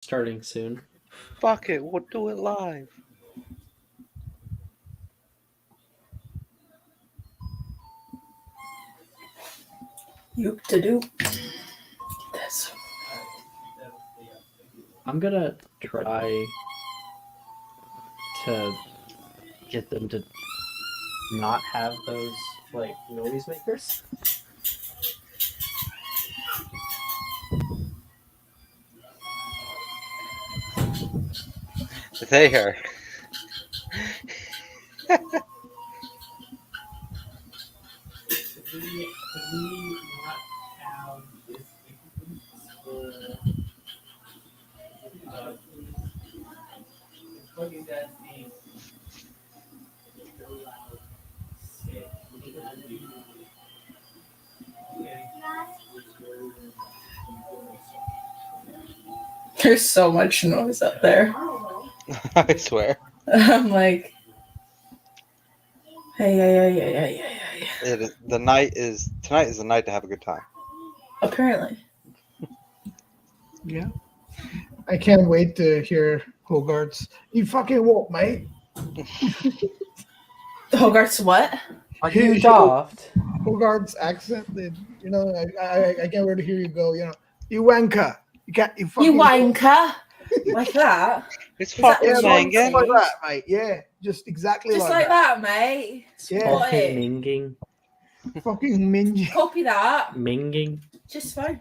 starting soon. Fuck it, we'll do it live. Yoop to do. This. I'm gonna try to get them to not have those like noisemakers. They are. There's so much noise up there. I swear. I'm like, hey. Tonight is the night to have a good time. Apparently. Yeah. I can't wait to hear Hogarth's. You fucking what, mate? Hogarth's what? Are you daft? Hogarth's accent. That, you know, I can't wait to hear you go. You know, you wanker. You can't. You fucking. You wanker. Like that. It's Is that fucking what banging. you're like that, mate. Yeah, just exactly Just like like that, mate. Yeah. What Fucking it? minging. Fucking mingy. Copy that. Minging. Just fine.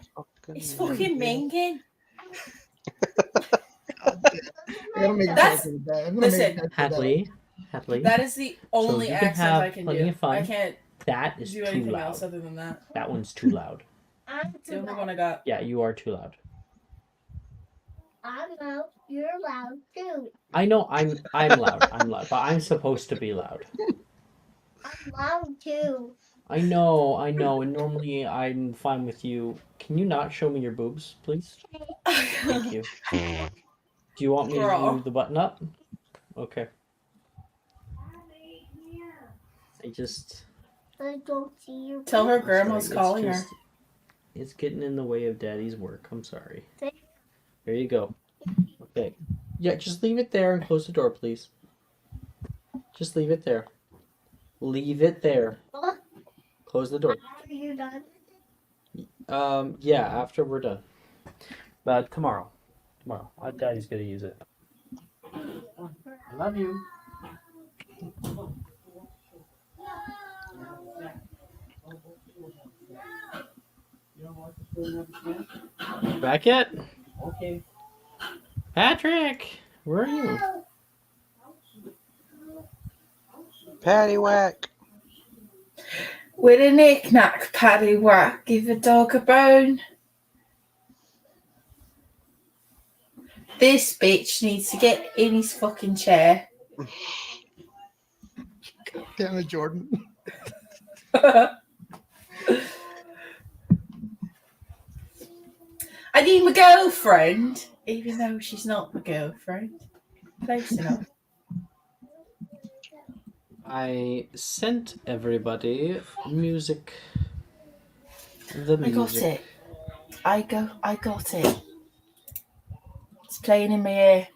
It's fucking minging. I gotta make a That's- character with that. I'm gonna listen, make a character with that. Hadley. That is the only you can accent have I can plenty do. of fun. I can't That is do too anything loud. else other than that. That one's too loud. It's the only one I got. Yeah, you are too loud. I'm loud. You're loud too. I know I'm loud. I'm loud, but I'm supposed to be loud. I'm loud too. I know, and normally I'm fine with you. Can you not show me your boobs, please? Thank you. Do you want me to Girl. do the button up? Okay. I just... I don't see your. Tell her I'm grandma's sorry, calling it's her. just- It's getting in the way of Daddy's work. I'm sorry. Thank- There you go. Okay. Yeah, just leave it there and close the door, please. Just leave it there. Leave it there. What? Close the door. Are you done? Yeah, after we're done. But tomorrow. Tomorrow. Daddy's gonna use it. I love you. Back yet? Okay. Patrick! Where are you? Paddywhack. With a knick-knack, paddywhack, give a dog a bone. This bitch needs to get in his fucking chair. Diana Jordan. I need my girlfriend, even though she's not my girlfriend. Close enough. I sent everybody music. The I got music. it. I got it. It's playing in my ear.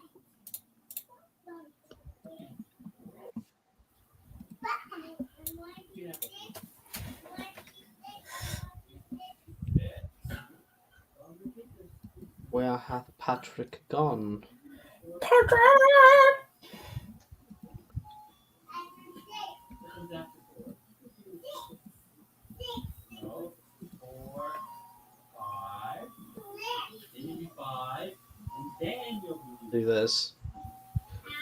Where hath Patrick gone? Patrick! Do this.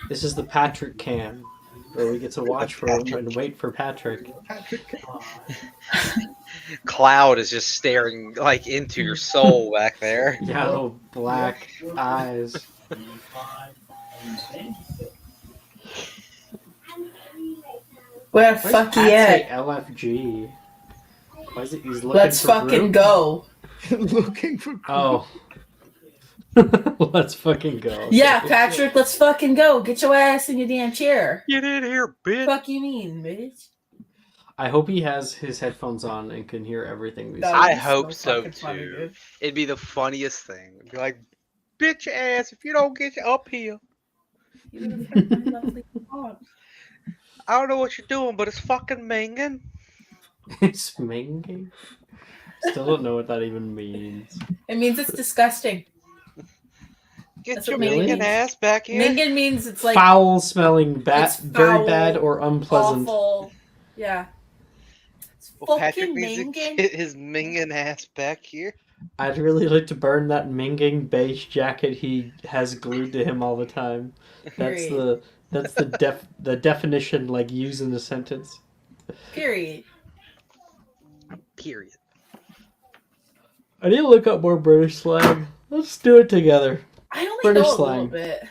This is the Patrick cam, where we get to watch for him and wait for Patrick. Cloud is just staring like into your soul back there. Yellow, black eyes. Where Why does fuck Pat he say at? LFG? Why is it he's looking Let's for fucking group? go. Looking for. Oh. Let's fucking go. Yeah, Patrick, let's fucking go. Get your ass in your damn chair. Get in here, bitch. Fuck you mean, bitch? I hope he has his headphones on and can hear everything we That say. would I be hope so fucking funny, too. dude. It'd be the funniest thing. It'd be like bitch ass if you don't get up here. You would have hurt my lovely heart. I don't know what you're doing, but it's fucking minging. It's minging. Still don't know what that even means. It means it's disgusting. Get That's your what minging minging means. ass back here. Minging means it's like Foul smelling, it's very foul, bad or unpleasant. awful. Yeah. It's Well, Patrick fucking needs to minging. get his minging ass back here. I'd really like to burn that minging beige jacket he has glued to him all the time. That's Period. the definition, like, used in a sentence. Period. Period. I need to look up more British slang. Let's do it together. I only British know a slang. little bit.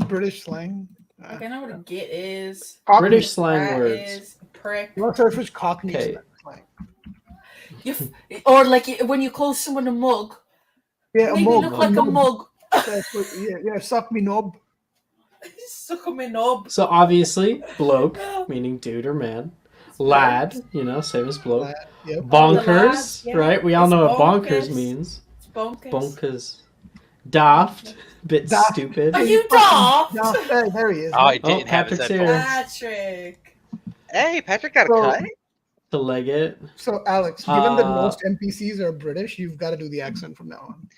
British slang. Like I know what a git is. Cockney. British slang Rat words. is a prick. You want to search which Cockney Okay. slang? Or like when you call someone a mug. Yeah, a Make mug. me look like a mug. Yeah, suck me knob. Suck on my knob. So obviously, bloke, meaning dude or man. Lad, same as bloke. Lad, yep. Bonkers, The lad, yeah. right? We all It's know what bonkers bonkers. means. It's bonkers. Bonkers. Daft, bit Daft. stupid. Are you daft? No, there he is. Oh, I didn't have his Patrick's headphones. here. Patrick. Hey, Patrick got a So- cut. To leg it. So, Alex, given that Uh, most NPCs are British, you've got to do the accent from now on.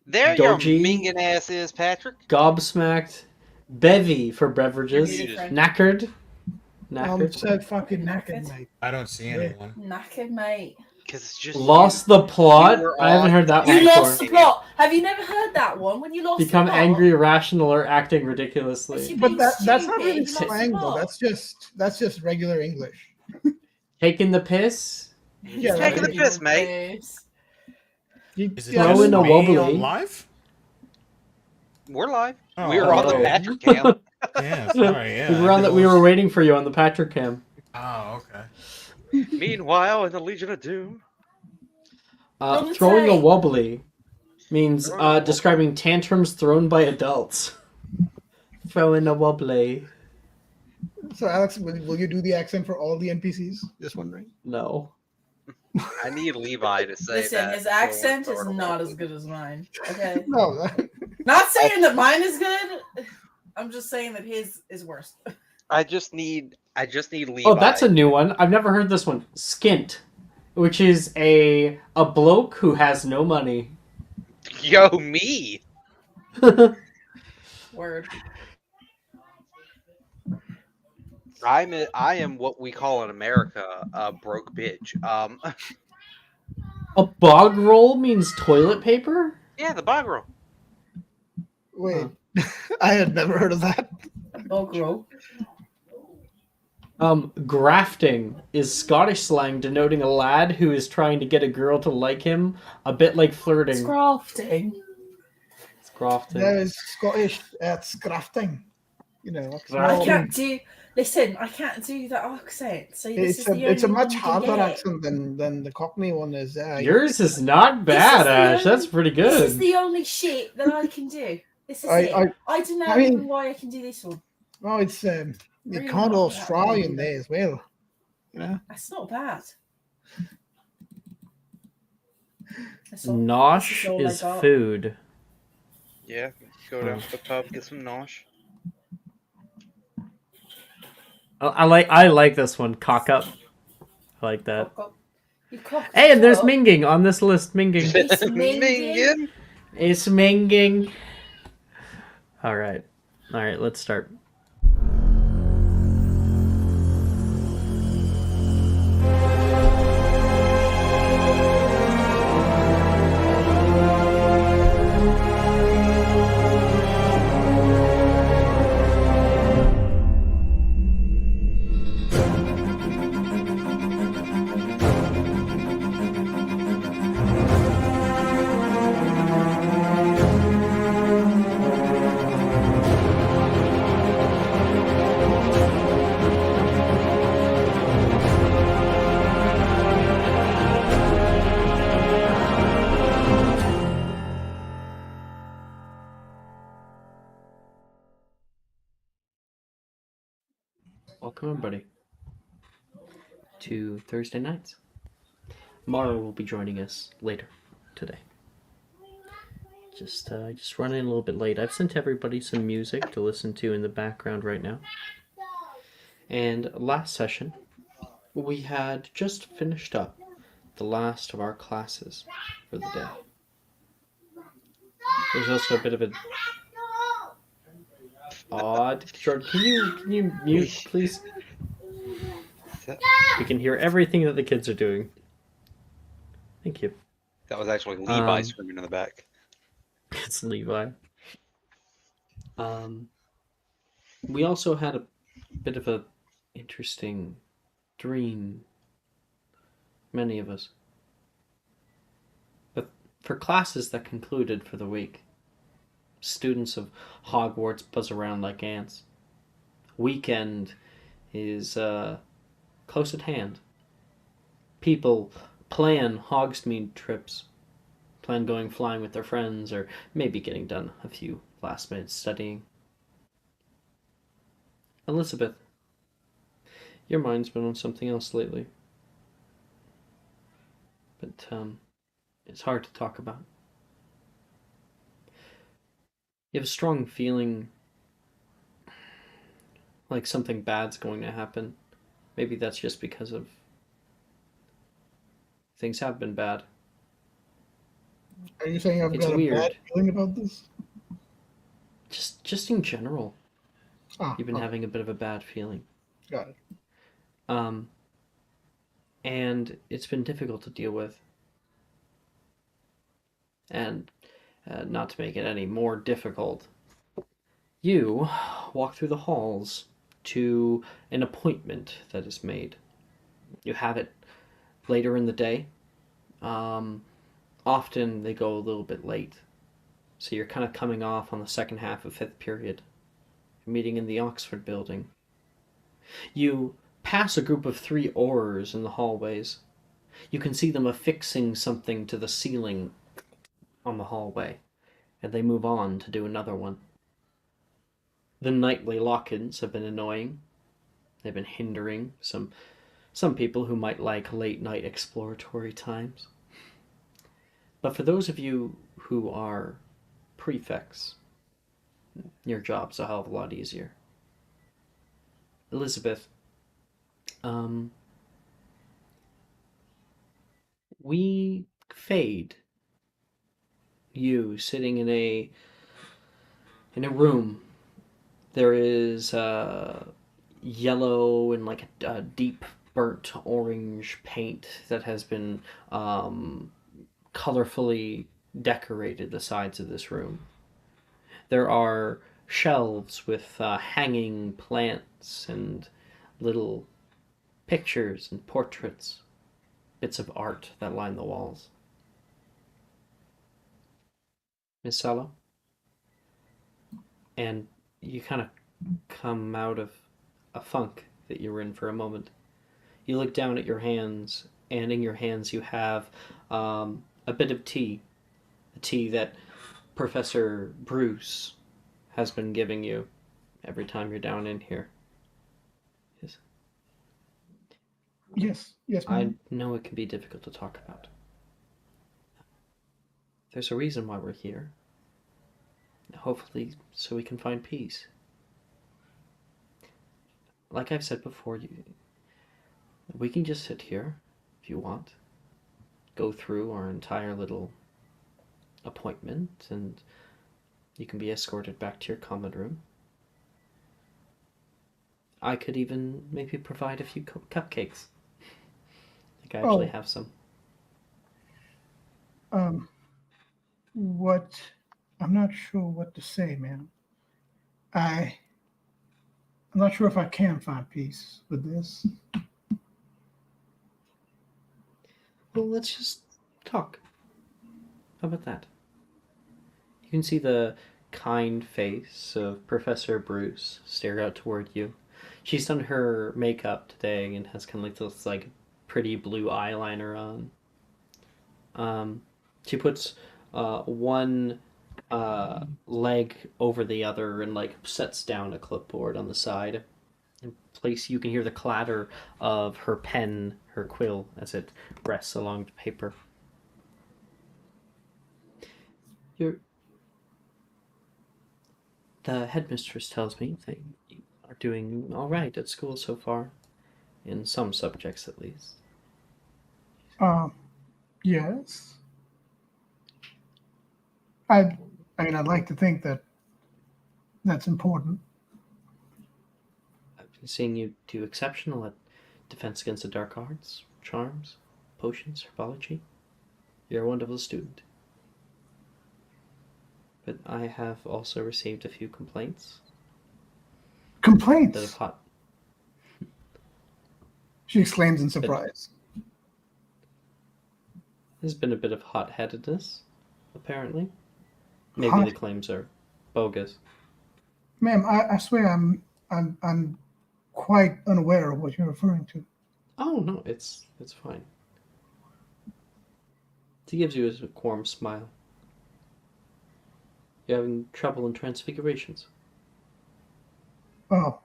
There Dodgy. your minging ass is, Patrick. Gobsmacked. Bevy for beverages. You're muted, Knackered. I'm Knackered. so fucking knackered, mate. I don't see anyone. Knackered, mate. Because it's just Lost the plot. You were I haven't on- heard that one You before. lost the plot. Have you never heard that one? When you lost Become the plot? angry, irrational, or acting ridiculously. You're But being that's not stupid, really you lost the slang though. plot. That's just regular English. Taking the piss. Yeah, taking the that's- piss, mate. Is it yeah, Throw just in a me wobbly. on live? We're live. Oh, We're on the oh. Patrick cam. Yeah, sorry. Yeah, we were on that. We were waiting for you on the Patrick cam. Oh, okay. Meanwhile, in the Legion of Doom. Don't Throwing a say. wobbly means Throwing a wobbly. describing tantrums thrown by adults. Throwing a wobbly. So, Alex, will you do the accent for all the NPCs? Just wondering. No. I need Levi to say Listen, that. his accent is Throwing a not as wobbly. good as mine. Okay. No, Not saying that mine is good. I'm just saying that his is worse. I just need Levi. Oh, that's a new one. I've never heard this one. Skint, which is a bloke who has no money. Yo, me. Word. I am what we call in America a broke bitch. A bog roll means toilet paper? Yeah, the bog roll. wait. I had never heard of that. Bogro. Grafting is Scottish slang denoting a lad who is trying to get a girl to like him, a bit like flirting. Scrafting. It's grafting. That is Scottish scrafting. You know, Grafting. I can't do. Listen, I can't do that accent. So this is it's the a only much one you can harder get. accent than the Cockney one is. Yours is not This bad, is the Ash. only- That's pretty This is good. the only shit that I can do. This is I- it. I don't know I mean- even why I can do this one. No, it's you Really can't not Australian that there as well. You know, That's not bad. That's all- Nosh this is all I is got. food. Yeah, go down to the pub, get some nosh. I like this one. Cock up. I like that. Cock up. You cock Hey, and there's up. minging on this list. Minging. It's minging. Minging. It's minging. All right. Let's start. Welcome, everybody, to Thursday nights. Mara will be joining us later today. just running a little bit late. I've sent everybody some music to listen to in the background right now. And last session, we had just finished up the last of our classes for the day. There's also a bit of a odd. Jordan, can you mute, please? We can hear everything that the kids are doing. Thank you. That was actually Levi screaming in the back. It's Levi. We also had a bit of a interesting dream. Many of us. But for classes that concluded for the week, students of Hogwarts buzz around like ants. Weekend is close at hand. People plan Hogsmeade trips, plan going flying with their friends, or maybe getting done a few last minute studying. Elizabeth, your mind's been on something else lately. But it's hard to talk about. You have a strong feeling like something bad's going to happen. Maybe that's just because of things have been bad. Are you saying I've It's got a weird. bad feeling about this? Just in general, you've been okay. having a bit of a bad feeling. Got it. And it's been difficult to deal with. And not to make it any more difficult, you walk through the halls to an appointment that is made. You have it later in the day. Often they go a little bit late. So you're kind of coming off on the second half of fifth period. You're meeting in the Oxford building. You pass a group of 3 Aurors in the hallways. You can see them affixing something to the ceiling on the hallway, and they move on to do another one. The nightly lock-ins have been annoying. They've been hindering some people who might like late-night exploratory times. But for those of you who are prefects, your job's a hell of a lot easier. Elizabeth, we fade you sitting in a room. There is yellow and like a deep burnt orange paint that has been colorfully decorated the sides of this room. There are shelves with hanging plants and little pictures and portraits, bits of art that line the walls. Miss Salo? And you kind of come out of a funk that you were in for a moment. You look down at your hands, and in your hands you have a bit of tea. A tea that Professor Bruce has been giving you every time you're down in here. Yes, I ma'am. know it can be difficult to talk about. There's a reason why we're here. Hopefully, so we can find peace. Like I've said before, we can just sit here if you want. Go through our entire little appointment, and you can be escorted back to your common room. I could even maybe provide a few cupcakes. I think I actually have some. What? I'm not sure what to say, ma'am. I'm not sure if I can find peace with this. Well, let's just talk. How about that? You can see the kind face of Professor Bruce stare out toward you. She's done her makeup today and has kind of like this like pretty blue eyeliner on. She puts one leg over the other and like sets down a clipboard on the side. In place, you can hear the clatter of her pen, her quill, as it rests along the paper. You're The headmistress tells me that you are doing all right at school so far, in some subjects at least. Yes. I, I mean, I'd like to think that that's important. I've been seeing you do exceptional at defense against the dark arts, charms, potions, herbology. You're a wonderful student. But I have also received a few complaints that have Complaints, hot. she exclaims in But surprise. there's been a bit of hot-headedness, apparently. Maybe the Hot, claims are bogus. ma'am. I swear I'm quite unaware of what you're referring to. Oh no, it's fine. He gives you a warm smile. You're having trouble in transfigurations. Oh,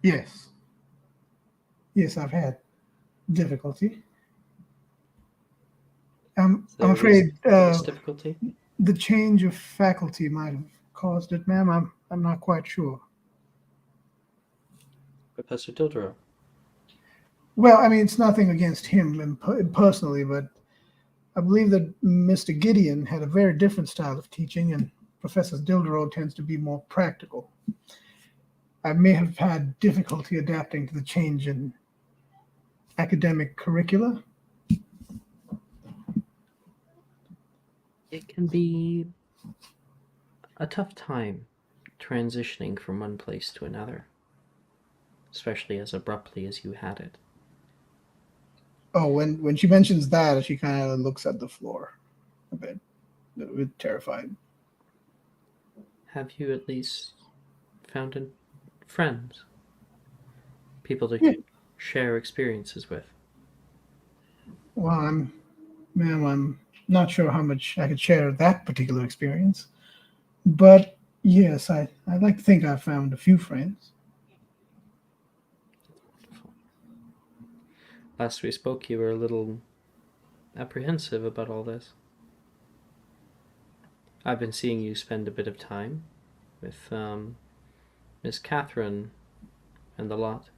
yes, yes, I've had difficulty. Is I'm there a reason afraid for this difficulty? the change of faculty might have caused it, ma'am. I'm not quite sure. Professor Dildero. Well, I mean, it's nothing against him personally, but I believe that Mr. Gideon had a very different style of teaching, and Professor Dildero tends to be more practical. I may have had difficulty adapting to the change in academic curricula. It can be a tough time transitioning from one place to another, especially as abruptly as you had it. Oh, when she mentions that, she kind of looks at the floor a bit terrified. Have you at least found friends? People to Yeah. share experiences with? Well, ma'am, I'm not sure how much I could share that particular experience, but yes, I'd like to think I've found a few friends. Wonderful. Last we spoke, you were a little apprehensive about all this. I've been seeing you spend a bit of time with Miss Catherine and the lot.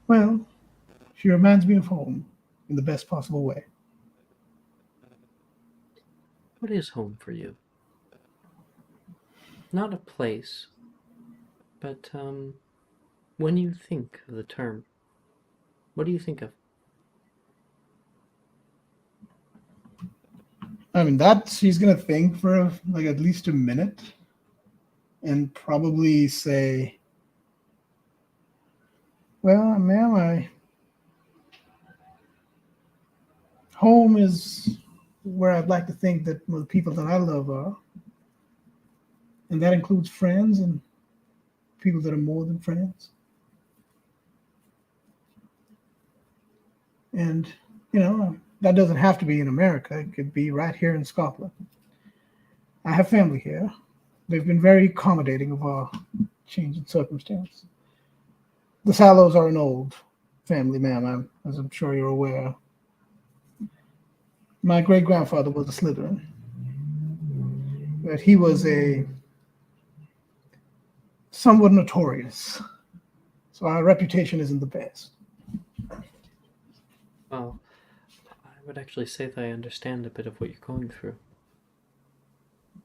Well, she reminds me of home in the best possible way. What is home for you? Not a place, but when you think of the term, what do you think of? I mean, that she's gonna think for like at least a minute and probably say, "Well, ma'am, home is where I'd like to think that the people that I love are, and that includes friends and people that are more than friends. And that doesn't have to be in America. It could be right here in Scotland. I have family here. They've been very accommodating of our change in circumstance. The Sallows are an old family, ma'am, as I'm sure you're aware. My great grandfather was a Slytherin, but he was a somewhat notorious, so our reputation isn't the best. Well, I would actually say that I understand a bit of what you're going through.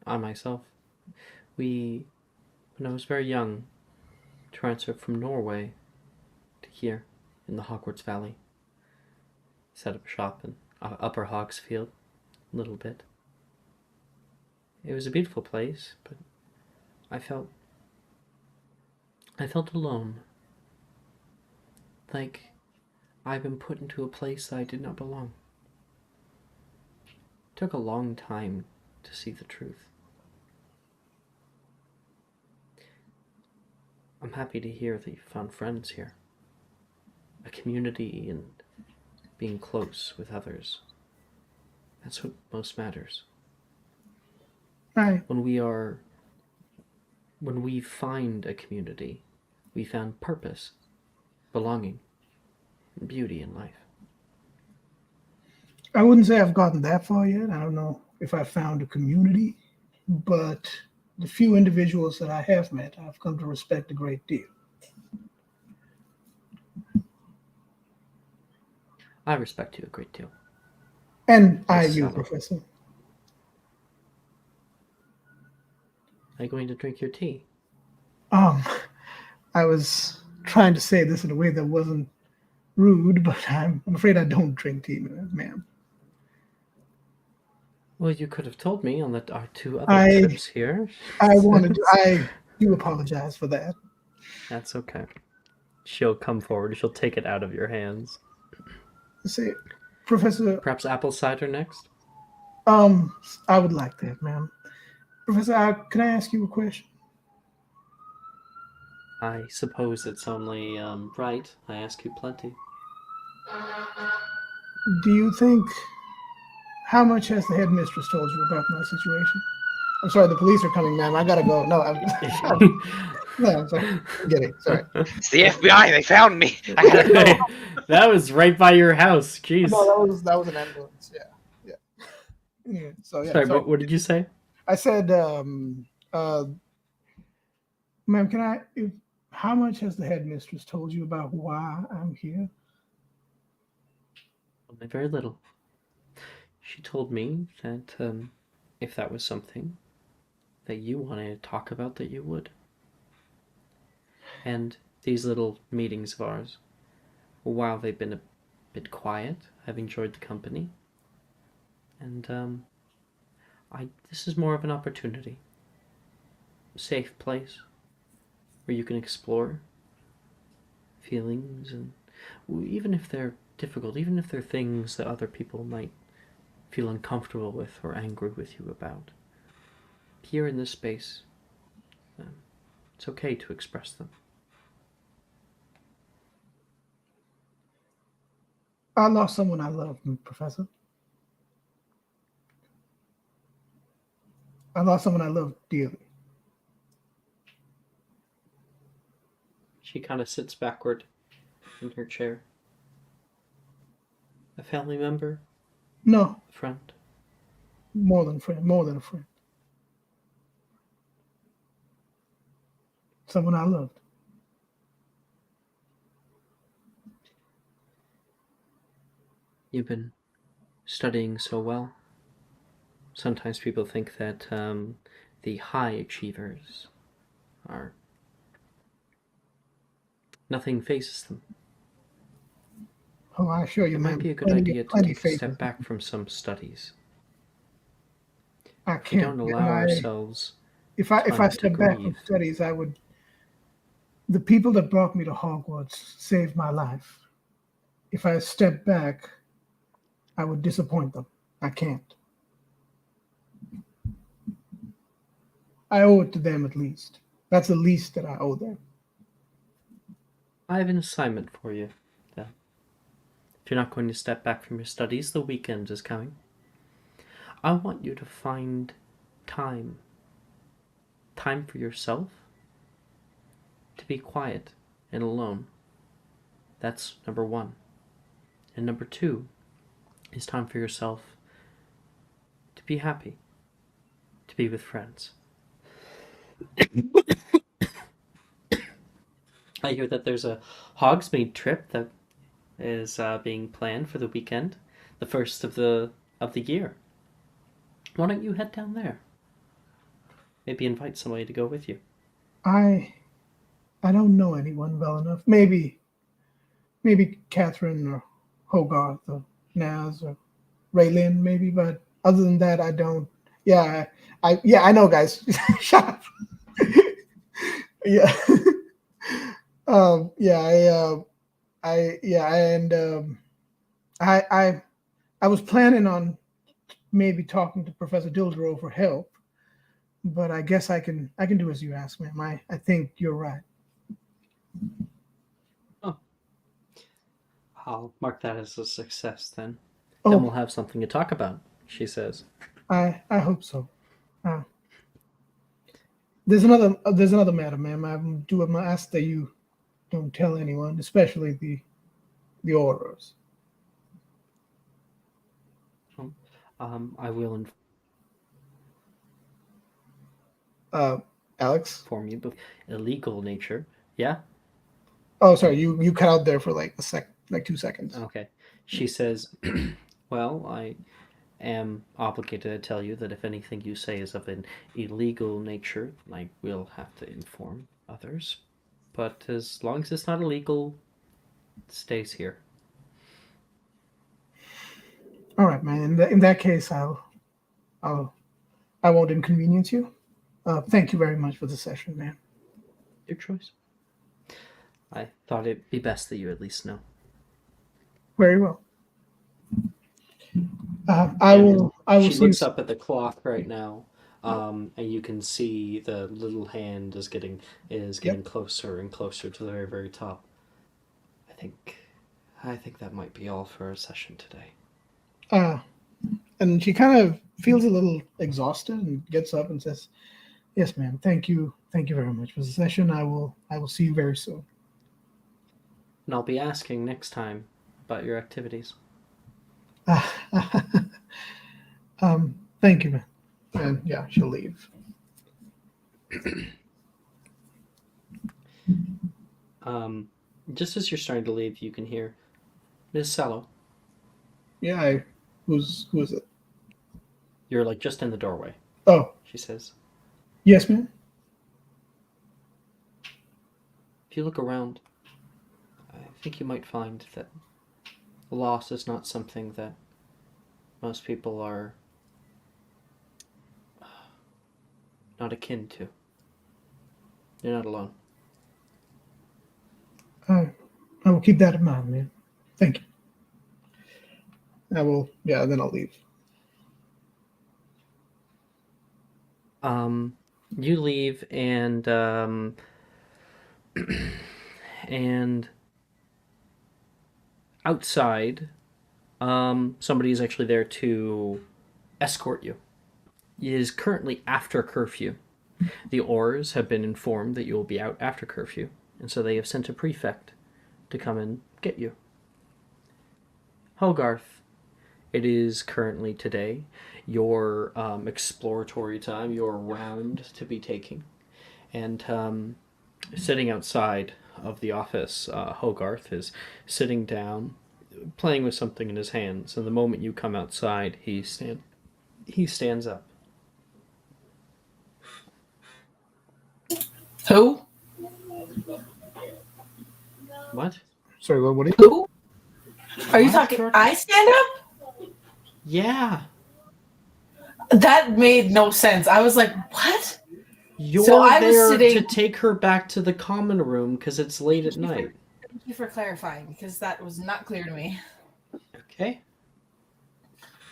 I myself, when I was very young, transferred from Norway to here in the Hogwarts Valley. Set up shop in Upper Hogsfield, a little bit. It was a beautiful place, but I felt alone. Like I'd been put into a place that I did not belong. It took a long time to see the truth. I'm happy to hear that you found friends here. A community and being close with others. That's what most matters. Right. When we find a community, we found purpose, belonging, and beauty in life. I wouldn't say I've gotten that far yet. I don't know if I found a community, but the few individuals that I have met, I've come to respect a great deal. I respect you a great deal. And I, Let's you, settle. Professor. Are you going to drink your tea? I was trying to say this in a way that wasn't rude, but I'm afraid I don't drink tea, ma'am. Well, you could have told me on our 2 other I trips here. I do apologize for that. That's okay. She'll come forward. She'll take it out of your hands. Say, Professor, Perhaps apple cider next? I would like that, ma'am. Professor, can I ask you a question? I suppose it's only right. I ask you plenty. Do you think, how much has the headmistress told you about my situation? I'm sorry, the police are coming, ma'am. I gotta go. No, no, I'm sorry. Get it. Sorry. It's the FBI. They found me. I gotta go. That was right by your house. Jeez. No, that was an ambulance. Yeah. Anyway, so yeah. Sorry, Sorry. what did you say? I said, ma'am, how much has the headmistress told you about why I'm here? Only very little. She told me that if that was something that you wanted to talk about, that you would. And these little meetings of ours, while they've been a bit quiet, I've enjoyed the company. And this is more of an opportunity. A safe place where you can explore feelings, and even if they're difficult, even if they're things that other people might feel uncomfortable with or angry with you about. Here in this space, it's okay to express them. I lost someone I loved, Professor. I lost someone I loved dearly. She kind of sits backward in her chair. A family member? No, A friend? more than a friend. Someone I loved. You've been studying so well. Sometimes people think that the high achievers are... Nothing faces them. Oh, I assure you, It might ma'am. be a good idea to plenty take a faces. step back from some studies. I If we can't. don't allow ourselves If I time to step back from grieve. studies, I would. The people that brought me to Hogwarts saved my life. If I step back, I would disappoint them. I can't. I owe it to them at least. That's the least that I owe them. I have an assignment for you, then. If you're not going to step back from your studies, the weekend is coming. I want you to find time. Time for yourself. To be quiet and alone. That's number 1. And number 2 is time for yourself to be happy. To be with friends. I hear that there's a Hogsmeade trip that is being planned for the weekend, the first of the year. Why don't you head down there? Maybe invite somebody to go with you. I don't know anyone well enough. Maybe Catherine or Hogarth or Naz or Raylin, maybe, but other than that, I don't. Yeah, I know, guys. Shut up. Yeah. Yeah, and I was planning on maybe talking to Professor Dildro for help, but I guess I can do as you ask, ma'am. I think you're right. Oh. I'll mark that as a success then. Oh, Then we'll have something to talk about, she says. I hope so. There's another matter, ma'am. I do ask that you don't tell anyone, especially the Aurors. I will. Alex. inform you, but illegal nature. Yeah? Oh, sorry, you cut out there for like 2 seconds. Okay. She says, well, I am obligated to tell you that if anything you say is of an illegal nature, I will have to inform others. But as long as it's not illegal, it stays here. All right, man. In that case, I won't inconvenience you. Thank you very much for the session, man. Your choice. I thought it'd be best that you at least know. Very well. I will She see looks you. up at the clock right now, and you can see the little hand is getting closer and closer to the very, very top. I think that might be all for our session today. And she kind of feels a little exhausted and gets up and says, "Yes, ma'am. Thank you very much for the session. I will see you very soon." And I'll be asking next time about your activities. Thank you, man. And yeah, she'll leave. Just as you're starting to leave, you can hear Miss Sallow. Yeah, who is it? You're like just in the doorway. Oh, She says, yes, ma'am. if you look around, I think you might find that loss is not something that most people are not akin to. You're not alone. I will keep that in mind, man. Thank you. I will. Yeah, then I'll leave. You leave and and outside, somebody is actually there to escort you. It is currently after curfew. The Oars have been informed that you will be out after curfew, and so they have sent a prefect to come and get you. Hogarth, it is currently today your exploratory time, your round to be taking. And sitting outside of the office, Hogarth is sitting down, playing with something in his hands. And the moment you come outside, he stands up. Who? What? Sorry, what? Who? Are you What? talking? I stand up? Yeah. That made no sense. I was like, what? You're So I was there sitting- to take her back to the common room because it's late at night. Thank you for clarifying, because that was not clear to me. Okay.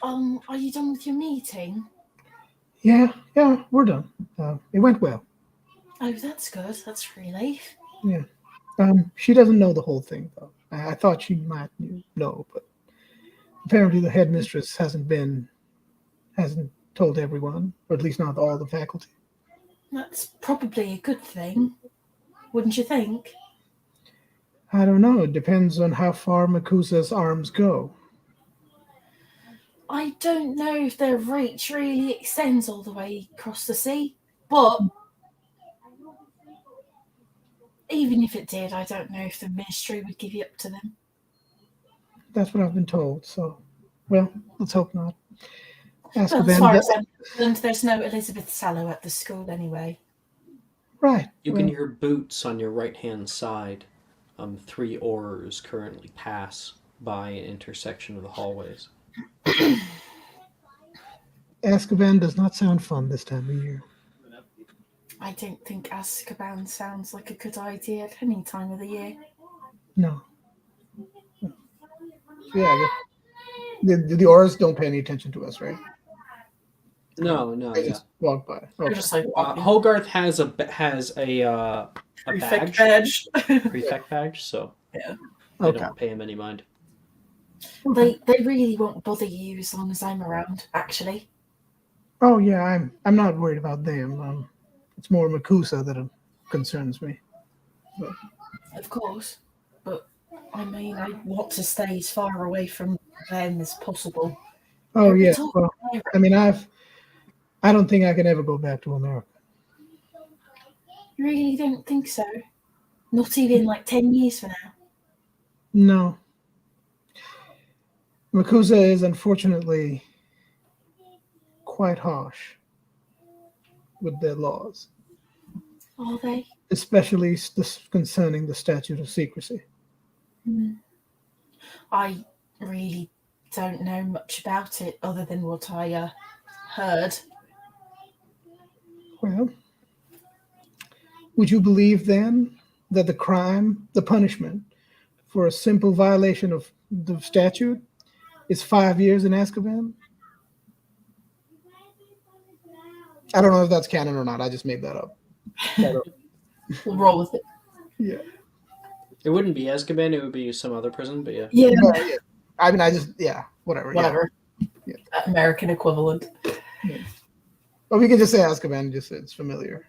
Are you done with your meeting? Yeah, we're done. It went well. Oh, that's good. That's a relief. Yeah. She doesn't know the whole thing though. I thought she might know, but apparently the headmistress hasn't told everyone, or at least not all the faculty. That's probably a good thing, wouldn't you think? I don't know. It depends on how far Makusa's arms go. I don't know if their reach really extends all the way across the sea, but even if it did, I don't know if the ministry would give you up to them. That's what I've been told. So, well, let's hope not. Well, as far as I'm concerned, there's no Elizabeth Sallow at the school anyway. Right. You can hear boots on your right-hand side. 3 oars currently pass by an intersection of the hallways. Azkaban does not sound fun this time of year. I don't think Azkaban sounds like a good idea at any time of the year. No. Yeah, the Auras don't pay any attention to us, right? No, They just walk by. They're Okay. just like Hogarth has a prefect badge, badge. prefect badge, so Yeah. they Okay. don't pay him any mind. They really won't bother you as long as I'm around, actually. Oh yeah, I'm not worried about them. It's more Makusa that concerns me. Of course. But I mean, I want to stay as far away from them as possible. Oh They're yeah. talking Well, about- I mean, I don't think I can ever go back to America. really don't think so. Not even like 10 years from now. No. Makusa is unfortunately quite harsh with their laws, Are they? especially concerning the statute of secrecy. I really don't know much about it other than what I heard. Well, would you believe then that the punishment for a simple violation of the statute is 5 years in Azkaban? I don't know if that's canon or not. I just made that up. We'll roll with it. Yeah. It wouldn't be Azkaban, it would be some other prison, but yeah. Yeah, Well, yeah. I mean, whatever. whatever. Yeah. American equivalent. Yeah. But we can just say Azkaban, just it's familiar.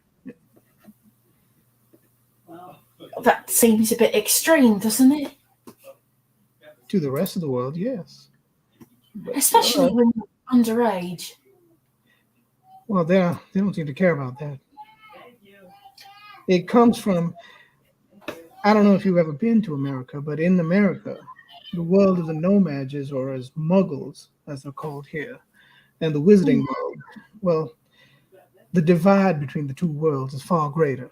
That seems a bit extreme, doesn't it? To the rest of the world, yes. But, Especially when you're underage. well, they don't seem to care about that. It comes from, I don't know if you've ever been to America, but in America, the world of the nomads, or as muggles, as they're called here, and the wizarding world, well, the divide between the two worlds is far greater.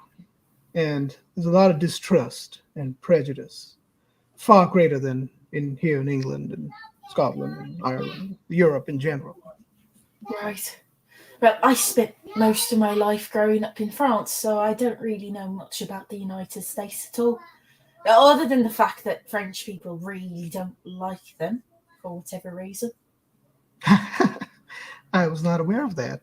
And there's a lot of distrust and prejudice, far greater than here in England and Scotland and Ireland, Europe in general. Right. Well, I spent most of my life growing up in France, so I don't really know much about the United States at all. Other than the fact that French people really don't like them, for whatever reason. I was not aware of that.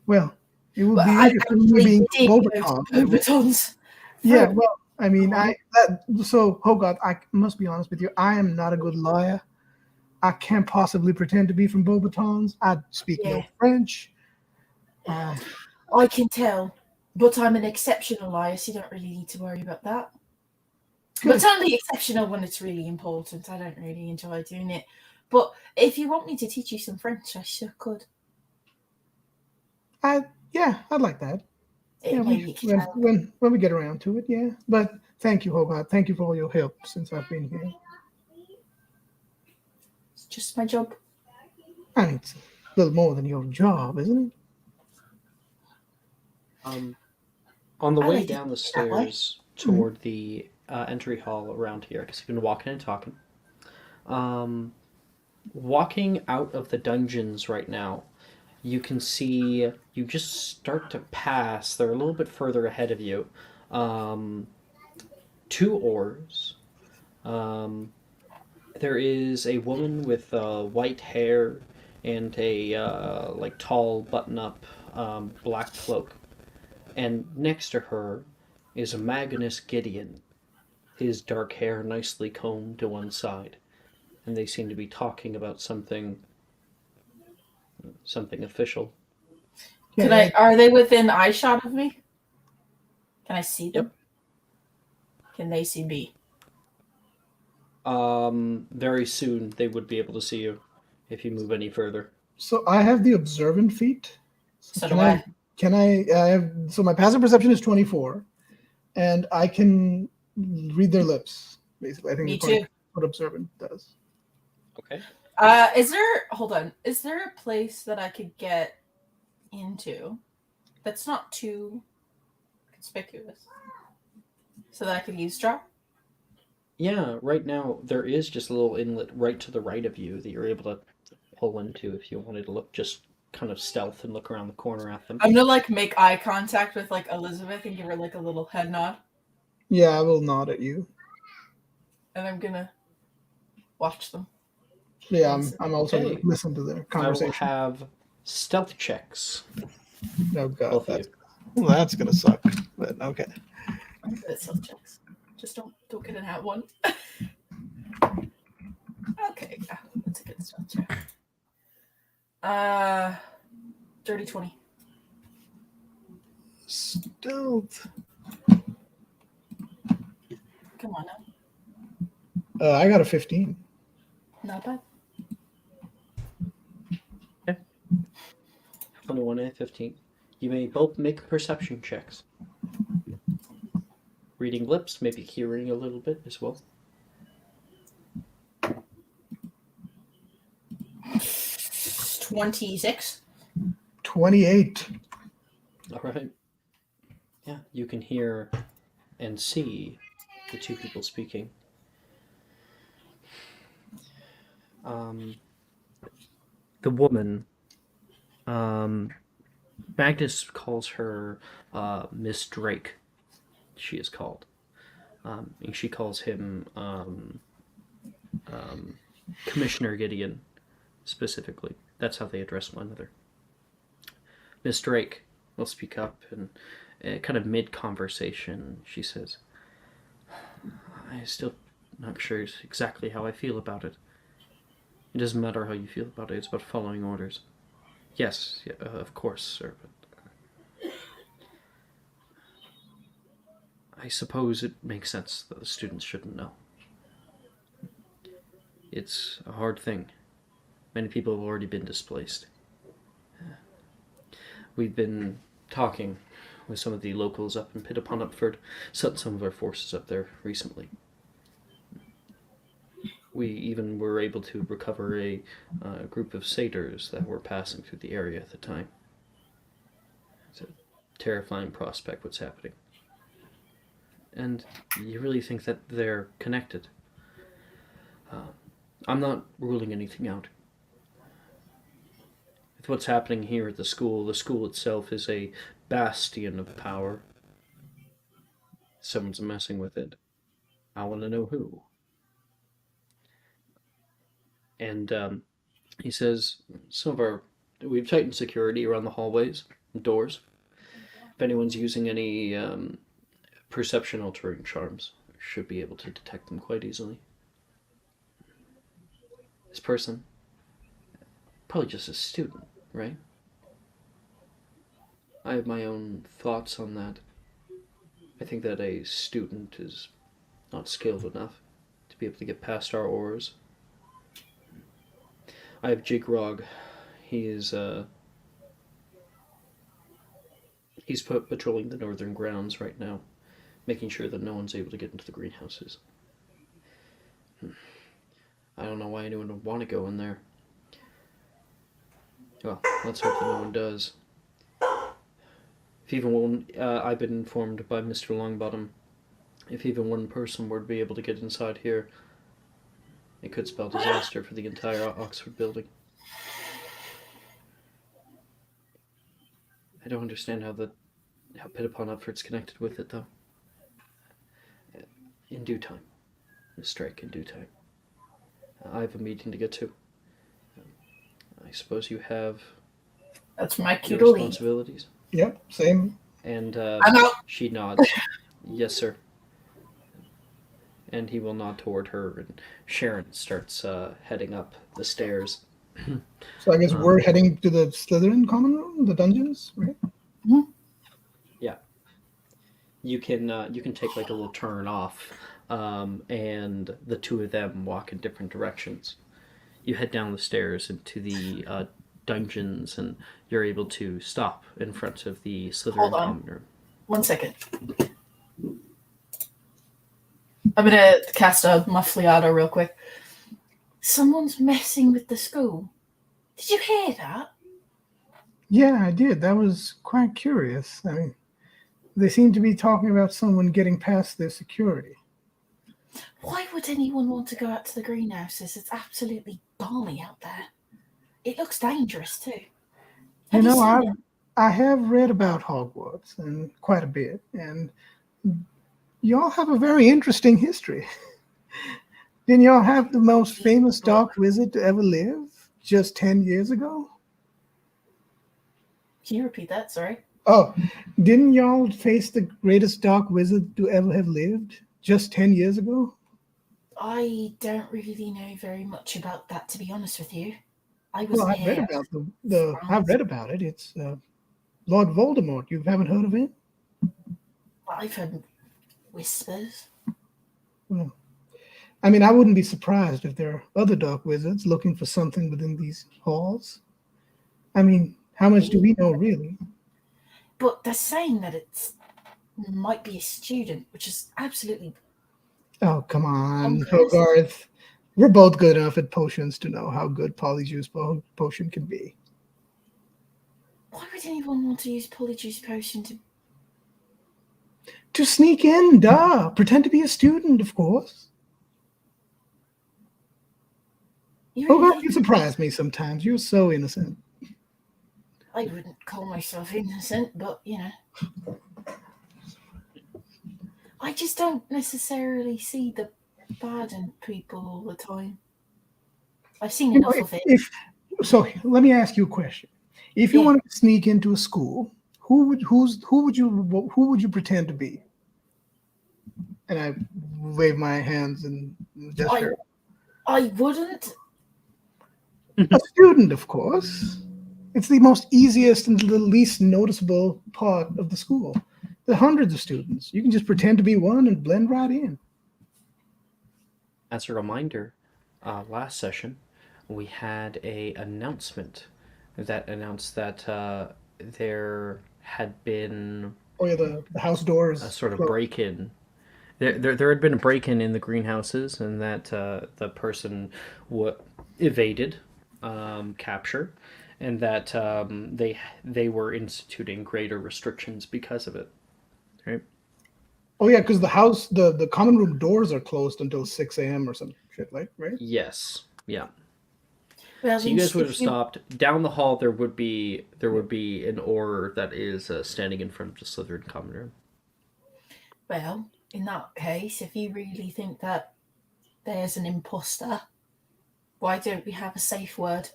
Well, it would But be I interesting really being did go to Beauxbatons. Beauxbatons. Yeah, well, I mean, Hogarth, I must be honest with you. I am not a good liar. I can't possibly pretend to be from Beauxbatons. I speak no French. I can tell, but I'm an exceptional liar, so you don't really need to worry about that. But it's only exceptional when it's really important. I don't really enjoy doing it. But if you want me to teach you some French, I sure could. I'd like that. Yeah, Maybe when we get around to it, yeah. But thank you, Hogarth. Thank you for all your help since I've been here. It's just my job. I mean, it's a little more than your job, isn't it? On the I way like down the it that way. stairs toward the entry hall around here, because you've been walking and talking, walking out of the dungeons right now, you can see you just start to pass. They're a little bit further ahead of you. 2 oars. There is a woman with white hair and a like tall button-up black cloak, and next to her is Magnus Gideon, his dark hair nicely combed to one side, and they seem to be talking about something official. Are they within eyeshot of me? Can I see them? Yep. Can they see me? Very soon they would be able to see you if you move any further. So I have the observant feat. So do I. Can I have, so my passive perception is 24, and I can read their lips, basically. I think Me that's too. what observant does. Okay. Hold on. Is there a place that I could get into that's not too conspicuous so that I could eavesdrop? Yeah, right now there is just a little inlet right to the right of you that you're able to pull into if you wanted to look just kind of stealth and look around the corner at them. I'm gonna make eye contact with Elizabeth and give her a little head nod. Yeah, I will nod at you. And I'm gonna watch them. Yeah, I'm also Okay. going to listen to their I will conversation. have stealth checks. Oh god, Both of you. that's gonna suck. But okay. I'm good at stealth checks. Just don't get an at one. Okay, yeah, that's a good stealth check. Dirty 20. Stealth. Come on now. I got a 15. Not bad. 21 and 15. You may both make perception checks. Reading lips, maybe hearing a little bit as well. 26. 28. All right. Yeah, you can hear and see the two people speaking. The woman, Magnus calls her Miss Drake. She is called. And she calls him Commissioner Gideon, specifically. That's how they address one another. Miss Drake will speak up, and kind of mid-conversation, she says, "I still not sure exactly how I feel about it. It doesn't matter how you feel about it. It's about following orders." "Yes, yeah, of course, sir. But I suppose it makes sense that the students shouldn't know. It's a hard thing. Many people have already been displaced. We've been talking with some of the locals up in Pitt upon Upford, sent some of our forces up there recently. We even were able to recover a group of satyrs that were passing through the area at the time. It's a terrifying prospect what's happening. And you really think that they're connected? I'm not ruling anything out. With what's happening here at the school itself is a bastion of power. Someone's messing with it. I want to know who." And he says, we've tightened security around the hallways and doors. If anyone's using any perception altering charms, should be able to detect them quite easily. This person, probably just a student, right? I have my own thoughts on that. I think that a student is not skilled enough to be able to get past our oars. I have Jigrog. He's patrolling the northern grounds right now, making sure that no one's able to get into the greenhouses. I don't know why anyone would want to go in there. Well, let's hope that no one does. If even one, I've been informed by Mr. Longbottom, if even one person were to be able to get inside here, it could spell disaster for the entire Oxford building. I don't understand how Pitt upon Upford's connected with it, though. In due time. Miss Drake, in due time. I have a meeting to get to. I suppose you have That's my your cue to leave. responsibilities. Yep, same. And I'm out. she nods. "Yes, sir." And he will nod toward her, and Sharon starts heading up the stairs. So I guess we're heading to the Slytherin common room, the dungeons, right? Yeah. You can take like a little turn off, and the two of them walk in different directions. You head down the stairs into the dungeons, and you're able to stop in front of the Slytherin Hold on. common room. 1 second. I'm gonna cast a Muffliata real quick. Someone's messing with the school. Did you hear that? Yeah, I did. That was quite curious. I mean, they seem to be talking about someone getting past their security. Why would anyone want to go out to the greenhouses? It's absolutely balmy out there. It looks dangerous too. You Have you know, seen it? I have read about Hogwarts and quite a bit, and y'all have a very interesting history. Didn't y'all have the most famous dark wizard to ever live just 10 years ago? Can you repeat that? Sorry. Oh, didn't y'all face the greatest dark wizard to ever have lived just 10 years ago? I don't really know very much about that, to be honest with you. I Well, wasn't I've read here. about I've read about it. It's Lord Voldemort. You haven't heard of him? I've heard whispers. Well, I mean, I wouldn't be surprised if there are other dark wizards looking for something within these halls. I mean, how much do we know, really? but they're saying that it might be a student, which is absolutely Oh, come on, bonkers. Hogarth. We're both good enough at potions to know how good Polyjuice potion can be. Why would anyone want to use Polyjuice potion To sneak in, duh. Pretend to be a student, of course. You Hogarth, really? you surprise me sometimes. You're so innocent. I wouldn't call myself innocent, but I just don't necessarily see the bad in people all the time. I've seen You know, enough of it. So, let me ask you a question. If you Yeah. wanted to sneak into a school, who would you pretend to be? And I wave my hands and gesture. I wouldn't. A student, of course. It's the most easiest and the least noticeable part of the school. There are hundreds of students. You can just pretend to be one and blend right in. As a reminder, last session we had a announcement that announced that there had been Oh yeah, the house doors. a sort of closed. break-in. There had been a break-in in the greenhouses, and that the person evaded capture, and that they were instituting greater restrictions because of it. Right? Oh yeah, because the common room doors are closed until 6 a.m. or some shit like, right? Yes. Yeah. Well, So you guys would have stopped down the hall. There would be an Auror that is standing in front of the Slytherin common room. Well, in that case, if you really think that there's an imposter, why don't we have a safe word?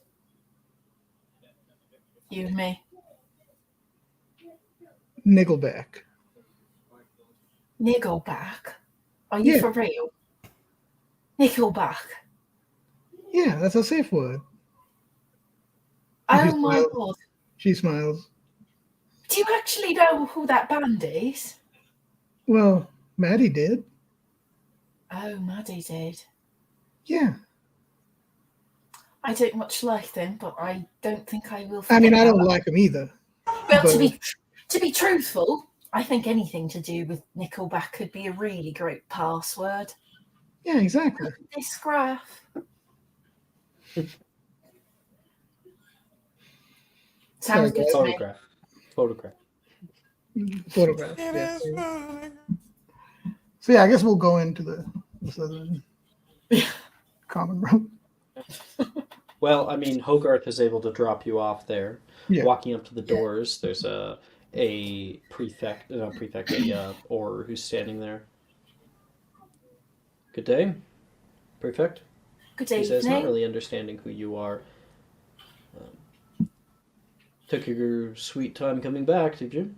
You and me. Nickelback. Nickelback? Are you Yeah. for real? Nickelback. Yeah, that's a safe word. Oh She my smiles. god. She smiles. Do you actually know who that band is? Well, Maddie did. Oh, Maddie did. Yeah. I don't much like them, but I don't think I will I forget mean, I that. don't like him either. Well, but- to be truthful, I think anything to do with Nickelback could be a really great password. Yeah, exactly. This graph. Sorry, Sounds good guys. to me. Photograph. Photograph. It Yeah. is running. So yeah, I guess we'll go into the Slytherin common room. Well, I mean, Hogarth is able to drop you off there. Yeah. Walking up to the doors, there's a prefect, no prefect, a Auror who's standing there. Good day, prefect. Good He says, not evening. really understanding who you are. Took your sweet time coming back, did you?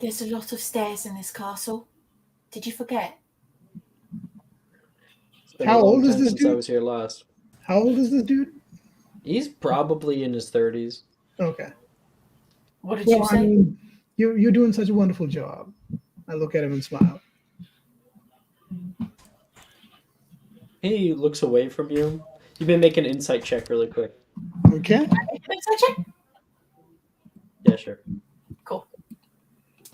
There's a lot of stairs in this castle. Did you forget? It's been How a long old is time this since I dude? was here last. How old is this dude? He's probably in his 30s. Okay. What did you Well, I say? mean, you're doing such a wonderful job. I look at him and smile. He looks away from you. You may make an insight check really quick. Okay. Check. Yeah, sure. Cool.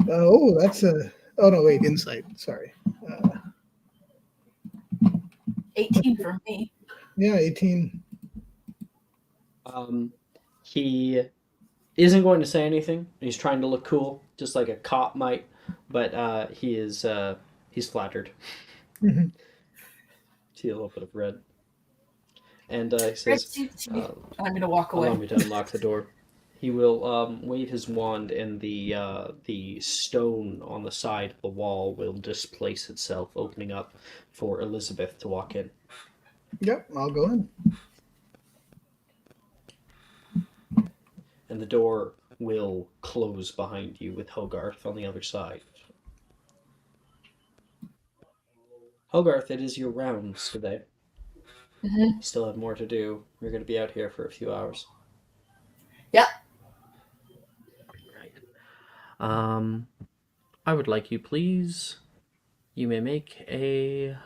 Oh, that's a. Oh no, wait, insight. Sorry. 18 from me. Yeah, 18. He isn't going to say anything. He's trying to look cool, just like a cop might, but he's flattered. Mhm. See a little bit of red. And he Red says, suits you. I'm going to walk away. allow me to unlock the door. He will wave his wand, and the stone on the side of the wall will displace itself, opening up for Elizabeth to walk in. Yep, I'll go in. And the door will close behind you with Hogarth on the other side. Hogarth, it is your rounds today. Mhm. You still have more to do. You're going to be out here for a few hours. Yep. Right. I would like you, please. You may make a.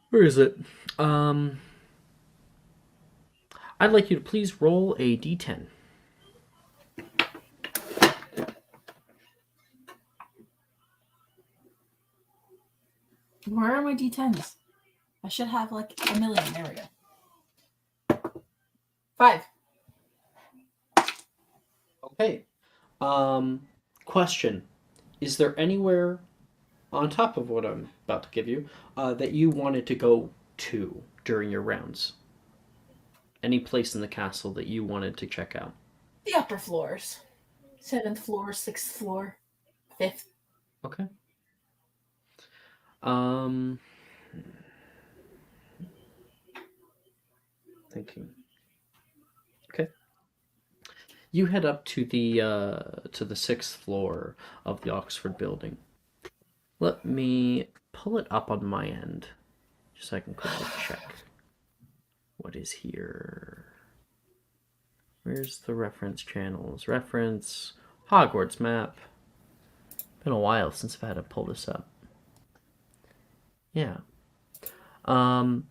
Where is it? I'd like you to please roll a d10. Where are my D10s? I should have like a million. There we go. 5. Okay. Question: is there anywhere on top of what I'm about to give you that you wanted to go to during your rounds? Any place in the castle that you wanted to check out? The upper floors. 7th floor, 6th floor, 5th. Okay. Um, thinking. Okay. You head up to the 6th floor of the Oxford building. Let me pull it up on my end, just so I can quickly check what is here. Where's the reference channels? Reference Hogwarts map. Been a while since I've had to pull this up. Yeah. Um.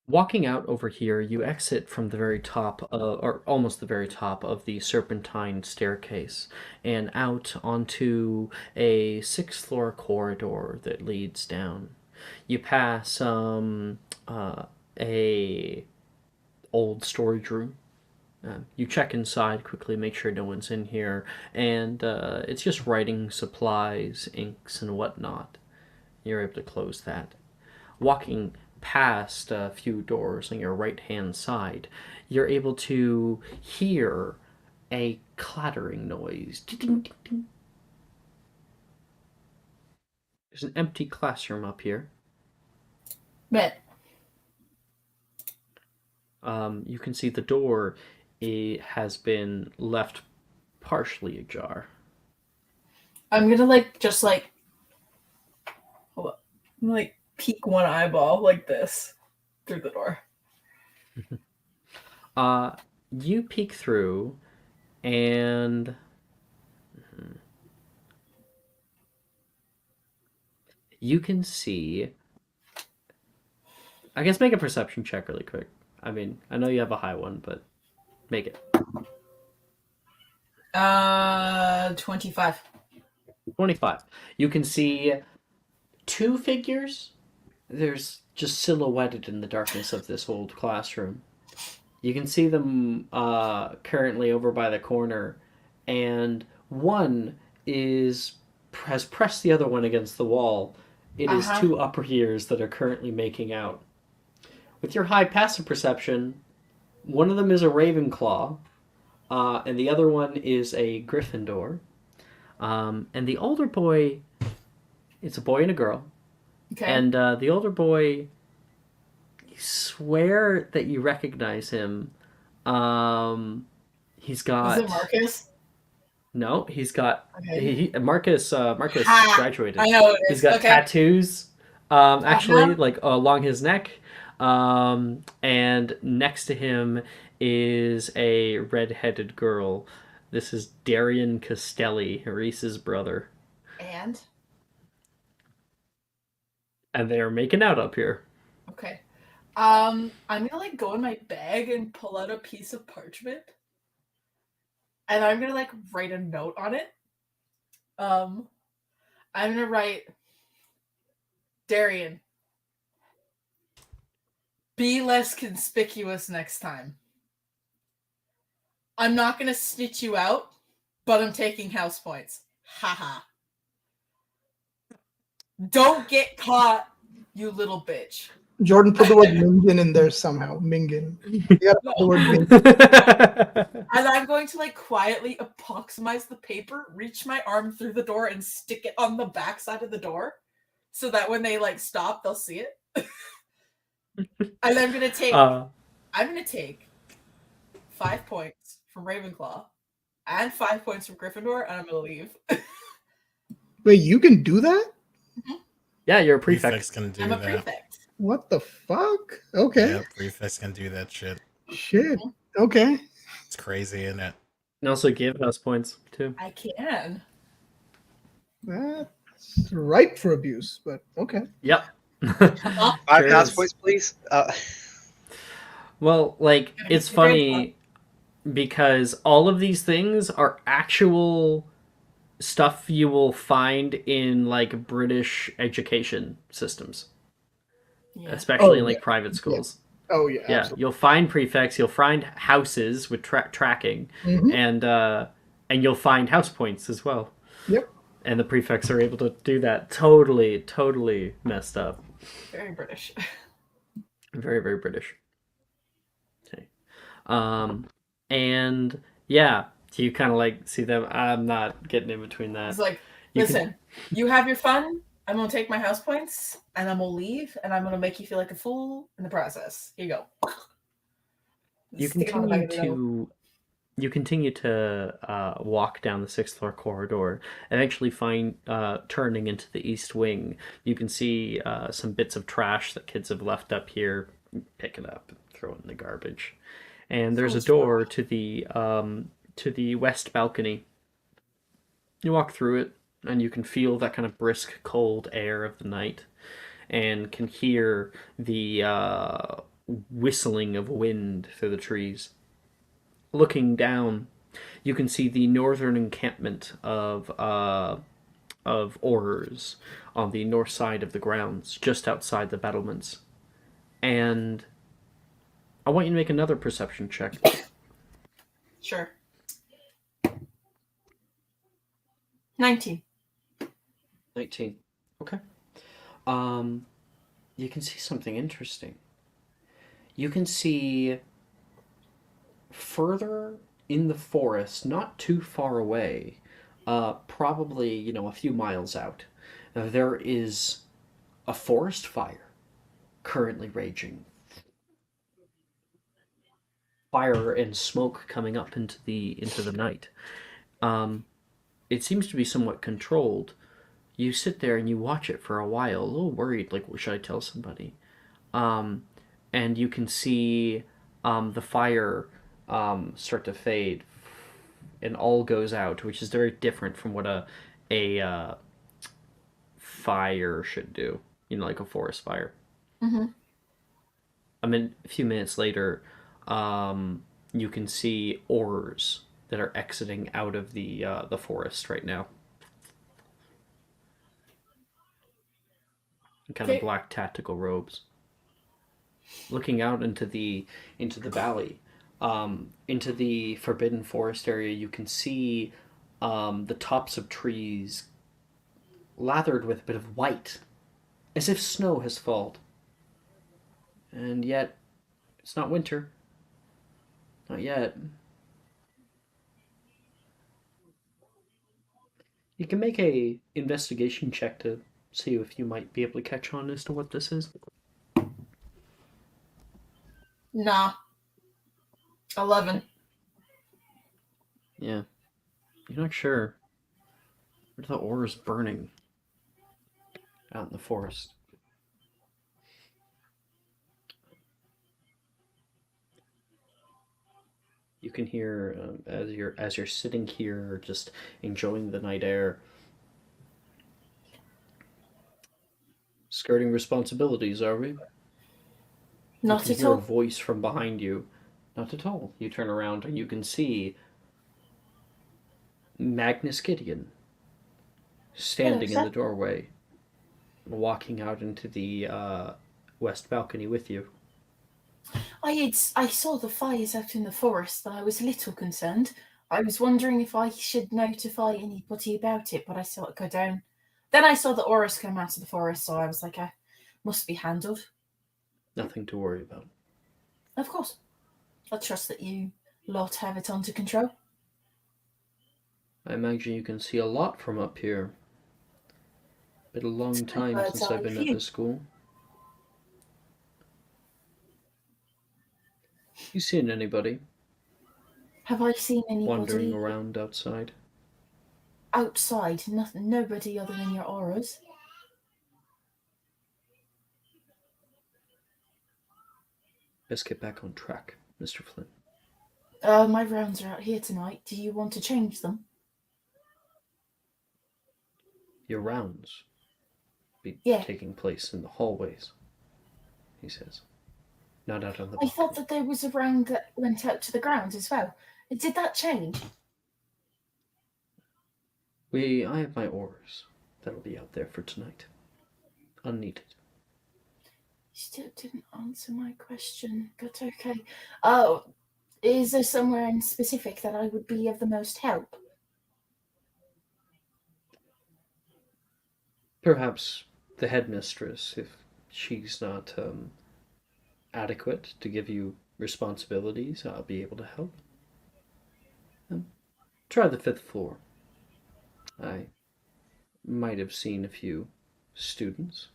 Walking out over here, you exit from the very top, or almost the very top of the serpentine staircase, and out onto a 6th floor corridor that leads down. You pass a old storage room. You check inside quickly, make sure no one's in here, and it's just writing supplies, inks, and whatnot. You're able to close that. Walking past a few doors on your right hand side, you're able to hear a clattering noise. There's an empty classroom up here. Bet. You can see the door has been left partially ajar. I'm gonna hold up. I'm gonna peek one eyeball like this through the door. You peek through, and you can see. I guess make a perception check really quick. I mean, I know you have a high one, but make it. 25. 25. You can see 2 figures. There's just silhouetted in the darkness of this old classroom. You can see them currently over by the corner, and one has pressed the other one against the wall. It is 2 upper ears that are currently making out. With your high passive perception, one of them is a Ravenclaw, and the other one is a Gryffindor. And the older boy, it's a boy and a girl. Okay. And the older boy, you swear that you recognize him. He's got. Is it Marcus? No, he's got. Okay. Marcus graduated. I know it is. He's got tattoos. Actually, along his neck. And next to him is a red-headed girl. This is Darian Castelli, Reese's brother. And they are making out up here. okay. I'm gonna go in my bag and pull out a piece of parchment. And I'm gonna write a note on it. I'm gonna write Darian. Be less conspicuous next time. I'm not gonna snitch you out, but I'm taking house points. Haha. Don't get caught, you little bitch. Jordan, put the word Mingen in there somehow. Mingen. You gotta put the word Mingen. And I'm going to quietly epoximize the paper, reach my arm through the door, and stick it on the back side of the door, so that when they stop, they'll see it. And I'm gonna take 5 points from Ravenclaw and 5 points from Gryffindor, and I'm gonna leave. Wait, you can do that? Yeah, you're a prefect. Prefects can do I'm a that. prefect. What the fuck? Okay. Yeah, prefects can do that shit. Shit. Okay. It's crazy, isn't it? And also give house points too. I can. That's ripe for abuse, but okay. Yep. 5 house points, please. Well, it's funny. because all of these things are actual stuff you will find in like British education systems, Yeah. especially Oh in yeah, like private yeah. schools. Oh yeah, Yeah, absolutely. you'll find prefects, you'll find houses with tracking, Hmm. and you'll find house points as well. Yep. And the prefects are able to do that. Totally messed up. Very British. Very, very British. Okay. And yeah, you kind of like see them. I'm not getting in between that. It's like, You can. listen, you have your fun. I'm gonna take my house points and I'm gonna leave and I'm gonna make you feel like a fool in the process. Here you go. You Stick it on the back continue of the nose. to. You continue to walk down the sixth floor corridor, eventually find turning into the east wing. You can see some bits of trash that kids have left up here. Pick it up and throw it in the garbage. And there's a Foolish door to the west balcony. You walk through it, and you can feel that kind of brisk, cold air of the night, and can hear the whistling of wind through the trees. Looking down, you can see the northern encampment of Aurors on the north side of the grounds, just outside the battlements. And I want you to make another perception check. Sure. 19. 19. Okay. You can see something interesting. You can see further in the forest, not too far away, probably, a few miles out, there is a forest fire currently raging. Fire and smoke coming up into the night. Um, it seems to be somewhat controlled. You sit there and you watch it for a while, a little worried, like, what should I tell somebody? Um, and you can see the fire start to fade, and all goes out, which is very different from what a fire should do. Like a forest fire. Mm-hmm. I mean, a few minutes later, you can see oars that are exiting out of the forest right now. Kind of Okay. black tactical robes. Looking out into the valley, into the forbidden forest area, you can see the tops of trees lathered with a bit of white, as if snow has fallen. And yet, it's not winter. Not yet. You can make a investigation check to see if you might be able to catch on as to what this is. Nah. 11. Yeah, you're not sure. What are the oars burning out in the forest? You can hear as you're sitting here, just enjoying the night air, skirting responsibilities, are we? You Not can at hear a all. voice from behind you. Not at all. You turn around and you can see Magnus Gideon Hello, standing in sir. the doorway, walking out into the west balcony with you. I saw the fires out in the forest, but I was a little concerned. I was wondering if I should notify anybody about it, but I saw it go down. Then I saw the auras come out of the forest, so I was like, must be handled. Nothing to worry about. Of course. I trust that you lot have it under control. I imagine you can see a lot from up here. Been a long It's my time bird's since I've eye been at view. this school. You seen anybody Have I seen wandering anybody around outside? outside? Nothing, nobody other than your auras. Let's get back on track, Mr. Flynn. My rounds are out here tonight. Do you want to change them? Your rounds be Yeah. taking place in the hallways, he says. not out on the I thought balcony. that there was a round that went out to the grounds as well. Did that change? I have my oars. That'll be out there for tonight. Unneeded. You still didn't answer my question, but okay. Oh, is there somewhere in specific that I would be of the most help? Perhaps the headmistress, if she's not adequate to give you responsibilities, I'll be able to help. Try the 5th floor. I might have seen a few students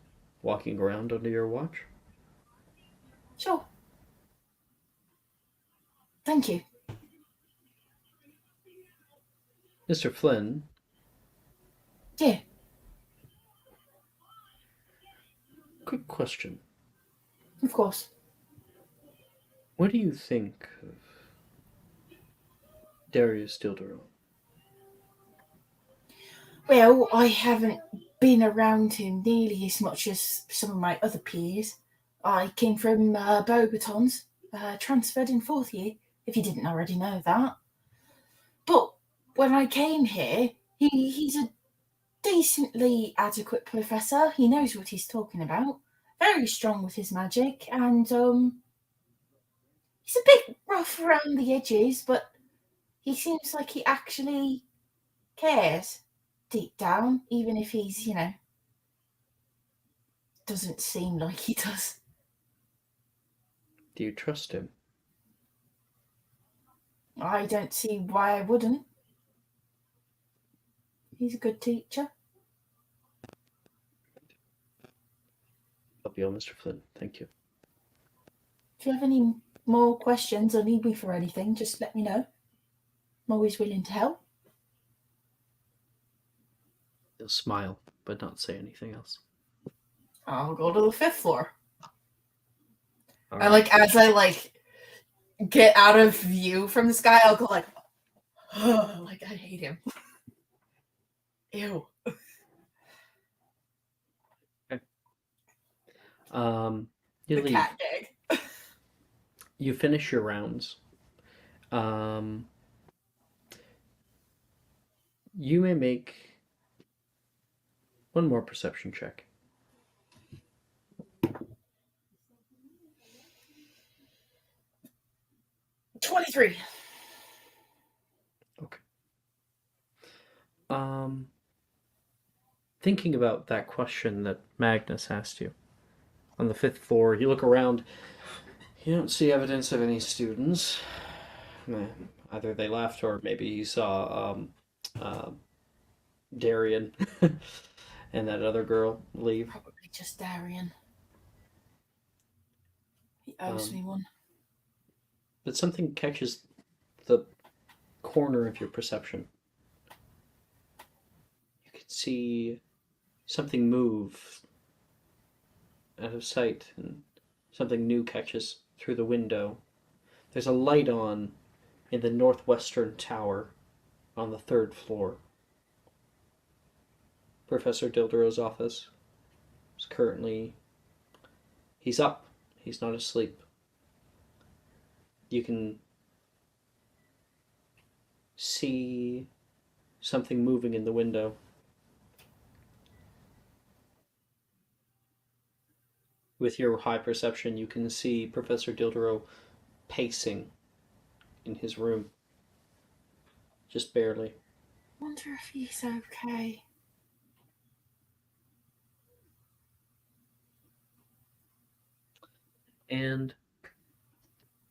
walking around under your watch. Sure. Thank you. Mr. Flynn, Yeah, quick question. of course. What do you think of Darius Dildero? Well, I haven't been around him nearly as much as some of my other peers. I came from Beauxbatons, transferred in 4th year, if you didn't already know that. But when I came here, he's a decently adequate professor. He knows what he's talking about. Very strong with his magic, and he's a bit rough around the edges, but he seems like he actually cares deep down, even if he's, doesn't seem like he does. Do you trust him? I don't see why I wouldn't. He's a good teacher. I'll be on, Mr. Flynn. Thank you. If you have any more questions or need me for anything, just let me know. I'm always willing to help. He'll smile, but not say anything else. I'll go to the 5th floor. All I right. as I get out of view from the sky, I'll go like I hate him. Ew. You The leave. cat gag. You finish your rounds. You may make one more perception check. 23. Okay. Thinking about that question that Magnus asked you. On the 5th floor, you look around. You don't see evidence of any students. Either they left or maybe you saw Darian and that other girl leave. Probably just Darian. He owes me one. But something catches the corner of your perception. You can see something move out of sight, and something new catches through the window. There's a light on in the northwestern tower on the 3rd floor. Professor Dildero's office is currently... He's up. He's not asleep. You can see something moving in the window. With your high perception, you can see Professor Dildero pacing in his room. Just barely. Wonder if he's okay. And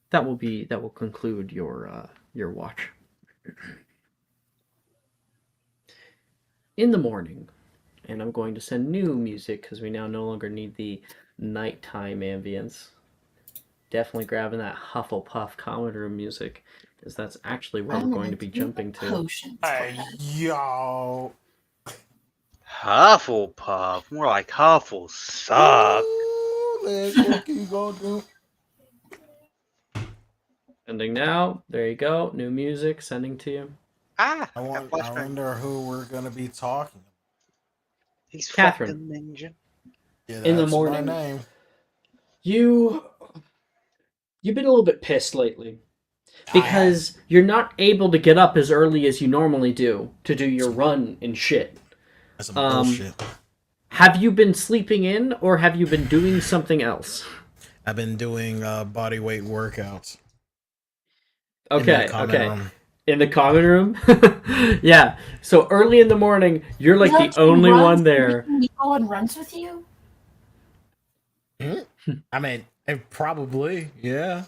that will conclude your watch. In the morning, and I'm going to send new music because we now no longer need the nighttime ambience. Definitely grabbing that Hufflepuff common room music, because that's actually what we're going to be jumping to. Potions. Hey, yo. Hufflepuff, more like Huffle suck. Ooh, let's go, keep going, dude. Ending now. There you go. New music sending to you. Ah, I got wonder flashbang. who we're gonna be talking. He's Catherine. fucking ninja. Yeah, In the that's morning. my name. You You've been a little bit pissed lately I have because you're not able to get up as early as you normally do to do your run and shit. some Um, bullshit. have you been sleeping in or have you been doing something else? I've been doing body weight workouts in the Okay, common okay. room. In the common room? Yeah. So early in the morning, you're like the Look, he only runs one there. with me. No one runs with you. I mean, probably, yeah.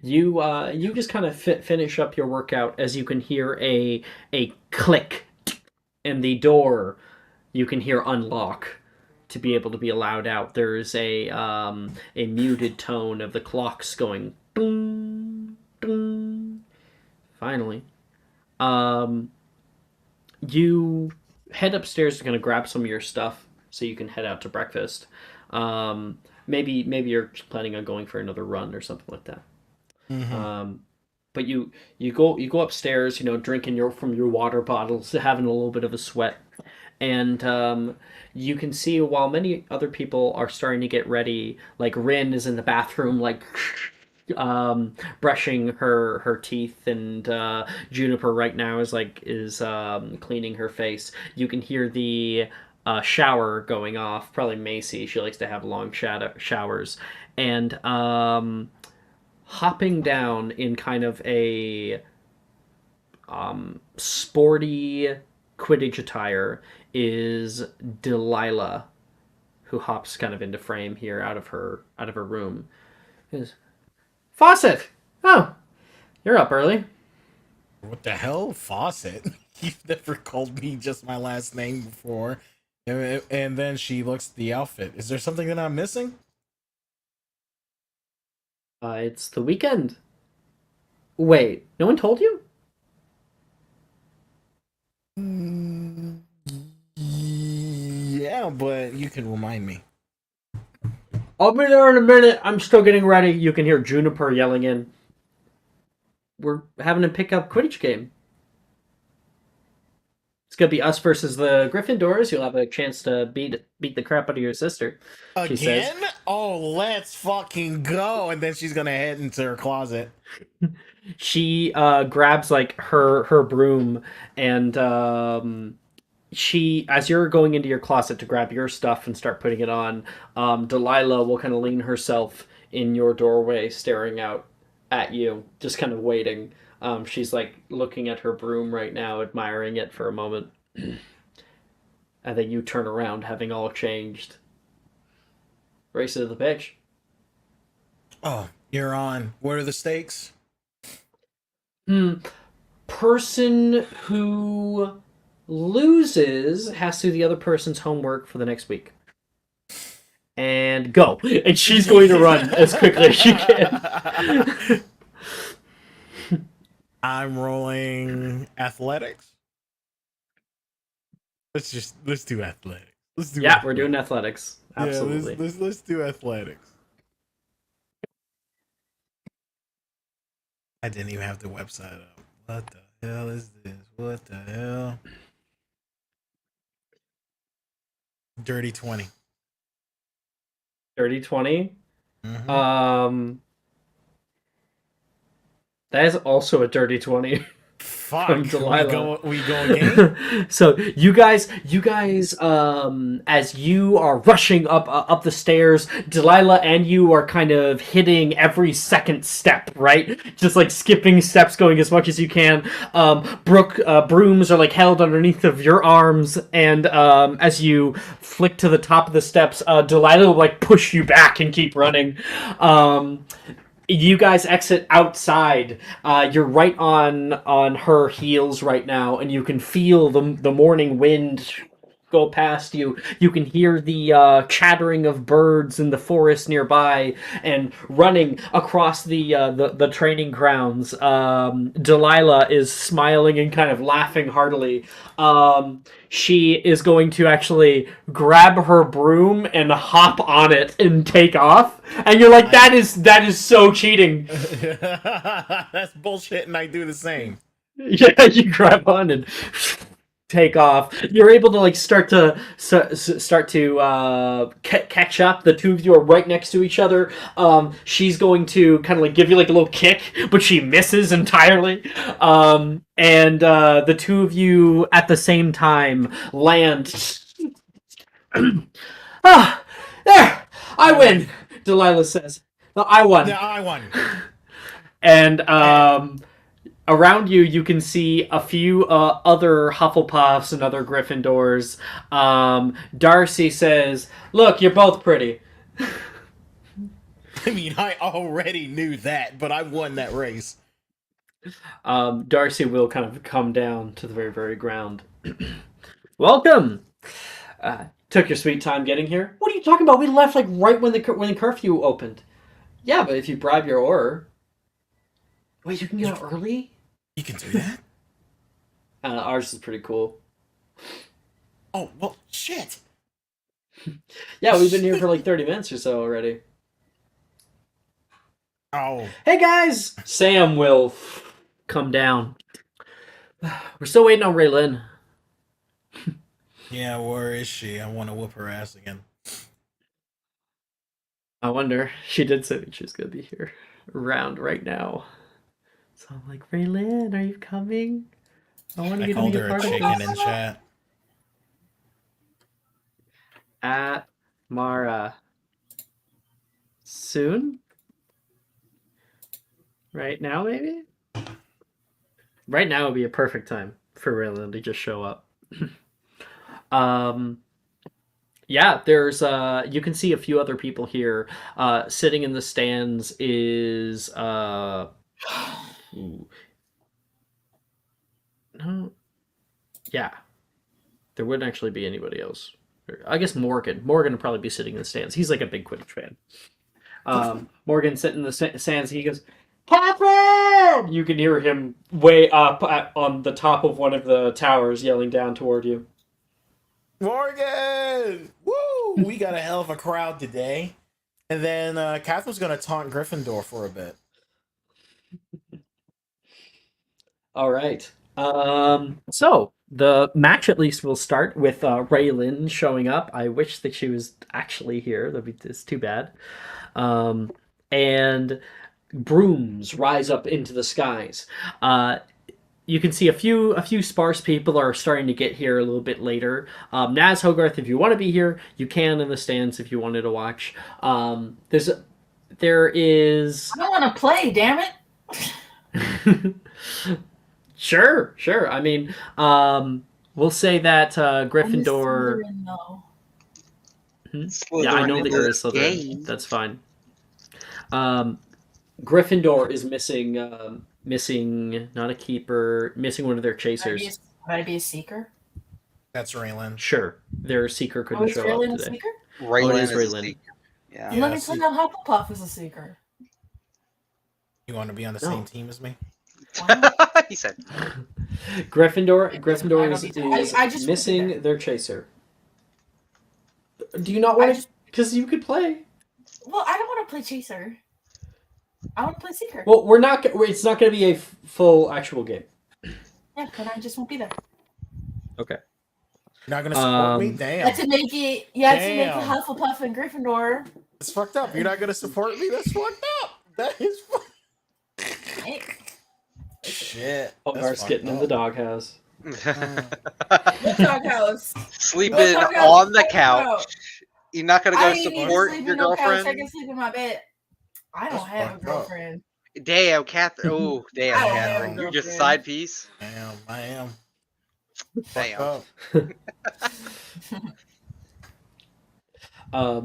You just kind of finish up your workout as you can hear a click and the door you can hear unlock to be able to be allowed out. There's a muted tone of the clocks going ding, ding. Finally, um, you head upstairs to kind of grab some of your stuff so you can head out to breakfast. Maybe you're planning on going for another run or something like that. Mm-hmm. But you go upstairs, drinking from your water bottles, having a little bit of a sweat, and you can see while many other people are starting to get ready, like Rin is in the bathroom, like brushing her teeth, and Juniper right now is cleaning her face. You can hear the shower going off. Probably Macy. She likes to have long showers, and hopping down in kind of a sporty Quidditch attire is Delilah, who hops kind of into frame here out of her room. Is Fawcett. Oh, you're up early. What the hell, Fawcett? You've never called me just my last name before. And then she looks at the outfit. Is there something that I'm missing? It's the weekend. Wait, no one told you? Yeah, but you can remind me. I'll be there in a minute. I'm still getting ready. You can hear Juniper yelling in. We're having a pickup Quidditch game. It's gonna be us versus the Gryffindors. You'll have a chance to beat the crap out of your sister. She says. Again? Oh, let's fucking go. And then she's gonna head into her closet. She grabs like her broom, and she, as you're going into your closet to grab your stuff and start putting it on, Delilah will kind of lean herself in your doorway, staring out at you, just kind of waiting. She's like looking at her broom right now, admiring it for a moment. And then you turn around, having all changed. Race to the pitch. Oh, you're on. What are the stakes? Person who loses has to do the other person's homework for the next week. And go. And she's going to run as quickly as she can. I'm rolling athletics. Let's do athletics. Let's do Yeah, athletics. we're doing athletics. Absolutely. Yeah, let's do athletics. I didn't even have the website up. What the hell is this? What the hell? Dirty 20. Dirty 20. Mm-hmm. That is also a dirty 20. Fuck. From Delilah. We go again? So you guys, as you are rushing up the stairs, Delilah and you are kind of hitting every second step, right? Just like skipping steps, going as much as you can. Brooms are like held underneath of your arms, and as you flick to the top of the steps, Delilah will like push you back and keep running. You guys exit outside. You're right on her heels right now, and you can feel the morning wind go past you. You can hear the chattering of birds in the forest nearby, and running across the training grounds. Delilah is smiling and kind of laughing heartily. She is going to actually grab her broom and hop on it and take off. And you're like, that is so cheating. That's bullshit, and I do the same. Yeah, you grab on and take off. You're able to like start to catch up. The two of you are right next to each other. She's going to kind of like give you like a little kick, but she misses entirely. And the two of you at the same time land. Ah, there, I win. Delilah says, "No, I won." Yeah, I won. And around you, you can see a few other Hufflepuffs and other Gryffindors. Darcy says, "Look, you're both pretty." I mean, I already knew that, but I won that race. Darcy will kind of come down to the very, very ground. Welcome. Took your sweet time getting here. What are you talking about? We left like right when the curfew opened. Yeah, but if you bribe your Auror. Wait, you can get out early? You can do that? Ours is pretty cool. Oh, well, shit. Yeah, we've been here for like 30 minutes or so already. Oh. Hey guys! Sam will come down. We're still waiting on Raylin. Yeah, where is she? I want to whoop her ass again. I wonder. She did say that she's gonna be here around right now. So I'm like, Raylin, are you coming? I want to I get called to be her a a part of chicken this. in chat. At Mara. Soon? Right now, maybe? Right now would be a perfect time for Raylin to just show up. Yeah, there's you can see a few other people here. Sitting in the stands is ooh. No. Yeah. There wouldn't actually be anybody else. I guess Morgan. Morgan would probably be sitting in the stands. He's like a big Quidditch fan. Morgan sitting in the stands. He goes, "Catherine!" You can hear him way up on the top of one of the towers yelling down toward you. Morgan! Woo! We got a hell of a crowd today. And then Catherine's going to taunt Gryffindor for a bit. All right. So the match at least will start with Raylin showing up. I wish that she was actually here. It's too bad. And brooms rise up into the skies. You can see a few sparse people are starting to get here a little bit later. Naz Hogarth, if you want to be here, you can in the stands if you wanted to watch. There is. I don't want to play, damn it. Sure. I mean, we'll say that Gryffindor. Slytherin, though. Yeah, I know that you're a Slytherin. That's fine. Gryffindor is missing not a keeper, missing one of their chasers. Might I be a seeker? That's Raylin. Sure, their seeker couldn't is show Raylin up a today. seeker? Raylin is is Raylin. a seeker. Yeah. Let me play on Hufflepuff as a seeker. You want to be on the No. same team as me? He said. Gryffindor I is just missing their chaser. Do you not want to? Because you could play. Well, I don't want to play chaser. I want to play seeker. Well, we're not. It's not going to be a full actual game. Yeah, but I just won't be there. Okay. You're not going to support me? Damn. You have to make it. You have to make it Damn. Hufflepuff and Gryffindor. It's fucked up. You're not going to support me? That's fucked up. That is fucked Hey. Shit. Hogarth's getting in the doghouse. Doghouse. Sleeping What on the doghouse? couch. You're not gonna I go ain't even support sleeping your on the couch. girlfriend? I can sleep in my bed. I don't That's have a fucked up. girlfriend. Damn, Catherine. Oh, damn, I don't have a Catherine. You're just girlfriend. side piece. Damn, I am. Damn. Up.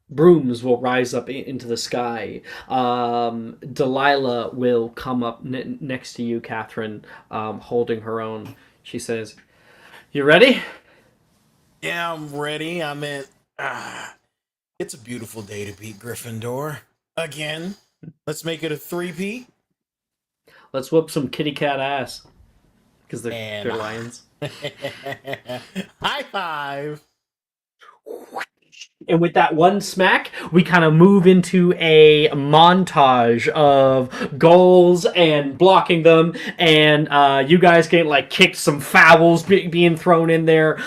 Brooms will rise up into the sky. Delilah will come up next to you, Catherine, holding her own. She says, "You ready?" Yeah, I'm ready. I meant, it's a beautiful day to beat Gryffindor. Again. Let's make it a 3-peat. Let's whoop some kitty cat ass. Because they're And- lions. High five. And with that one smack, we kind of move into a montage of goals and blocking them, and you guys getting like kicked, some fouls being thrown in there.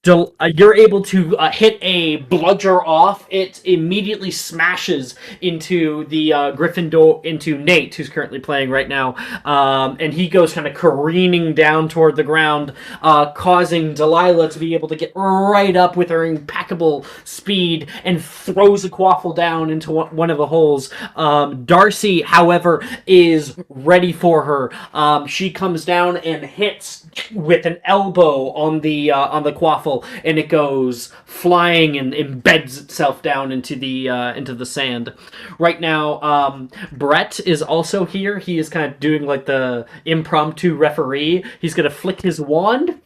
You're able to hit a bludger off. It immediately smashes into the Gryffindor, into Nate, who's currently playing right now, and he goes kind of careening down toward the ground, causing Delilah to be able to get right up with her impeccable speed and throws a quaffle down into one of the holes. Darcy, however, is ready for her. She comes down and hits with an elbow on the quaffle, and it goes flying and embeds itself down into the sand. Right now, Brett is also here. He is kind of doing like the impromptu referee. He's gonna flick his wand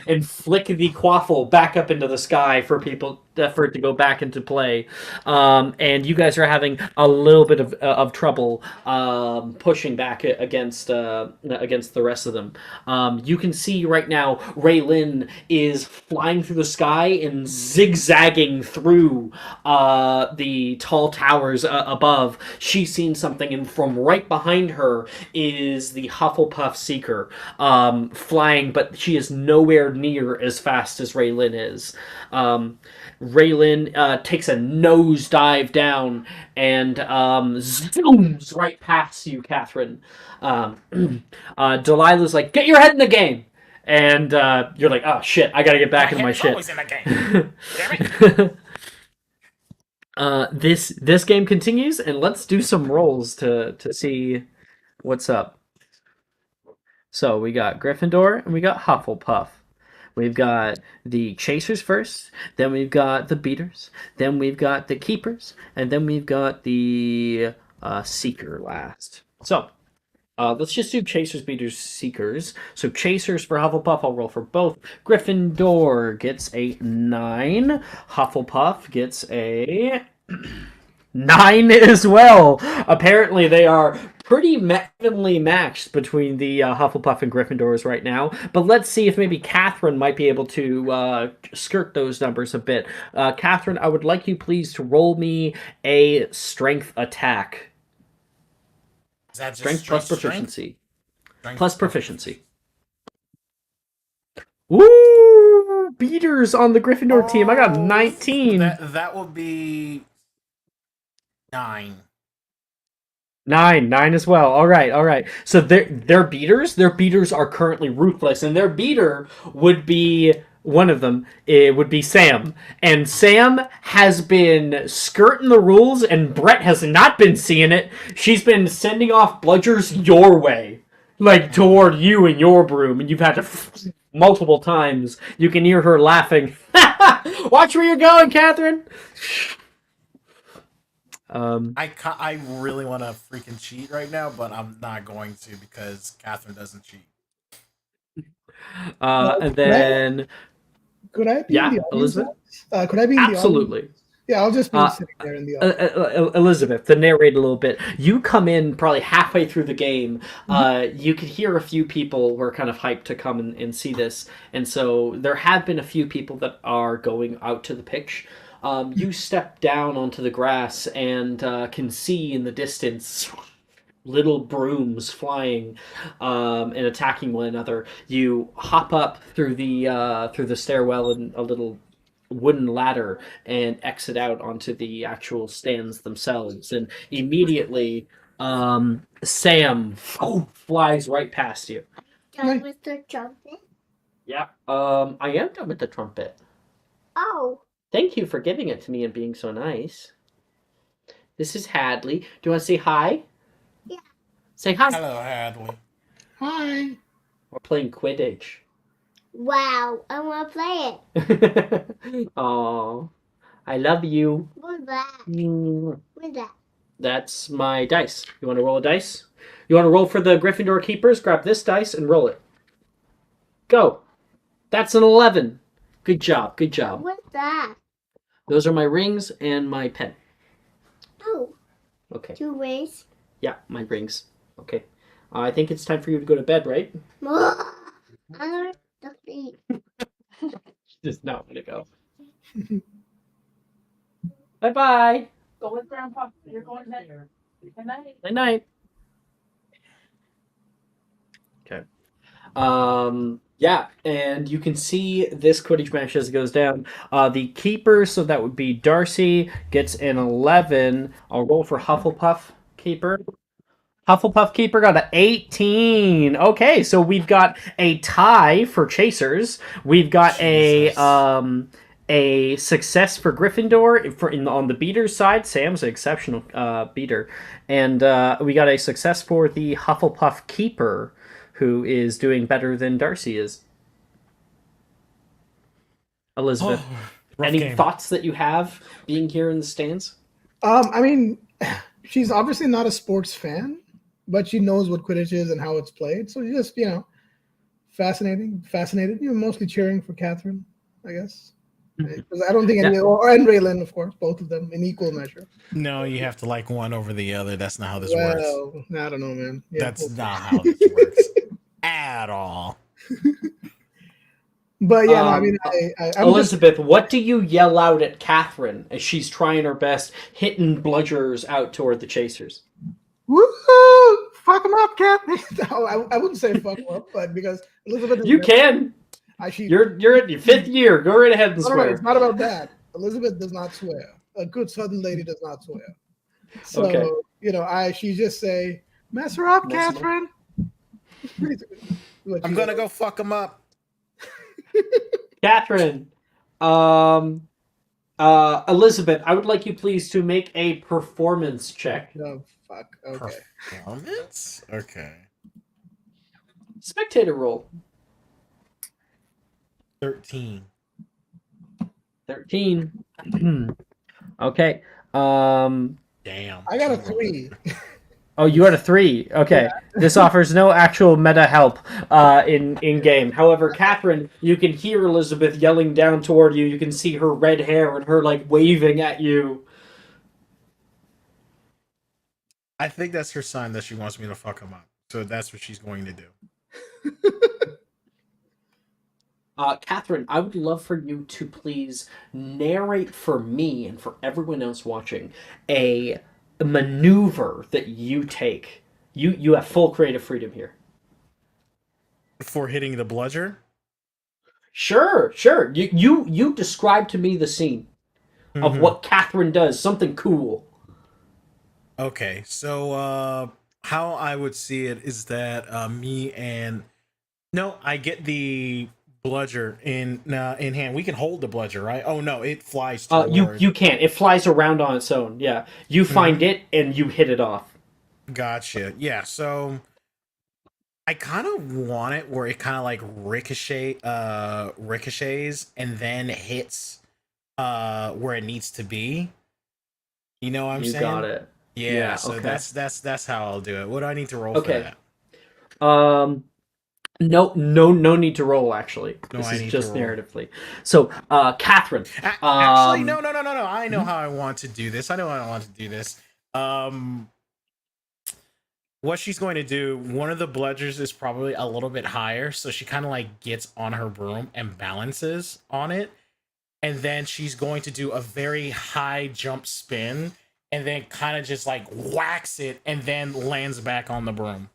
and flick the quaffle back up into the sky for it to go back into play. And you guys are having a little bit of trouble pushing back against the rest of them. You can see right now Raylin is flying through the sky and zigzagging through the tall towers above. She's seen something, and from right behind her is the Hufflepuff Seeker flying, but she is nowhere near as fast as Raylin is. Raylin takes a nosedive down and zooms right past you, Catherine. Delilah's like, "Get your head in the game!" And you're like, "Oh shit, I gotta get back into my shit." Always in the game. Damn it. This game continues, and let's do some rolls to see what's up. So we got Gryffindor and we got Hufflepuff. We've got the Chasers first, then we've got the Beaters, then we've got the Keepers, and then we've got the Seeker last. So let's just do Chasers, Beaters, Seekers. So Chasers for Hufflepuff, I'll roll for both. Gryffindor gets a 9. Hufflepuff gets a 9 as well. Apparently they are pretty evenly matched between the Hufflepuff and Gryffindors right now. But let's see if maybe Catherine might be able to skirt those numbers a bit. Catherine, I would like you please to roll me a strength attack. Is that just Strength plus strength? proficiency. Strength Plus proficiency. Woo! Beaters on the Gryffindor team. I got 19. That will be 9. 9 as well. All right. So their beaters are currently ruthless, and their beater would be one of them. It would be Sam, and Sam has been skirting the rules, and Brett has not been seeing it. She's been sending off bludgers your way, like toward you and your broom, and you've had to multiple times. You can hear her laughing. Watch where you're going, Catherine. I really want to freaking cheat right now, but I'm not going to because Catherine doesn't cheat. And then Could I be Yeah, in the audience? Elizabeth? Could I be in the absolutely. audience? Yeah, I'll just be sitting there in the audience. Elizabeth, to narrate a little bit, you come in probably halfway through the game. You could hear a few people who are kind of hyped to come and see this, and so there have been a few people that are going out to the pitch. You step down onto the grass and can see in the distance little brooms flying and attacking one another. You hop up through the stairwell and a little wooden ladder and exit out onto the actual stands themselves, and immediately Sam flies right past you. Done with the trumpet? Yeah, I am done with the trumpet. Oh, Thank you for giving it to me and being so nice. This is Hadley. Do you want to say hi? Yeah. Say hi. Hello, Hadley. Hi. We're playing Quidditch. wow. I want to play it. Oh, I love you. What's that? Mm, What's that? That's my dice. You want to roll a dice? You want to roll for the Gryffindor Keepers? Grab this dice and roll it. Go. That's an 11. Good job. Good job. What's that? Those are my rings and my pen. Oh, Okay. 2 ways. Yeah, my rings. Okay. I think it's time for you to go to bed, right? I want to sleep. Just not want to go. Bye-bye. Go with Grandpa. You're going to bed. Good night. Good night. Okay. Yeah, and you can see this Quidditch match as it goes down. The keeper, so that would be Darcy, gets an 11. I'll roll for Hufflepuff keeper. Hufflepuff keeper got an 18. Okay, so we've got a tie for chasers. We've got Jesus. a success for Gryffindor on the beater side. Sam's an exceptional beater, and we got a success for the Hufflepuff keeper, who is doing better than Darcy is. Elizabeth, Rough any game. thoughts that you have being here in the stands? I mean, she's obviously not a sports fan, but she knows what Quidditch is and how it's played. So just, fascinated, mostly cheering for Catherine, I guess. Because I don't think any, and Raylan, of course, both of them in equal measure. No, you have to like one over the other. That's not how this works. Well, I don't know, man. Yeah, That's not how this works at all. But yeah, no, I mean, I'm Elizabeth, what do you yell out at Catherine as she's trying her best, hitting bludgers out toward the chasers? woo, fuck them up, Cat. No, I wouldn't say fuck them up, but because Elizabeth, You can. You're in your 5th year. Go right ahead and No, swear. it's not about that. Elizabeth does not swear. A good Southern lady does not swear. So Okay. she just say, "Mess her up, Mess 'em up. Catherine." I'm gonna go fuck them up. Catherine, Elizabeth, I would like you please to make a performance check. No, fuck. Okay. Performance? Okay. Spectator roll. 13. 13. Okay. Damn. I got a 3. Oh, you got a 3. Okay. Yeah. This offers no actual meta help in game. However, Catherine, you can hear Elizabeth yelling down toward you. You can see her red hair and her waving at you. I think that's her sign that she wants me to fuck him up. So that's what she's going to do. Catherine, I would love for you to please narrate for me and for everyone else watching a maneuver that you take. You have full creative freedom here. For hitting the bludger? Sure. You describe to me the scene of what Catherine does, something cool. Okay, so how I would see it is that I get the bludger in hand. We can hold the bludger, right? Oh no, it flies toward... You can't. It flies around on its own. Yeah, you find it and you hit it off. Gotcha. Yeah, so I kind of want it where it kind of like ricochets and then hits where it needs to be. You know what I'm saying? You got it. Yeah, so okay. that's how I'll do it. What do I need to roll for that? No need to roll, actually. This is just narratively. So, Catherine. Actually, no. I know how I want to do this. What she's going to do, one of the bludgers is probably a little bit higher, so she kind of like gets on her broom and balances on it. And then she's going to do a very high jump spin and then kind of just like whacks it and then lands back on the broom.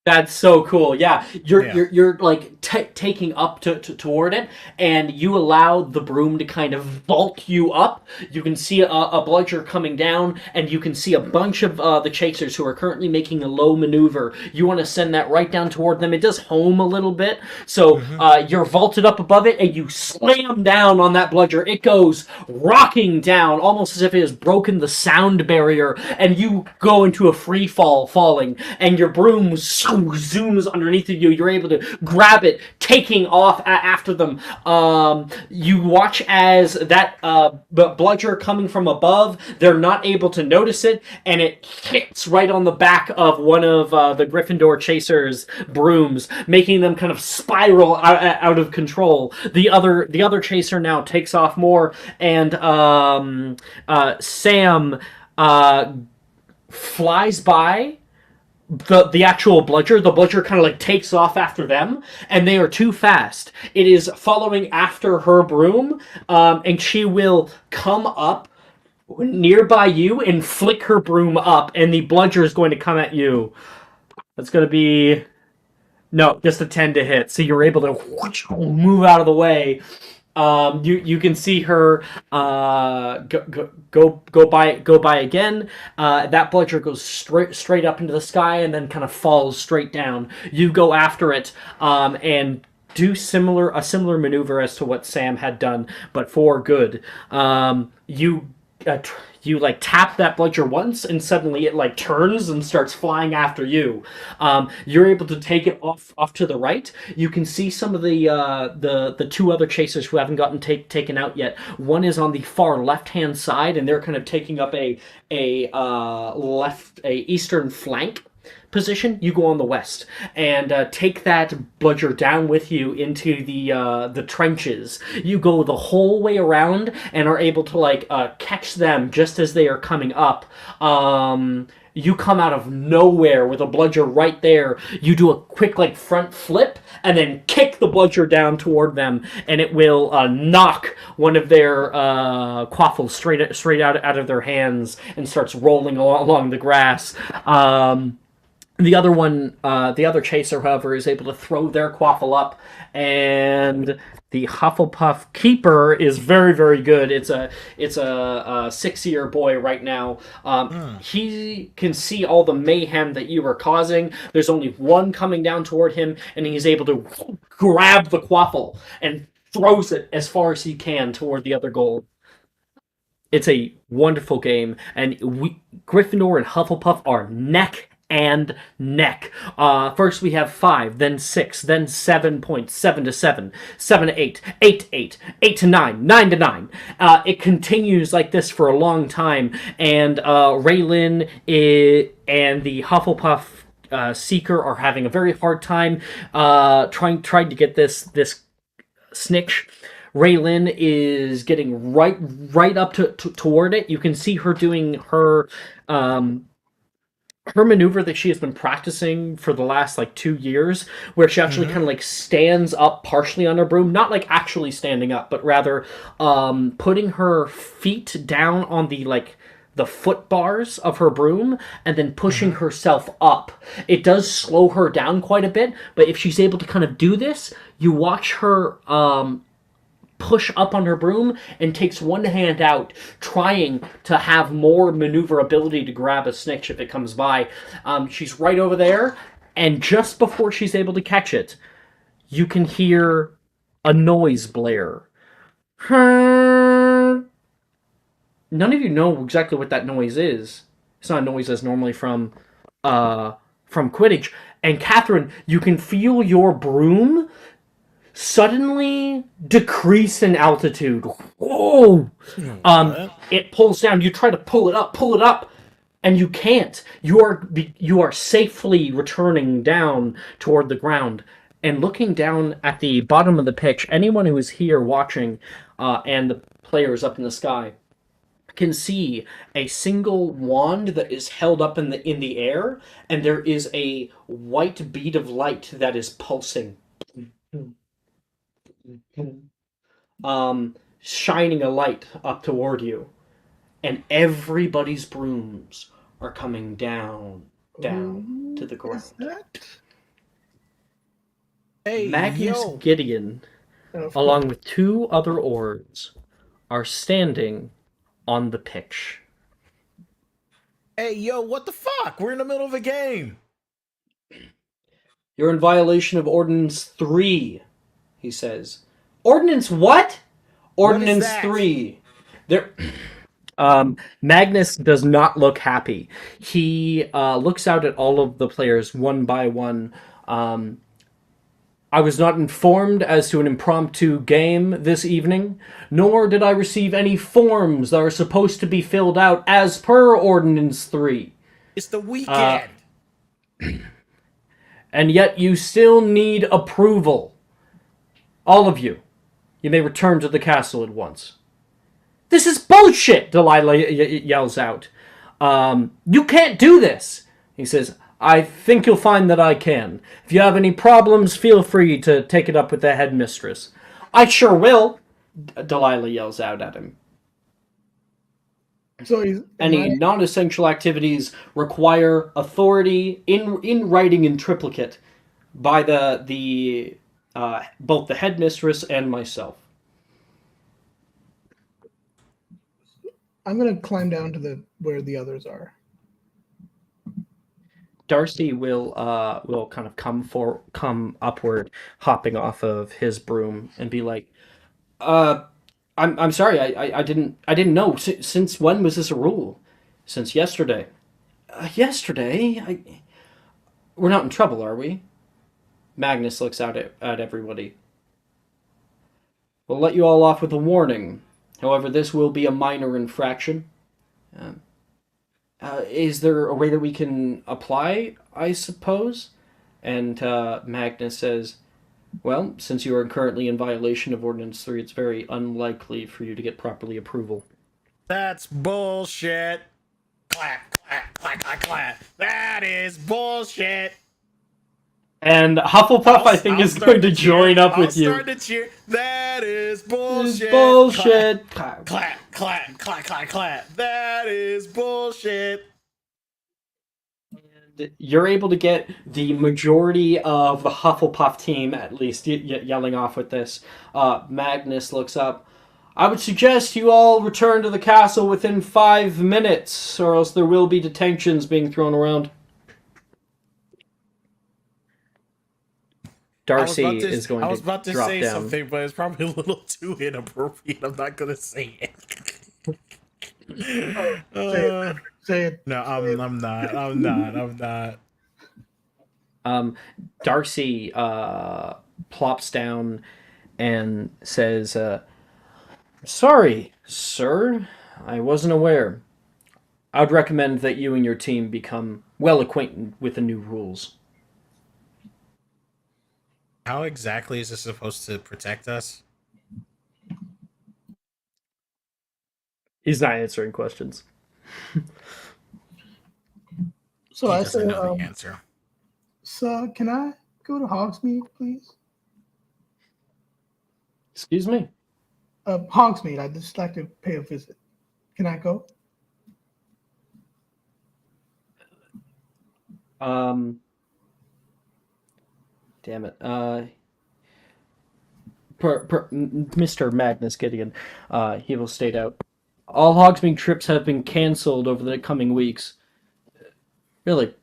That's so cool. Yeah, you're like taking up toward it, and you allow the broom to kind of vault you up. You can see a bludger coming down, and you can see a bunch of the chasers who are currently making a low maneuver. You want to send that right down toward them. It does home a little bit, so you're vaulted up above it, and you slam down on that bludger. It goes rocking down, almost as if it has broken the sound barrier, and you go into a free fall, falling, and your broom zooms underneath of you. You're able to grab it, taking off after them. You watch as that bludger coming from above, they're not able to notice it, and it hits right on the back of one of the Gryffindor chasers' brooms, making them kind of spiral out of control. The other chaser now takes off more, and Sam flies by the actual bludger. The bludger kind of like takes off after them, and they are too fast. It is following after her broom, and she will come up nearby you and flick her broom up, and the bludger is going to come at you. That's going to be... No, just a 10 to hit. So you're able to move out of the way. You can see her go by again. That bludger goes straight up into the sky and then kind of falls straight down. You go after it and do a similar maneuver as to what Sam had done, but for good. You like tap that bludger once, and suddenly it like turns and starts flying after you. You're able to take it off to the right. You can see some of the two other chasers who haven't gotten taken out yet. One is on the far left hand side, and they're kind of taking up a eastern flank position. You go on the west and take that bludger down with you into the trenches. You go the whole way around and are able to catch them just as they are coming up. You come out of nowhere with a bludger right there. You do a quick front flip and then kick the bludger down toward them, and it will knock one of their quaffles straight out of their hands and starts rolling along the grass. The other chaser, however, is able to throw their quaffle up, and the Hufflepuff keeper is very, very good. It's a 6-year boy right now. He can see all the mayhem that you are causing. There's only one coming down toward him, and he's able to grab the quaffle and throws it as far as he can toward the other goal. It's a wonderful game, and Gryffindor and Hufflepuff are neck and neck. First we have 5, then 6, then 7 points, 7 to 7, 7 to 8, 8 to 8, 8 to 9, 9 to 9. It continues like this for a long time, and Raylan and the Hufflepuff Seeker are having a very hard time trying to get this snitch. Raylan is getting right up toward it. You can see her doing her maneuver that she has been practicing for the last 2 years, where she actually kind of stands up partially on her broom, not actually standing up, but rather putting her feet down on the foot bars of her broom and then pushing herself up. It does slow her down quite a bit, but if she's able to kind of do this, you watch her push up on her broom and takes one hand out, trying to have more maneuverability to grab a snitch if it comes by. She's right over there, and just before she's able to catch it, you can hear a noise blare. None of you know exactly what that noise is. It's not a noise that's normally from Quidditch. And Catherine, you can feel your broom suddenly decrease in altitude. Whoa! It pulls down. You try to pull it up, and you can't. You are safely returning down toward the ground. And looking down at the bottom of the pitch, anyone who is here watching, and the players up in the sky, can see a single wand that is held up in the air, and there is a white bead of light that is pulsing. Shining a light up toward you, and everybody's brooms are coming down to the ground. Hey, Magnus Gideon, along with 2 other Ords, are standing on the pitch. Hey, yo, what the fuck? We're in the middle of a game. You're in violation of Ordinance 3, he says. Ordinance what? Ordinance 3. There. Magnus does not look happy. He looks out at all of the players one by one. I was not informed as to an impromptu game this evening, nor did I receive any forms that are supposed to be filled out as per Ordinance 3. It's the weekend. And yet you still need approval. All of you. You may return to the castle at once. This is bullshit, Delilah yells out. You can't do this. He says, I think you'll find that I can. If you have any problems, feel free to take it up with the headmistress. I sure will, Delilah yells out at him. So am Any I, non-essential activities require authority in writing in triplicate by the both the headmistress and myself. I'm gonna climb down to the where the others are. Darcy will kind of come upward, hopping off of his broom, and be like, I'm sorry, I didn't know. Since when was this a rule? Since yesterday. Yesterday? We're not in trouble, are we? Magnus looks out at everybody. We'll let you all off with a warning. However, this will be a minor infraction. Um, is there a way that we can apply, I suppose? And Magnus says, well, since you are currently in violation of Ordinance 3, it's very unlikely for you to get properly approval. That's bullshit. Clap, clap, clap, clap, clap. That is bullshit. And Hufflepuff, I think, is going to join up with you. I'll start to cheer. That is bullshit. Bullshit. Clap, clap, clap, clap, clap, clap. That is bullshit. You're able to get the majority of the Hufflepuff team, at least, yelling off with this. Magnus looks up. I would suggest you all return to the castle within 5 minutes, or else there will be detentions being thrown around. Darcy is going to. I was about to drop say down. something, but it's probably a little too inappropriate. I'm not gonna say it. Say it. No, I'm not. Darcy plops down and says, sorry, sir, I wasn't aware. I would recommend that you and your team become well acquainted with the new rules. How exactly is this supposed to protect us? He's not answering questions. So He I doesn't said, know the answer. so can I go to Hogsmeade, please? Excuse me? Hogsmeade, I'd just like to pay a visit. Can I go? Damn it. Mr. Magnus Gideon, he will state out. All Hogsmeade trips have been cancelled over the coming weeks. Really?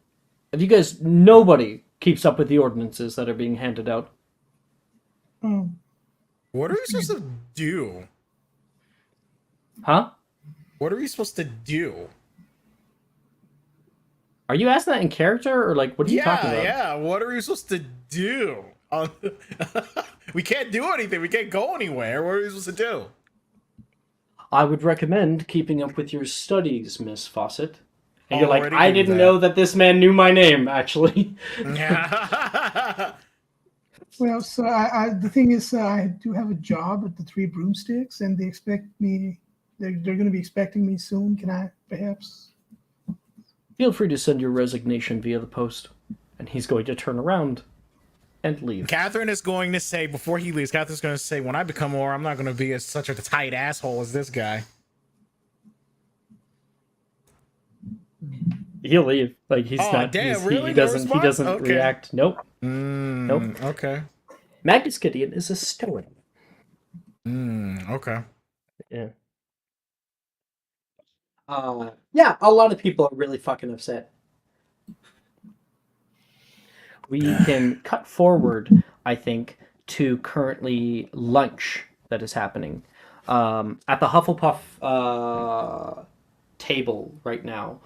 Have you guys... Nobody keeps up with the ordinances that are being handed out. What are we supposed to do? Huh? What are we supposed to do? Are you asking that in character, or like, what are you talking about? Yeah, what are we supposed to do? We can't do anything. We can't go anywhere. What are we supposed to do? I would recommend keeping up with your studies, Miss Fawcett. And you're like, Already I do didn't that. know that this man knew my name, actually. Well, so the thing is, I do have a job at the Three Broomsticks, and they expect me. They're going to be expecting me soon. Can I perhaps? Feel free to send your resignation via the post. And he's going to turn around and leave. Catherine is going to say, before he leaves, Catherine's going to say, when I become more, I'm not going to be such a tight asshole as this guy. He'll leave. Like, he's not. Damn, He really? No doesn't. He response? doesn't Okay. react. Nope. Nope. Okay. Magnus Gideon is a stoic. Okay. Yeah. Yeah, a lot of people are really fucking upset. We can cut forward, I think, to currently lunch that is happening. At the Hufflepuff table right now,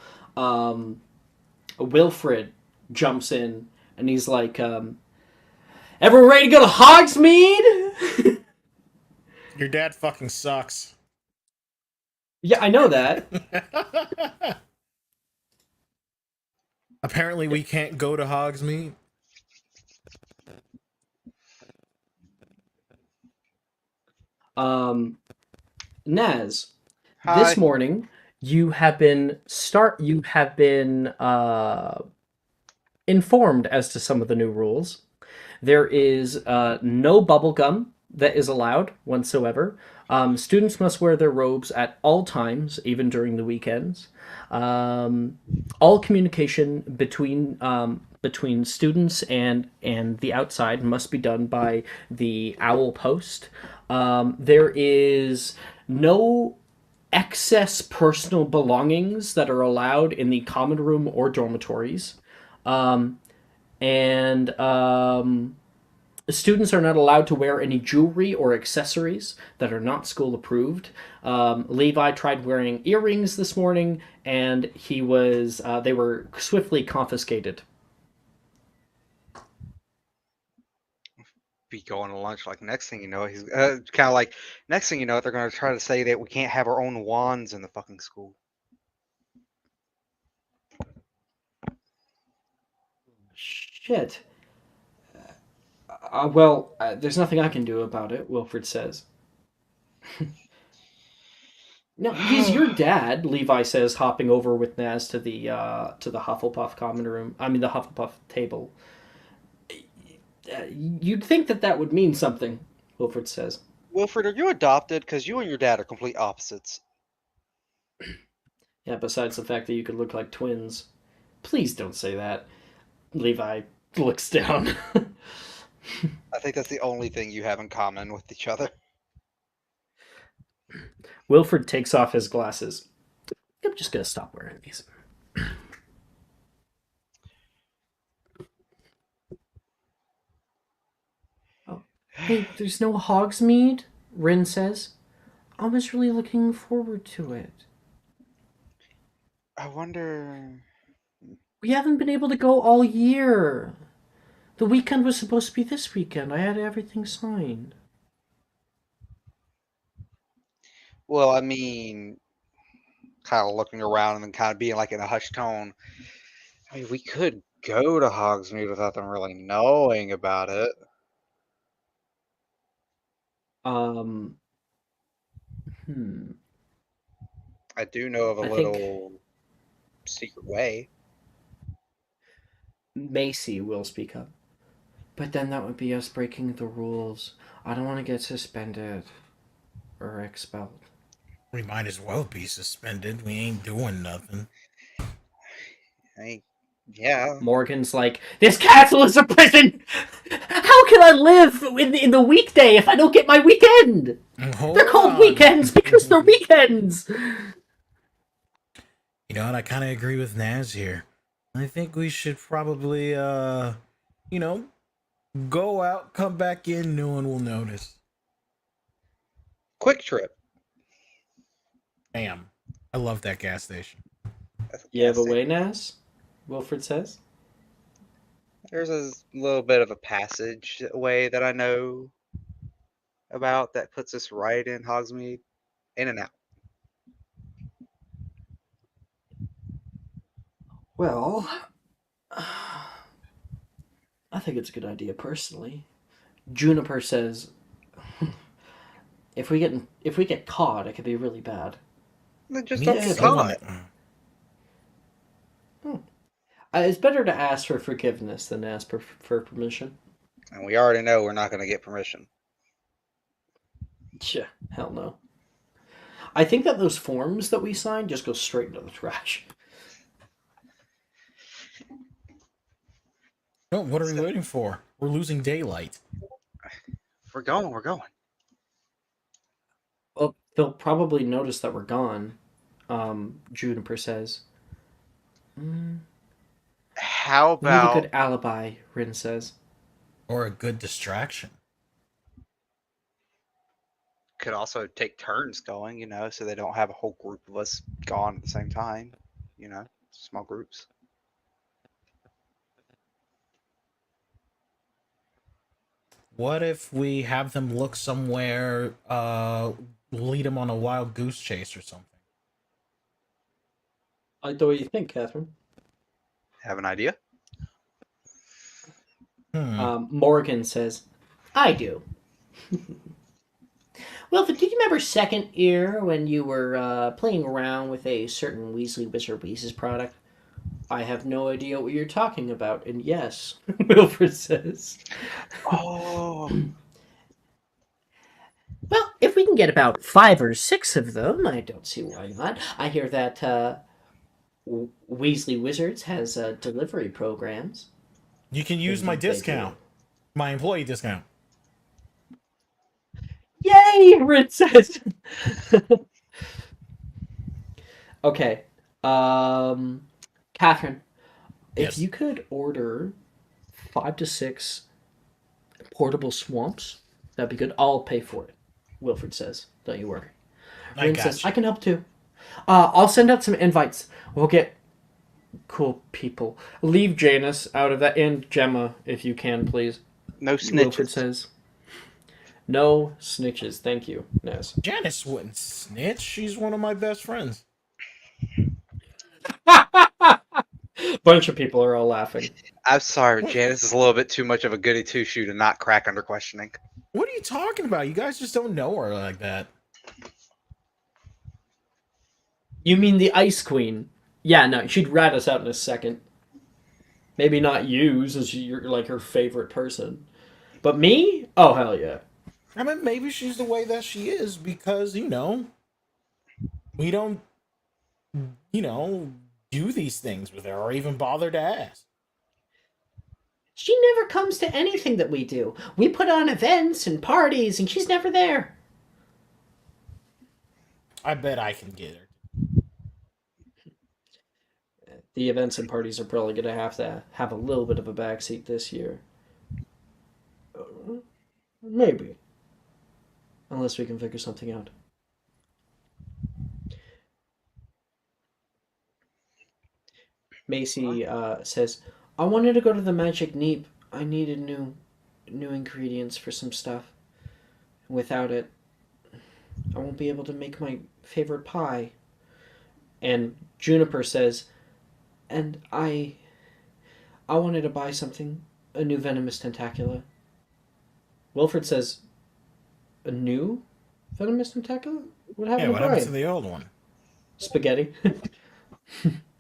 Wilfred jumps in and he's like, everyone ready to go to Hogsmeade? Your dad fucking sucks. Yeah, I know that. Apparently we can't go to Hogsmeade. Naz, Hi. this morning you have been informed as to some of the new rules. There is no bubble gum that is allowed whatsoever. Students must wear their robes at all times, even during the weekends. All communication between students and the outside must be done by the owl post. There is no excess personal belongings that are allowed in the common room or dormitories. And Students are not allowed to wear any jewelry or accessories that are not school approved. Levi tried wearing earrings this morning, and they were swiftly confiscated. Be going to lunch. Like next thing you know, he's kind of like next thing you know, they're going to try to say that we can't have our own wands in the fucking school. Shit. There's nothing I can do about it, Wilfred says. No, he's your dad, Levi says, hopping over with Naz to the Hufflepuff common room. I mean, the Hufflepuff table. You'd think that would mean something, Wilfred says. Wilfred, are you adopted? Because you and your dad are complete opposites. Yeah, besides the fact that you could look like twins. Please don't say that. Levi looks down. I think that's the only thing you have in common with each other. Wilfred takes off his glasses. I'm just gonna stop wearing these. Oh, hey, there's no Hogsmeade, Rin says. I was really looking forward to it. I wonder. We haven't been able to go all year. The weekend was supposed to be this weekend. I had everything signed. Well, I mean, kind of looking around and then kind of being like in a hushed tone. I mean, we could go to Hogsmeade without them really knowing about it. Um, hmm. I do know of a I think little secret way. Macy will speak up. But then that would be us breaking the rules. I don't want to get suspended or expelled. We might as well be suspended. We ain't doing nothing. Yeah. Morgan's like, this castle is a prison! How can I live in the weekday if I don't get my weekend? They're called weekends because they're weekends! You know what? I kind of agree with Naz here. I think we should probably, go out, come back in, no one will notice. Quick Trip. Bam. I love that gas station. You have a way, Naz? Wilfred says. There's a little bit of a passage way that I know about that puts us right in Hogsmeade, in and out. Well, I think it's a good idea personally. Juniper says, if we get caught, it could be really bad. Then just Me don't and get someone- caught. It's better to ask for forgiveness than ask for permission. And we already know we're not going to get permission. Yeah, hell no. I think that those forms that we signed just go straight into the trash. No, what are we waiting for? We're losing daylight. We're going. We're going. Well, they'll probably notice that we're gone, Juniper says. How We need a about good alibi, Rin says. Or a good distraction. could also take turns going, so they don't have a whole group of us gone at the same time, small groups. What if we have them look somewhere, lead them on a wild goose chase or something? I like the way you think, Catherine. Have an idea? Morgan says, I do. Well, did you remember second year when you were playing around with a certain Weasley Wizard Weezes product? I have no idea what you're talking about, and yes, Wilfred says. Oh, Well, if we can get about 5 or 6 of them, I don't see why not. I hear that Weasley Wizards has delivery programs. You can use my Indeed, they do. discount, my employee discount. Yay, Rit says. Okay. Catherine, if Yes. you could order 5 to 6 portable swamps, that'd be good. I'll pay for it. Wilfred says, don't you worry. I Rin got says, you. I can help too. I'll send out some invites. We'll get cool people. Leave Janus out of that, and Gemma, if you can, please. No Wilfred snitches. says, no snitches. Thank you, Nez. Janice wouldn't snitch. She's one of my best friends. Bunch of people are all laughing. I'm sorry, Janice is a little bit too much of a goody two shoe to not crack under questioning. What are you talking about? You guys just don't know her like that. You mean the Ice Queen? Yeah, no, she'd rat us out in a second. Maybe not you, since you're like her favorite person. But me? Oh, hell yeah. I mean, maybe she's the way that she is because, we don't, do these things with her or even bother to ask. She never comes to anything that we do. We put on events and parties, and she's never there. I bet I can get her. The events and parties are probably going to have a little bit of a backseat this year. Maybe. Unless we can figure something out. Macy says, I wanted to go to the Magic Neep. I needed new ingredients for some stuff. Without it, I won't be able to make my favorite pie. And Juniper says, and I wanted to buy something, a new venomous tentacula. Wilfred says, a new venomous tentacula? What happened What to happened to Brian? the old one? Spaghetti.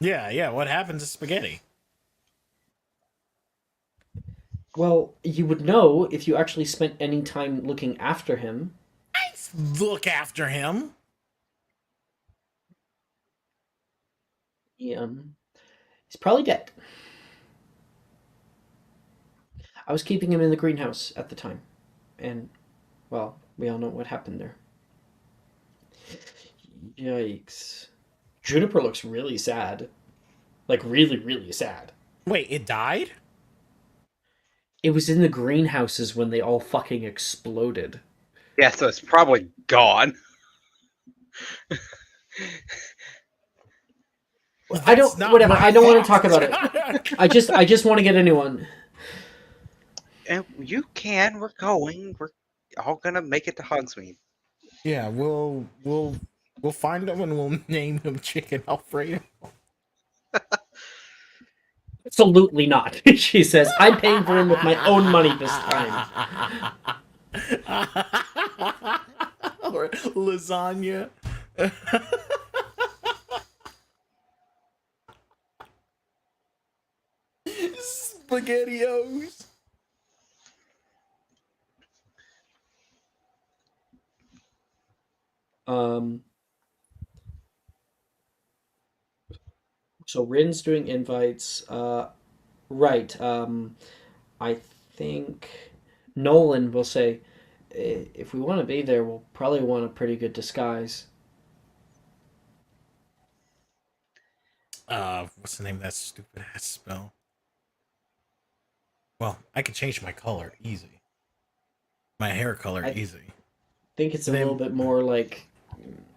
Yeah, what happened to Spaghetti? Well, you would know if you actually spent any time looking after him. I look after him. He's probably dead. I was keeping him in the greenhouse at the time. And, well, we all know what happened there. Yikes. Juniper looks really sad. Like, really, really sad. Wait, it died? It was in the greenhouses when they all fucking exploded. Yeah, so it's probably gone. I don't. Whatever. I don't want to talk about it. I just want to get a new one. And you can. We're going. We're all gonna make it to Hogsmeade. Yeah, we'll find him and we'll name him Chicken Alfredo. Absolutely not. She says, I'm paying for him with my own money this time. Or lasagna. SpaghettiOs. So Rin's doing invites. Right. I think Nolan will say, if we want to be there, we'll probably want a pretty good disguise. What's the name of that stupid ass spell? Well, I can change my color easy. My hair color easy. I think it's a little bit more like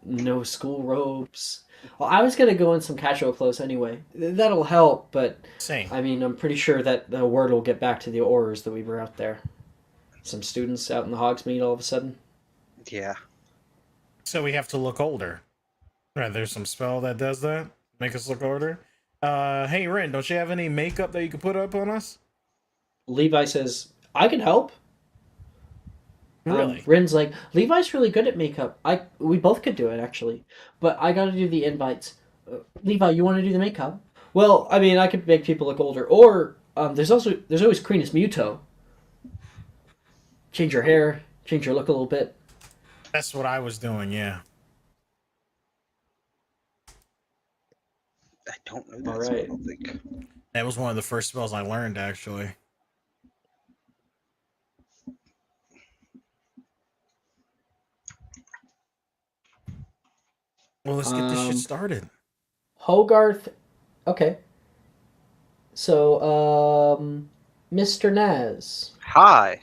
no school robes. Well, I was gonna go in some casual clothes anyway. That'll help, but Same. I mean, I'm pretty sure that the word will get back to the Aurors that we were out there. Some students out in the Hogsmeade all of a sudden. Yeah. So we have to look older. Right, there's some spell that does that. Make us look older. Hey Ren, don't you have any makeup that you could put up on us? Levi says, I can help. Really? Rin's like, Levi's really good at makeup. We both could do it, actually. But I gotta do the invites. Levi, you want to do the makeup? Well, I mean, I could make people look older. Or, there's always Crenus Muto. Change your hair, change your look a little bit. That's what I was doing, yeah. I don't know All that spell, I right. don't think. That was one of the first spells I learned, actually. Well, let's get this shit started. Hogarth. Okay. So, Mr. Naz, Hi.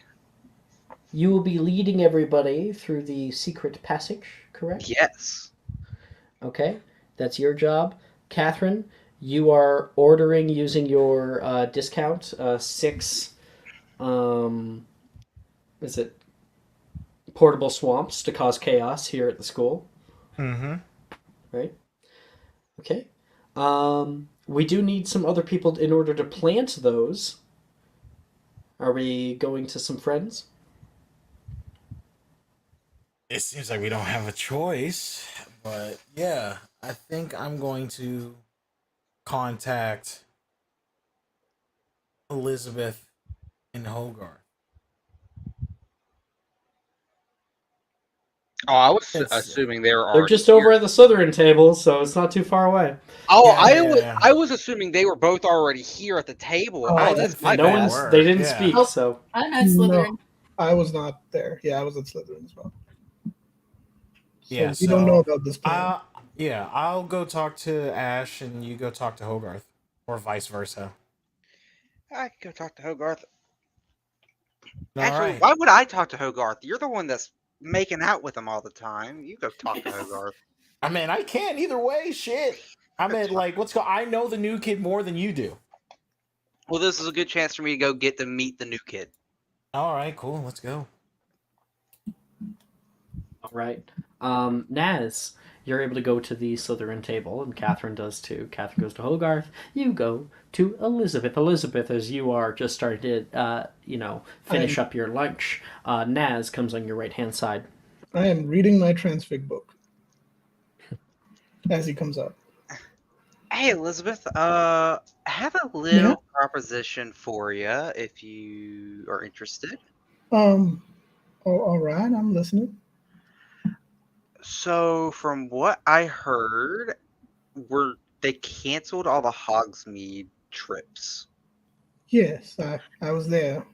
you will be leading everybody through the secret passage, correct? Yes. Okay, that's your job. Catherine, you are ordering using your discount 6. Um, is it portable swamps to cause chaos here at the school? Mm-hmm. Right. Okay. We do need some other people in order to plant those. Are we going to some friends? It seems like we don't have a choice, but yeah, I think I'm going to contact Elizabeth and Hogarth. Oh, I was It's assuming they were They're already just here. over at the Slytherin table, so it's not too far away. Oh, yeah, yeah. I was assuming they were both already here at the table. Oh, I Oh, didn't that's my think No they bad. one's. were. They didn't Yeah. speak, Nope. so I'm at Slytherin. No, I was not there. Yeah, I was at Slytherin as well. Yeah, So we don't know so about this plan. I'll go talk to Ash and you go talk to Hogarth. Or vice versa. I could go talk to Hogarth. All Actually, right. why would I talk to Hogarth? You're the one that's making out with him all the time. You go talk to Hogarth. I mean, I can't either way. Shit. I That's mean, fine. like, let's go. I know the new kid more than you do. Well, this is a good chance for me to go get to meet the new kid. All right, cool. Let's go. all right. Naz, you're able to go to the Slytherin table, and Catherine does too. Catherine goes to Hogarth. You go to Elizabeth. Elizabeth, as you are just starting to, finish up your lunch, Naz comes on your right hand side. I am reading my transfig book as he comes up. Hey, Elizabeth. I have a little Yeah. proposition for you if you are interested. All right, I'm listening. So, from what I heard, they canceled all the Hogsmeade trips. Yes, I was there.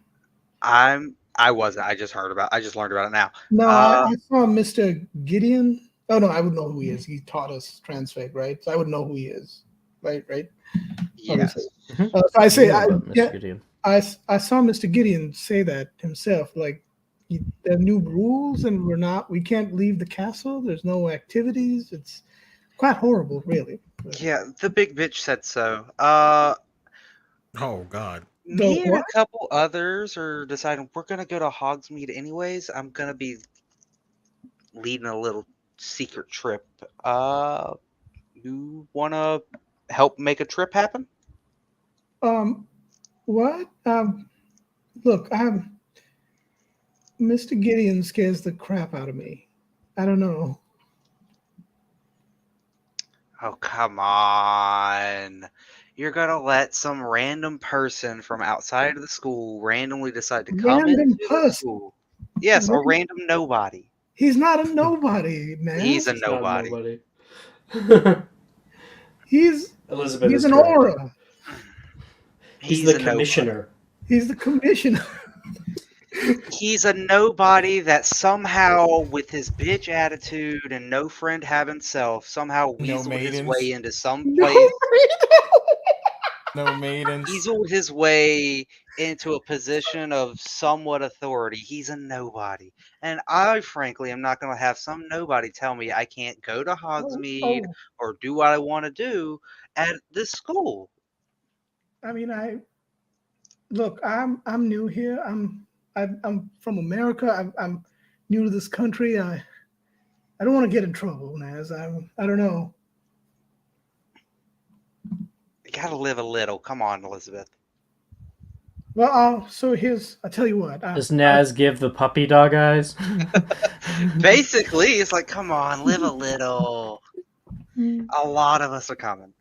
I wasn't. I just heard about. I just learned about it now. No, Uh, I saw Mr. Gideon. Oh no, I would know who he is. He taught us transfig, right? So I would know who he is, right? Obviously. yes. So I say, You know about Mr. yeah, Gideon. I saw Mr. Gideon say that himself. Like, there are new rules, and we can't leave the castle. There's no activities. It's quite horrible, really. Yeah, the big bitch said so. Oh, God. The Me and what? a couple others are deciding we're gonna go to Hogsmeade anyways. I'm gonna be leading a little secret trip. You wanna help make a trip happen? What? Look, Mr. Gideon scares the crap out of me. I don't know. Oh, come on. You're gonna let some random person from outside of the school randomly decide to come Random into the person. school. Yes, a random nobody. He's not a nobody, man. He's a It's not nobody. nobody. He's Elizabeth he's is an correct. aura. He's He's the a nobody. commissioner. He's the commissioner. He's a nobody that somehow, with his bitch attitude and no friend have himself, somehow No weaseled his maidens. way into some No, place. No maidens. Weaseled his way into a position of somewhat authority. He's a nobody. And I, frankly, am not going to have some nobody tell me I can't go to Hogsmeade oh, or do what I want to do at this school. I mean, look. I'm new here. I'm from America. I'm new to this country. I don't want to get in trouble, Naz. I don't know. You got to live a little. Come on, Elizabeth. Well, so I tell you what. Does Naz give the puppy dog eyes? Basically, it's like, come on, live a little. A lot of us are coming.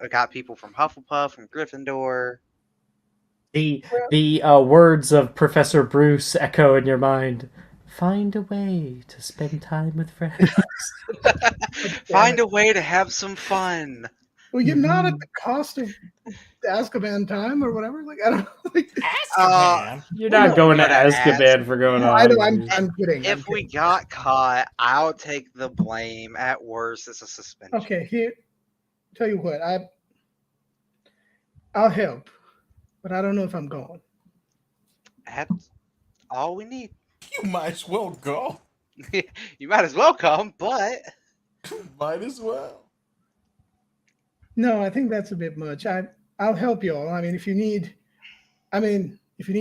I got people from Hufflepuff, from Gryffindor. The words of Professor Bruce echo in your mind. Find a way to spend time with friends. Find a way to have some fun. Well, you're not at the cost of Azkaban time or whatever. Like I don't like. Azkaban. You're Well, not no, going to go to Azkaban for going No, on. I know. I'm kidding. I'm If we kidding. got caught, I'll take the blame. At worst, it's a suspension. Okay, here. Tell you what, I'll help, but I don't know if I'm going. That's all we need. You might as well go. You might as well come, but Might as well. No, I think that's a bit much. I'll help you all. I mean, if you need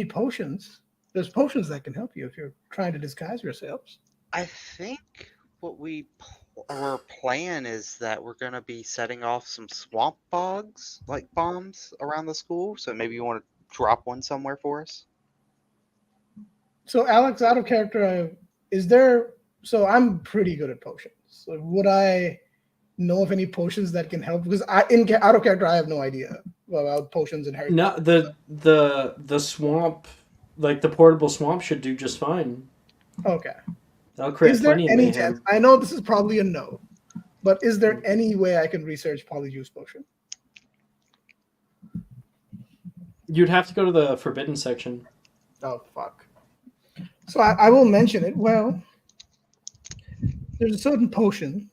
potions, there's potions that can help you if you're trying to disguise yourselves. I think what our plan is that we're gonna be setting off some swamp bogs, like bombs, around the school. So maybe you want to drop one somewhere for us. So, Alex, out of character, is there? So, I'm pretty good at potions. So would I know of any potions that can help? Because out of character, I have no idea about potions and Harry. No, the swamp, like the portable swamp, should do just fine. Okay. That'll create Is there plenty of any mayhem. chance? I know this is probably a no, but is there any way I can research polyjuice potion? You'd have to go to the forbidden section. Oh fuck. So I will mention it. Well, there's a certain potion.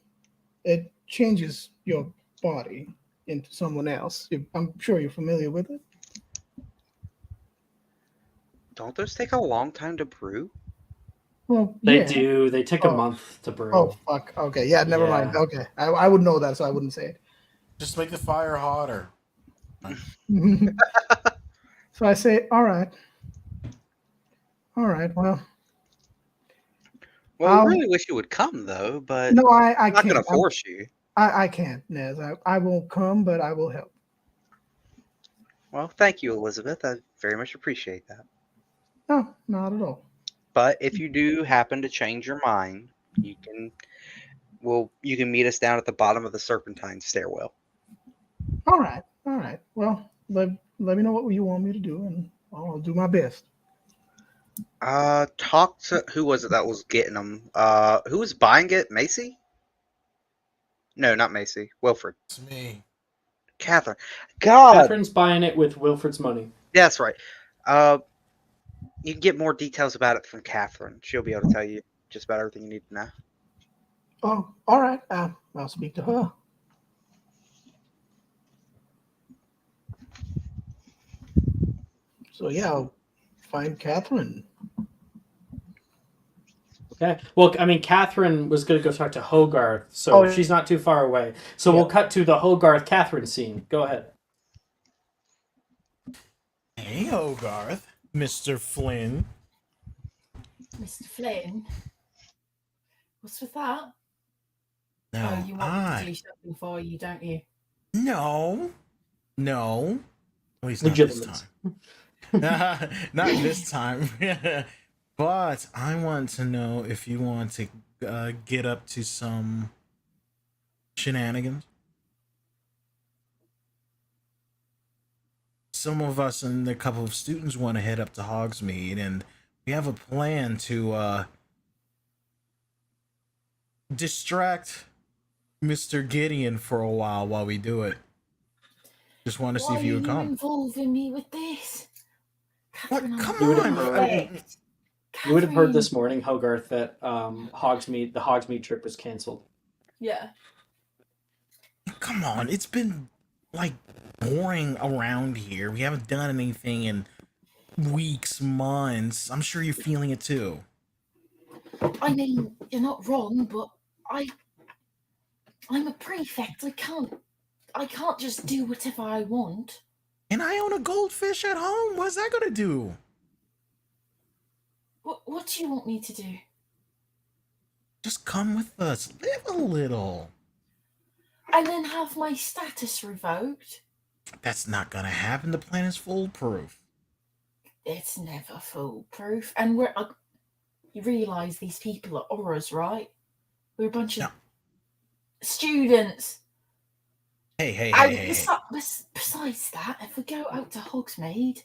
It changes your body into someone else. I'm sure you're familiar with it. Don't those take a long time to brew? Well, They yeah. do. They take a month to brew. Oh fuck. Okay. Yeah. Never mind. Yeah. Okay. I would know that, so I wouldn't say it. Just make the fire hotter. So I say, all right. All right. Well, Well, I really wish you would come though, but no, I I'm not can't. gonna force you. I can't, Nez. I won't come, but I will help. Well, thank you, Elizabeth. I very much appreciate that. No, not at all. But if you do happen to change your mind, you can meet us down at the bottom of the Serpentine stairwell. All right. All right. Well, let me know what you want me to do, and I'll do my best. Talk to who was it that was getting them? Who was buying it? Macy? No, not Macy. Wilfred. It's me. Catherine. God. Catherine's buying it with Wilfred's money. Yeah, that's right. You can get more details about it from Catherine. She'll be able to tell you just about everything you need to know. Oh, all right. I'll speak to her. So yeah, I'll find Catherine. Okay. Well, I mean, Catherine was going to go talk to Hogarth, so she's not too far away. So we'll cut to the Hogarth-Catherine scene. Go ahead. Hey, Hogarth. Mr. Flynn. Mr. Flynn? What's with that? No, Oh, you want me to do something for you, don't you? No. At least not this time. Not this time. But I want to know if you want to get up to some shenanigans. Some of us and a couple of students want to head up to Hogsmeade, and we have a plan to distract Mr. Gideon for a while we do it. Just want to see if you would Why are you come. involving me with this? What? Catherine, Come I'm on. perfect. You would have heard Catherine. this morning, Hogarth, that the Hogsmeade trip was canceled. Yeah. Come on, it's been like boring around here. We haven't done anything in weeks, months. I'm sure you're feeling it too. I mean, you're not wrong, but I'm a prefect. I can't just do whatever I want. And I own a goldfish at home. What's that gonna do? What do you want me to do? Just come with us. Live a little. And then have my status revoked? That's not gonna happen. The plan is foolproof. It's never foolproof. And you realise these people are auras, right? We're a bunch of students. Hey. Besides that, if we go out to Hogsmeade,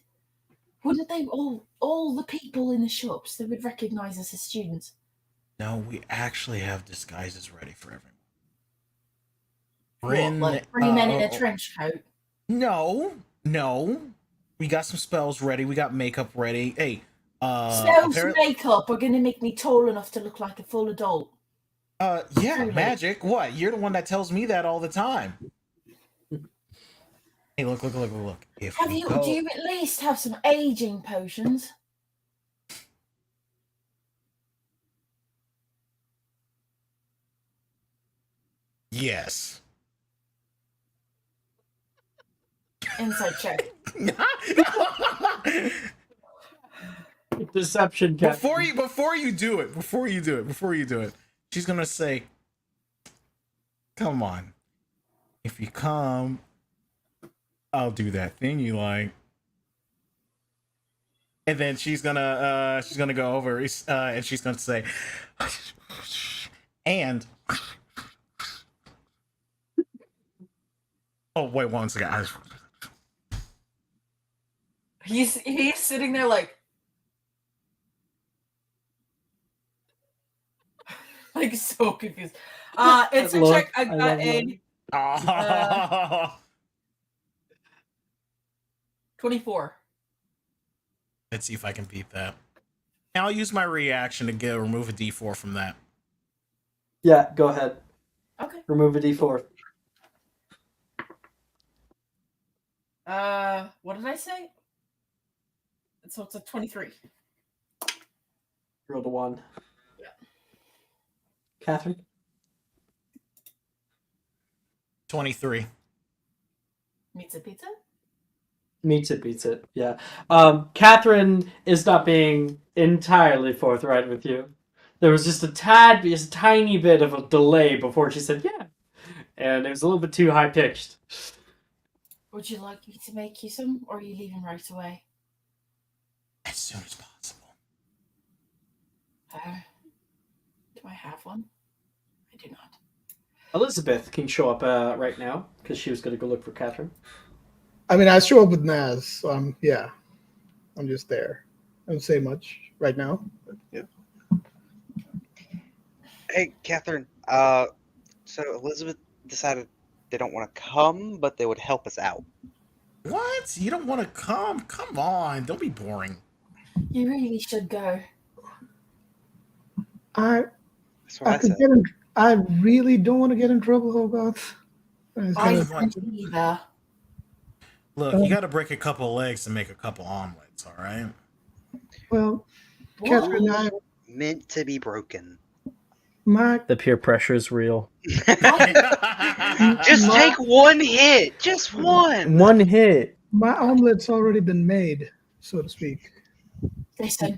Wouldn't they all the people in the shops, they would recognize us as students? No, we actually have disguises ready for everyone. What, Bryn, like 3 men in a trench coat? no. We got some spells ready. We got makeup ready. Hey, Spells and makeup are gonna make me tall enough to look like a full adult. yeah, Truly. magic. What? You're the one that tells me that all the time. Hey, look. If Do we go, you at least have some aging potions? yes. Insight check. Deception check. Before you do it, she's gonna say, "Come on, if you come, I'll do that thing you like." And then she's gonna go over and she's gonna say, and oh wait 1 second. He's sitting there like so confused. Insight check. I got a 24. Let's see if I can beat that. I'll use my reaction to remove a D4 from that. Yeah, go ahead. Okay. Remove a D4. What did I say? So it's a 23. Roll a 1. Yeah. Catherine? 23. Meets a pizza? Meets it, beats it. Yeah. Catherine is not being entirely forthright with you. There was just a tiny bit of a delay before she said yeah. And it was a little bit too high pitched. Would you like me to make you some, or are you leaving right away? As soon as possible. Do I have one? I do not. Elizabeth can show up right now because she was going to go look for Catherine. I mean, I show up with Naz, so I'm just there. I don't say much right now, but yeah. Hey, Catherine. So Elizabeth decided they don't want to come, but they would help us out. What? You don't want to come? Come on, don't be boring. You really should go. That's what I said. I really don't want to get in trouble, Hogarth. I don't either. Look, you got to break a couple legs to make a couple omelets, all right? Well, Catherine and I meant to be broken. The peer pressure is real. Just take one hit. Just one. One hit. My omelet's already been made, so to speak. Listen,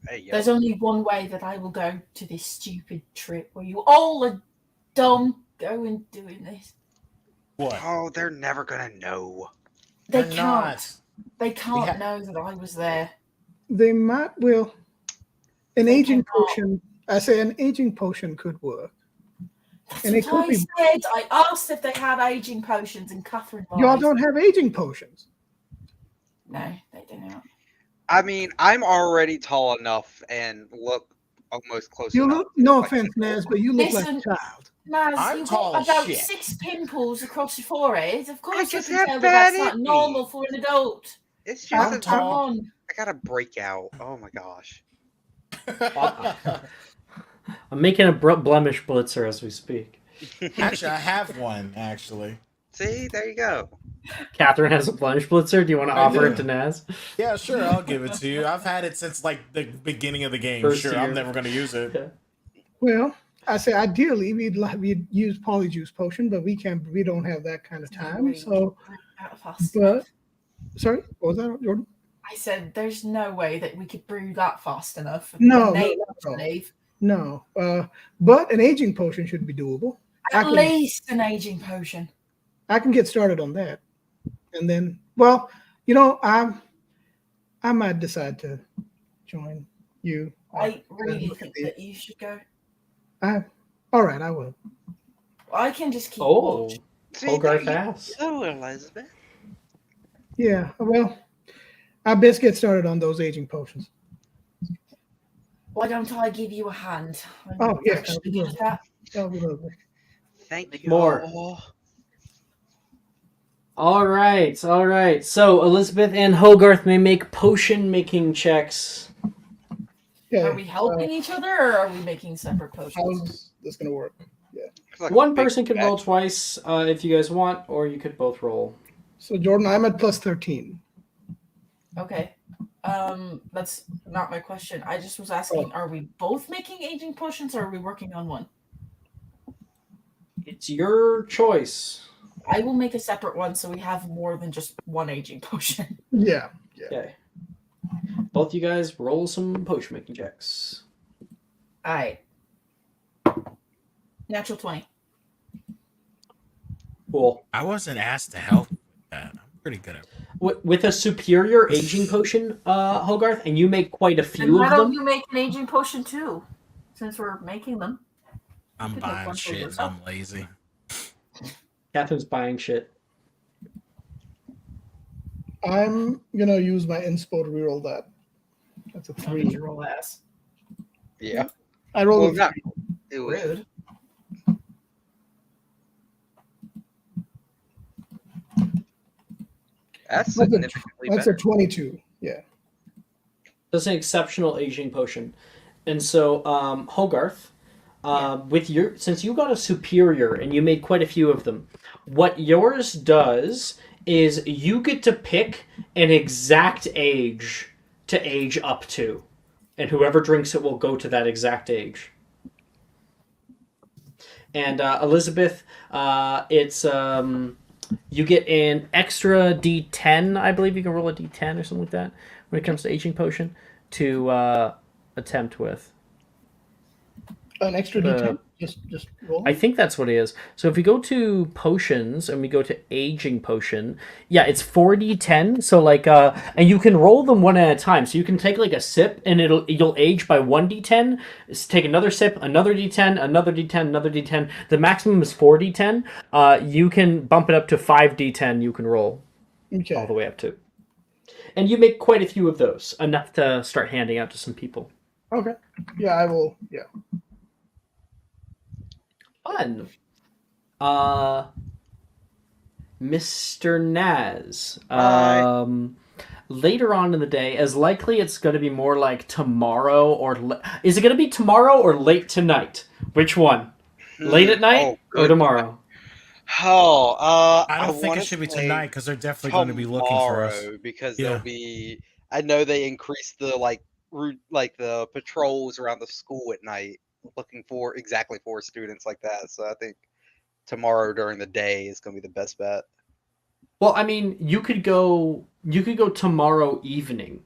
Hey, there's only one way that I will go to this stupid trip where you all are dumb going doing this. What? Oh, they're never gonna know. They They're can't. not. They can't know that I was there. They might will. An They aging cannot. potion. I say an aging potion could work. That's And it what could I be. said. I asked if they had aging potions, and Catherine lied. Y'all don't have aging potions. No, they do not. I mean, I'm already tall enough and look almost close You enough. look. No like offense, an Naz, adult. but you look Listen, like a child. Naz, I'm you've tall got as about shit. 6 pimples across your forehead. Of course, you just can have tell that bad that's not acne. normal for an adult. It's I'm just Come tall. on. I got a breakout. Oh my gosh. I'm making a blemish blitzer as we speak. Actually, I have one, actually. See, there you go. Catherine has a blemish blitzer. Do you want to I offer do. it to Naz? Yeah, sure, I'll give it to you. I've had it since, like, the beginning of the game. First Sure, year. I'm never going to use it. Yeah. Well, I say ideally we'd use polyjuice potion, but we don't have that kind of time. So, but sorry, what was that, Jordan? I said, there's no way that we could brew that fast enough. No, when they no. leave. No, but an aging potion should be doable. At least an aging potion. I can get started on that, and then, well, I might decide to join you. I really think that you should go. All right, I will. I can just keep Oh, watch. See, Hogarth there you ass. go, Elizabeth. Yeah, well, I best get started on those aging potions. Why don't I give you a hand? Oh, yes, Actually that'll be good good. at that. That'll be lovely. Thank you More. all. All right. So Elizabeth and Hogarth may make potion making checks. Okay. Are we helping each other, or are we making separate potions? How's this gonna work? It's like a One big person can roll bag. twice if you guys want, or you could both roll. So Jordan, I'm at plus 13. Okay. That's not my question. I just was asking, are we both making aging potions, or are we working on one? It's your choice. I will make a separate one so we have more than just one aging potion. Yeah. Okay. Both you guys roll some potion making checks. Alright. Natural 20. Cool. I wasn't asked to help with that. I'm pretty good at it. With a superior aging potion, Hogarth, and you make quite a Then few why of don't them. you make an aging potion too? Since we're making them. I'm could make buying one for shit and yourself. I'm lazy. Catherine's buying shit. I'm gonna use my inspo to reroll that. That's a How 3. did you roll ass? Yeah. I rolled Well, a not, 3. it was, Rude. that's That's a, significantly that's a better. 22. Yeah. That's an exceptional aging potion. And so, Hogarth, with your since you got a superior and you made quite a few of them, what yours does is you get to pick an exact age to age up to, and whoever drinks it will go to that exact age. And Elizabeth, it's you get an extra D10. I believe you can roll a D10 or something like that when it comes to aging potion to attempt with. An extra D10. Just roll. I think that's what it is. So if we go to potions and we go to aging potion, yeah, it's 4d10. So like and you can roll them one at a time. So you can take like a sip and you'll age by 1d10. Take another sip, another d10, another d10, another d10. The maximum is 4d10. You can bump it up to 5d10 you can roll Okay. all the way up to. And you make quite a few of those, enough to start handing out to some people. Okay. Yeah, I will. Yeah. Fun. Mr. Naz. Hi. Later on in the day, as likely it's going to be more like tomorrow or is it going to be tomorrow or late tonight? Which one? Late at night or tomorrow? Oh, I don't think wanna it should be say tonight because they're definitely going to be looking for us. tomorrow, because Yeah. there'll be. I know they increased the route, the patrols around the school at night, looking for exactly for students like that. So I think tomorrow during the day is going to be the best bet. Well, I mean, you could go tomorrow evening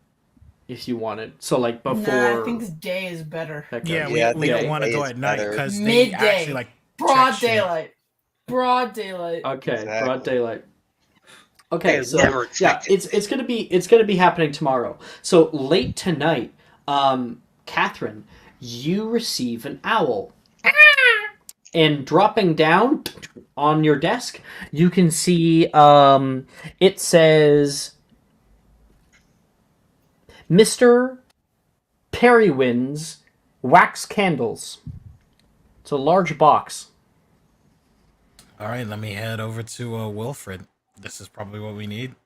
if you wanted. So like before. Nah, I think day is better. Yeah, Yeah, I we think don't want to day go is at night better. because they Midday. actually like Broad check shit. daylight. Broad daylight. Okay, Exactly. broad daylight. Okay, They so never yeah, checked it. it's gonna be happening tomorrow. So late tonight, Catherine, you receive an owl, and dropping down on your desk, you can see it says, "Mr. Perrywin's wax candles." It's a large box. All right, let me head over to Wilfred. This is probably what we need.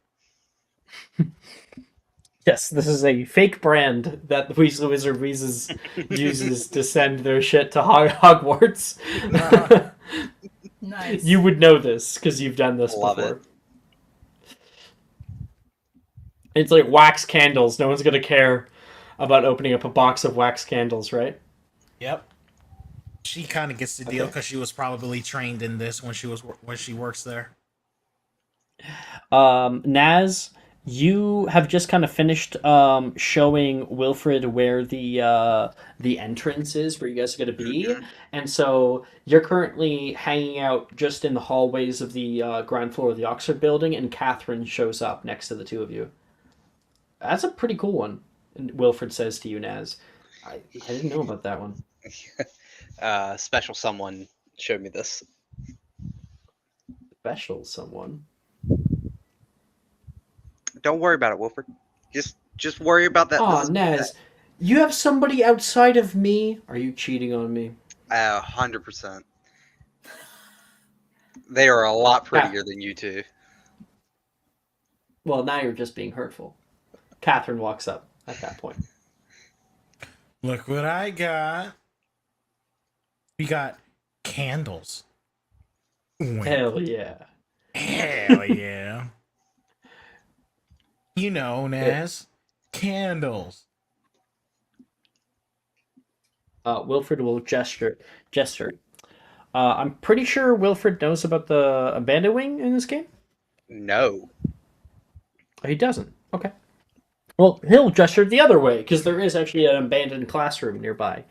Yes, this is a fake brand that the Weasley Wizard Wheezes uses to send their shit to Hogwarts. Nice. You would know this because you've done this Love before. it. It's like wax candles. No one's gonna care about opening up a box of wax candles, right? Yep. She kind of gets the deal Okay. because she was probably trained in this when she works there. Naz, you have just kind of finished showing Wilfred where the entrance is, where you guys are going to be, and so you're currently hanging out just in the hallways of the ground floor of the Oxford building, and Catherine shows up next to the two of you. That's a pretty cool one, and Wilfred says to you, Naz. I didn't know about that one. Special someone showed me this. Special someone. Don't worry about it, Wilfred. Just worry about that. Aw, Naz, you have somebody outside of me? Are you cheating on me? 100%. They are a lot prettier than you two. Well, now you're just being hurtful. Catherine walks up at that point. Look what I got. We got candles. Wink. Hell yeah. Hell yeah. You know, Naz. Candles. Wilfred will gesture. I'm pretty sure Wilfred knows about the abandoned wing in this game. No. He doesn't. Okay. Well, he'll gesture the other way because there is actually an abandoned classroom nearby.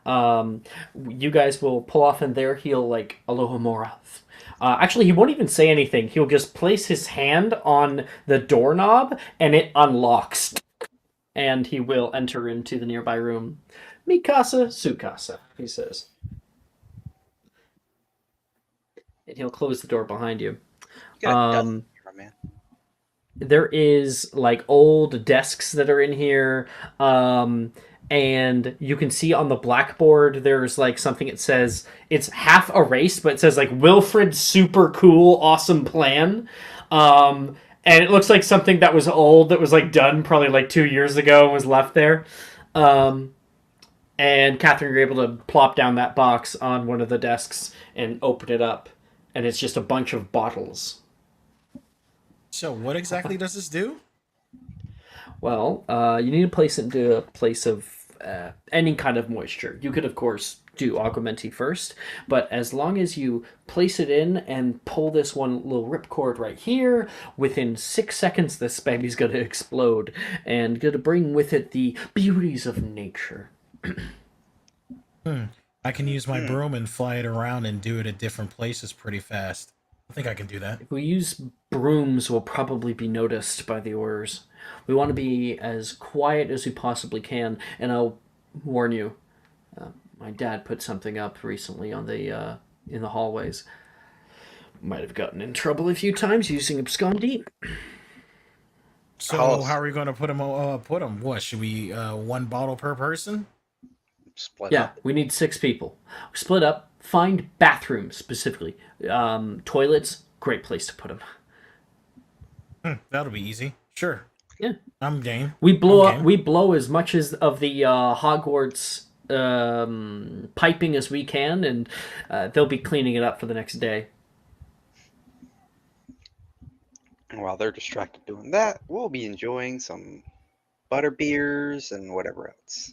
You guys will pull off in there. He'll like aloha morath. Actually, he won't even say anything. He'll just place his hand on the doorknob and it unlocks. And he will enter into the nearby room. Mikasa, Sukasa, he says. And he'll close the door behind you. Man. There is like old desks that are in here. And you can see on the blackboard there's like something that says it's half erased, but it says like Wilfred's super cool, awesome plan. And it looks like something that was old that was like done probably like 2 years ago and was left there. And Catherine, you're able to plop down that box on one of the desks and open it up. And it's just a bunch of bottles. So what exactly does this do? Well, you need to place it into a place of any kind of moisture. You could, of course, do augmenti first, but as long as you place it in and pull this one little ripcord right here, within 6 seconds this baby's going to explode and going to bring with it the beauties of nature. I can use my broom and fly it around and do it at different places pretty fast. I think I can do that. If we use brooms, we'll probably be noticed by the Aurors. We want to be as quiet as we possibly can, and I'll warn you, my dad put something up recently on the in the hallways. Might have gotten in trouble a few times using abscondee. So how are we going to put them? What should we? One bottle per person? Split Yeah, up. we need 6 people. Split up. Find bathrooms specifically. Toilets, great place to put them. That'll be easy. Sure. Yeah, I'm game. we blow I'm up. game. We blow as much as of the Hogwarts piping as we can, and they'll be cleaning it up for the next day. And while they're distracted doing that, we'll be enjoying some butter beers and whatever else.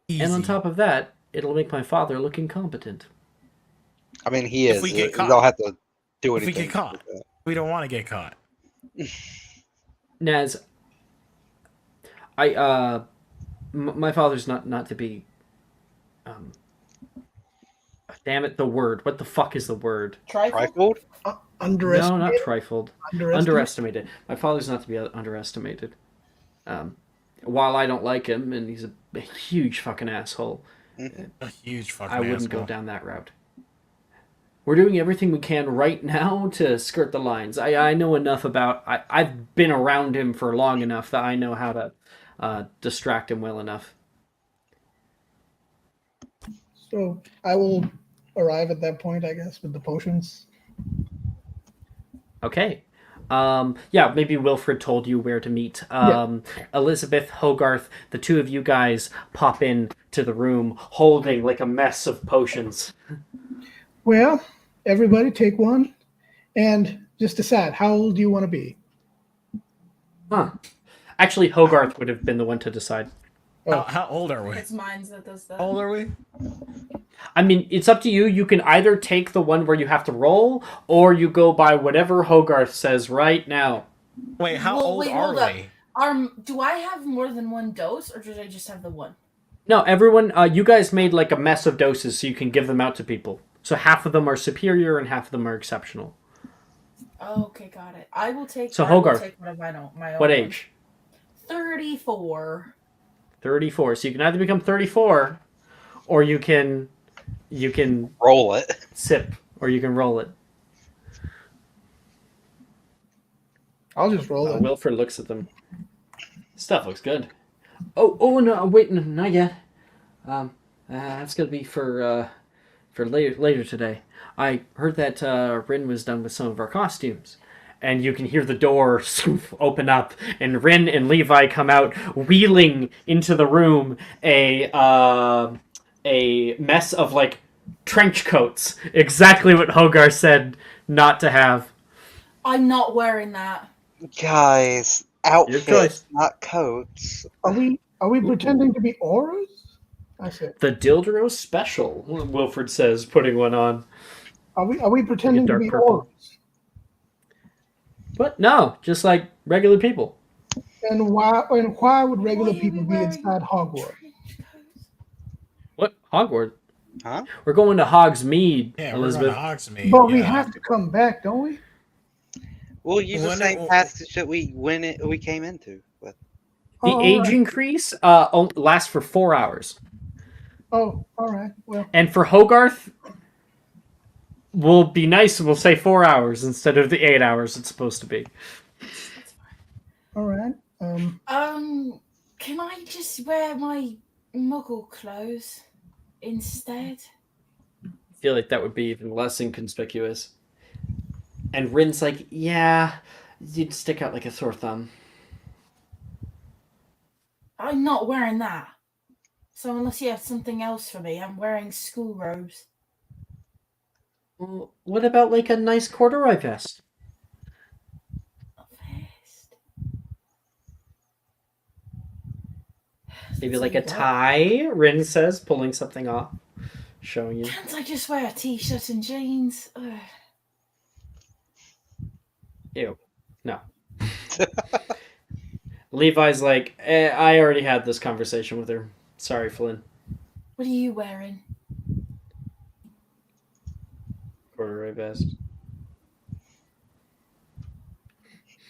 Easy. And on top of that, it'll make my father look incompetent. I mean, he If is. we get You caught. don't have to do If we anything. get caught. with that. We don't want to get caught. Naz, my father's not to be. Damn it, the word. What the fuck is the word? Trifled? No, Underestimated. not trifled. Underestimated. My father's not to be underestimated. While I don't like him, and he's a huge fucking asshole, A huge fucking I wouldn't asshole. go down that route. We're doing everything we can right now to skirt the lines. I know enough about... I've been around him for long enough that I know how to distract him well enough. So I will arrive at that point, I guess, with the potions. Okay. Yeah, maybe Wilfred told you where to meet. Elizabeth, Hogarth, the two of you guys pop in to the room holding like a mess of potions. Well, everybody take one, and just decide how old do you want to be. Huh. Actually, Hogarth would have been the one to decide. How old are we? It's mine that does that. How old are we? I mean, it's up to you. You can either take the one where you have to roll, or you go by whatever Hogarth says right now. Wait, how Well, old wait, are hold up. we? Do I have more than one dose, or did I just have the one? No, everyone, you guys made like a mess of doses so you can give them out to people. So half of them are superior and half of them are exceptional. Oh, okay, got it. I will take. So I will Hogarth, take one of my own. What age? 34. 34. So you can either become 34, or you can Roll it. sip, or you can roll it. I'll just roll it. Wilfred looks at them. Stuff looks good. Oh no! Wait, no, not yet. That's gonna be for later today. I heard that Rin was done with some of our costumes, and you can hear the door open up, and Rin and Levi come out, wheeling into the room a mess of like trench coats. Exactly what Hogar said not to have. I'm not wearing that. Guys, Your choice. outfits, not coats. Are we pretending to be auras? I said. The Dildro Special, Wilfred says, putting one on. Are we pretending to dark be purple. auras? What? No, just like regular people. And why would regular Why are we people be wearing inside Hogwarts? trench coats? What? Hogwarts? Huh? We're going to Hogsmeade, Yeah, Elizabeth. we're going to Hogsmeade. But we yeah. have to come back, don't we? We'll use the When same it- passage that we came into with. The Oh, age all right. increase lasts for 4 hours. Oh, all right. Well, And for Hogarth, we'll be nice and we'll say 4 hours instead of the 8 hours it's supposed to be. all right. Can I just wear my muggle clothes instead? I feel like that would be even less inconspicuous. And Rin's like, yeah, you'd stick out like a sore thumb. I'm not wearing that. So unless you have something else for me, I'm wearing school robes. Well, what about like a nice corduroy vest? A vest. Maybe So like you a what? tie, Rin says, pulling something off, showing you. Can't I just wear a t-shirt and jeans? Ugh. Ew. No. Levi's like, I already had this conversation with her. Sorry, Flynn. What are you wearing? Corduroy vest.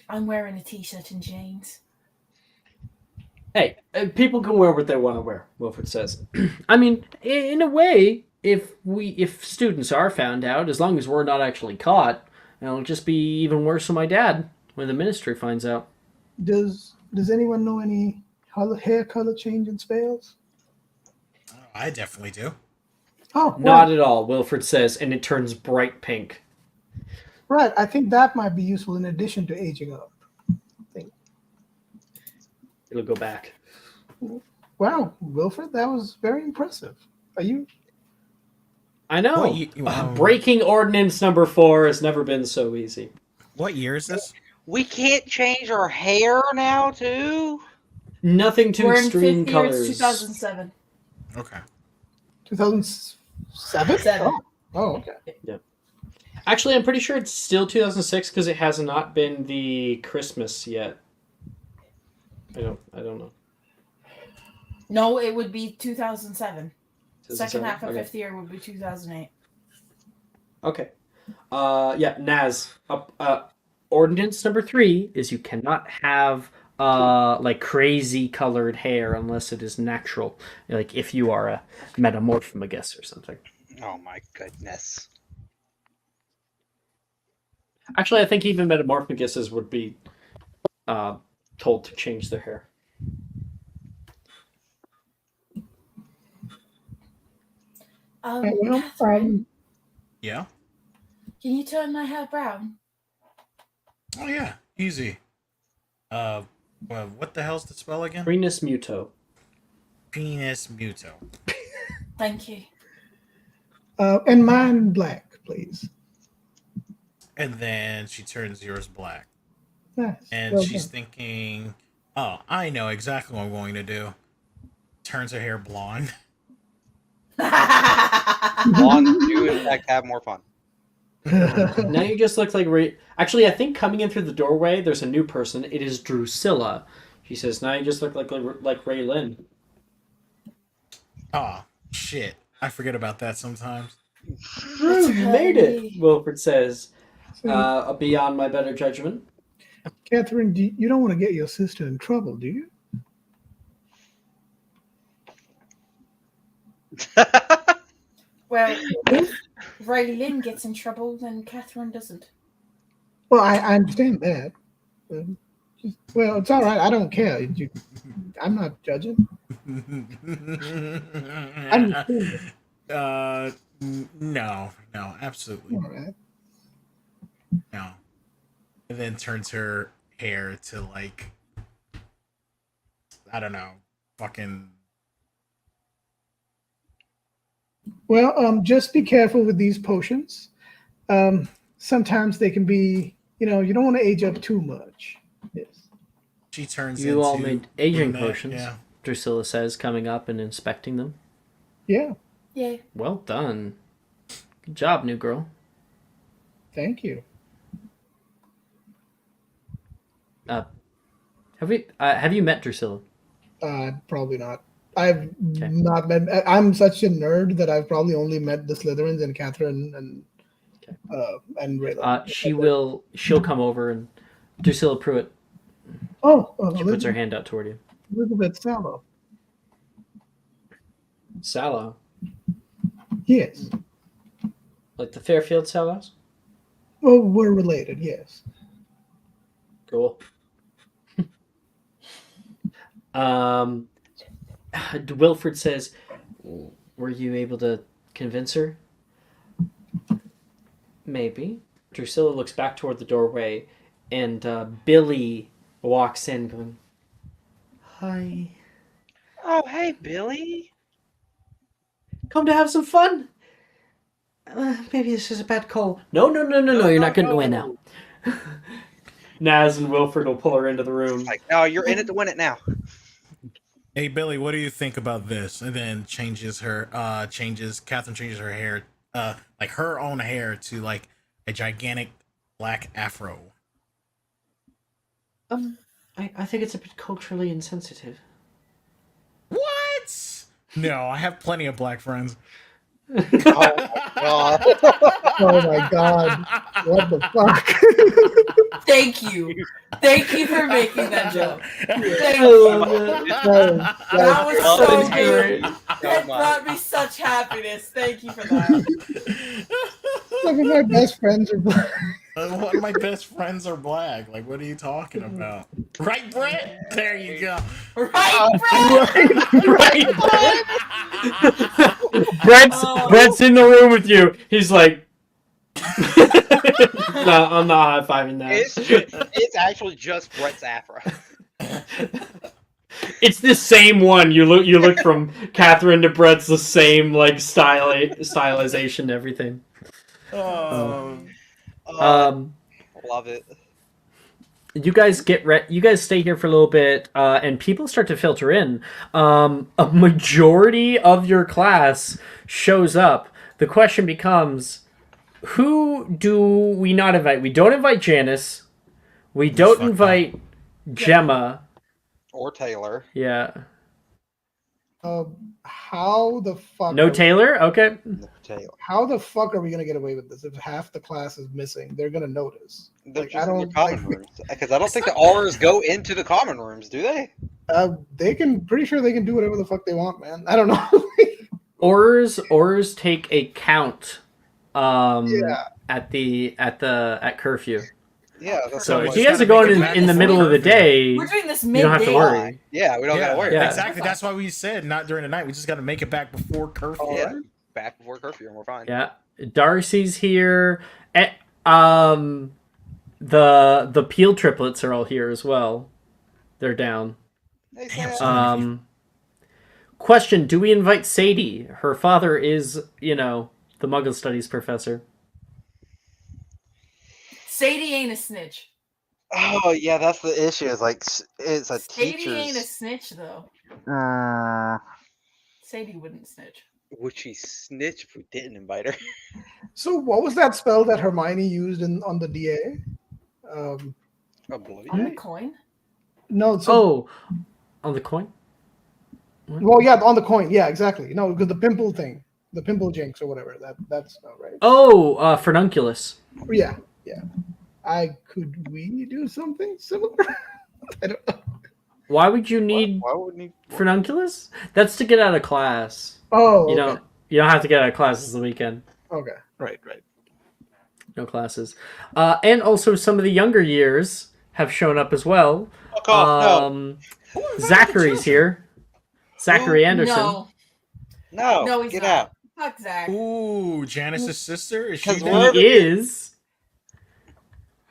I'm wearing a t-shirt and jeans. Hey, people can wear what they want to wear, Wilfred says. I mean, in a way, if students are found out, as long as we're not actually caught, it'll just be even worse for my dad when the ministry finds out. Does anyone know any hair color changing spells? I definitely do. Oh, Not at all, Wilfred says, and it turns bright pink. right. I think that might be useful in addition to aging up. It'll go back. Wow, Wilfred, that was very impressive. Are you? I know. What Breaking ordinance number 4 has never been so easy. What year is this? We can't change our hair now, too? Nothing too We're in extreme 5th year, colors. it's 2007. Okay. 2007? Seven. Oh, okay. Actually, I'm pretty sure it's still 2006 because it has not been the Christmas yet. I don't know. No, it would be 2007. Second 2007? half of Okay. 5th year would be 2008. Okay. Yeah, Naz. Ordinance number 3 is you cannot have like crazy colored hair unless it is natural. Like if you are a metamorph, I guess, or something. Oh my goodness. Actually, I think even metamorphoguses would be told to change their hair. Well, Catherine, Yeah. can you turn my hair brown? Oh yeah. Easy. Well, what the hell's the spell again? Renus Muto. Penis Muto. Thank you. and mine black, please. And then she turns yours black. Nice. And Well she's done. thinking, oh, I know exactly what I'm going to do. Turns her hair blonde. Blonde do in fact have more fun. Now you just look like Ray. Actually, I think coming in through the doorway, there's a new person. It is Drusilla. She says, "Now you just look like Ray Lynn." Oh, shit. I forget about that sometimes. Drew, you made it. Wilfred says, So, "Beyond my better judgment." Catherine, you don't want to get your sister in trouble, do you? Well, if Ray Lynn gets in trouble, then Catherine doesn't. Well, I understand that. Well, it's all right. I don't care. I'm not judging. I'm just curious. No, absolutely All right. no. And then turns her hair to like, I don't know, fucking. Well, just be careful with these potions. Sometimes they can be, you don't want to age up too much. Yes. She turns You all into made aging brunette, potions, yeah. Drusilla says, coming up and inspecting them. Yeah. Yeah. Well done. Good job, new girl. Thank you. Have you met Drusilla? Probably not. I've Okay. not met. I'm such a nerd that I've probably only met the Slytherins and Catherine and Rayla. She'll come over, and Drusilla Pruitt, Oh, she puts her hand out toward you. Elizabeth Sallow. Sallow. Yes. Like the Fairfield Sallows? Well, we're related. Yes. Cool. Wilfred says, were you able to convince her? Maybe. Drusilla looks back toward the doorway, and Billy walks in going, hi. Oh, hey, Billy. Come to have some fun? Maybe this is a bad call. No, you're not getting away now. Naz and Wilfred will pull her into the room. It's like, no, you're in it to win it now. Hey Billy, what do you think about this? And then Catherine changes her hair, like her own hair to like a gigantic black afro. I think it's a bit culturally insensitive. What? No, I have plenty of black friends. Oh, God. Oh my God! What the fuck? Thank you. Thank you for making that joke. Thank I you. love it. That was Love so is good. great. That brought me such happiness. Thank you for that. Some of my best friends are black. One of my best friends are black. Like, what are you talking about? Right, Brett? There you go. Right, Brad? Right. Brett's in the room with you. He's like, no, I'm not high-fiving that. It's actually just Brett's afro. It's the same one. You look from Catherine to Brett's the same like stylization and everything. Love it. You guys you guys stay here for a little bit, and people start to filter in. A majority of your class shows up. The question becomes, who do we not invite? We don't invite Janice. We don't invite Gemma. Or Taylor. Yeah. How the fuck? No Taylor? Okay. Taylor. How the fuck are we gonna get away with this? If half the class is missing, they're gonna notice. They're Like, just I in the don't common rooms. Because I don't think the R's go into the common rooms, do they? They can. Pretty sure they can do whatever the fuck they want, man. I don't know. Aurors take a count. Yeah. At curfew. Yeah. That's So what if I'm you like. guys are going in the middle of the day, We're doing this you midday. don't have to worry. Yeah, we don't gotta worry. Yeah. Exactly. That's why we said not during the night. We just got to make it back before curfew. Yeah. Alright. Back before curfew and we're fine. Yeah, Darcy's here. The Peel triplets are all here as well. They're down. Hey, Damn, Sam. Question: do we invite Sadie? Her father is, the Muggle Studies professor. Sadie ain't a snitch. Oh yeah, that's the issue. It's like it's a Sadie ain't a teacher's. snitch though. Sadie wouldn't snitch. Would she snitch if we didn't invite her? So what was that spell that Hermione used on the DA? Oblivion. On the coin? No. On the coin. Well, yeah, on the coin. Yeah, exactly. No, because the pimple thing, the pimple jinx or whatever. That's not right. Furnunculus. Yeah. Could we do something similar? I don't know. Why would you need Why would we need? Furnunculus? That's to get out of class. Oh, You okay. don't have to get out of class this weekend. Okay, right. No classes. And also some of the younger years have shown up as well. Fuck off! Who invited the Zachary's children? here. Zachary Anderson. No, No, he's get not. out. Fuck Zach. Ooh, Janice's sister? Is she 'Cause there? we're- He is.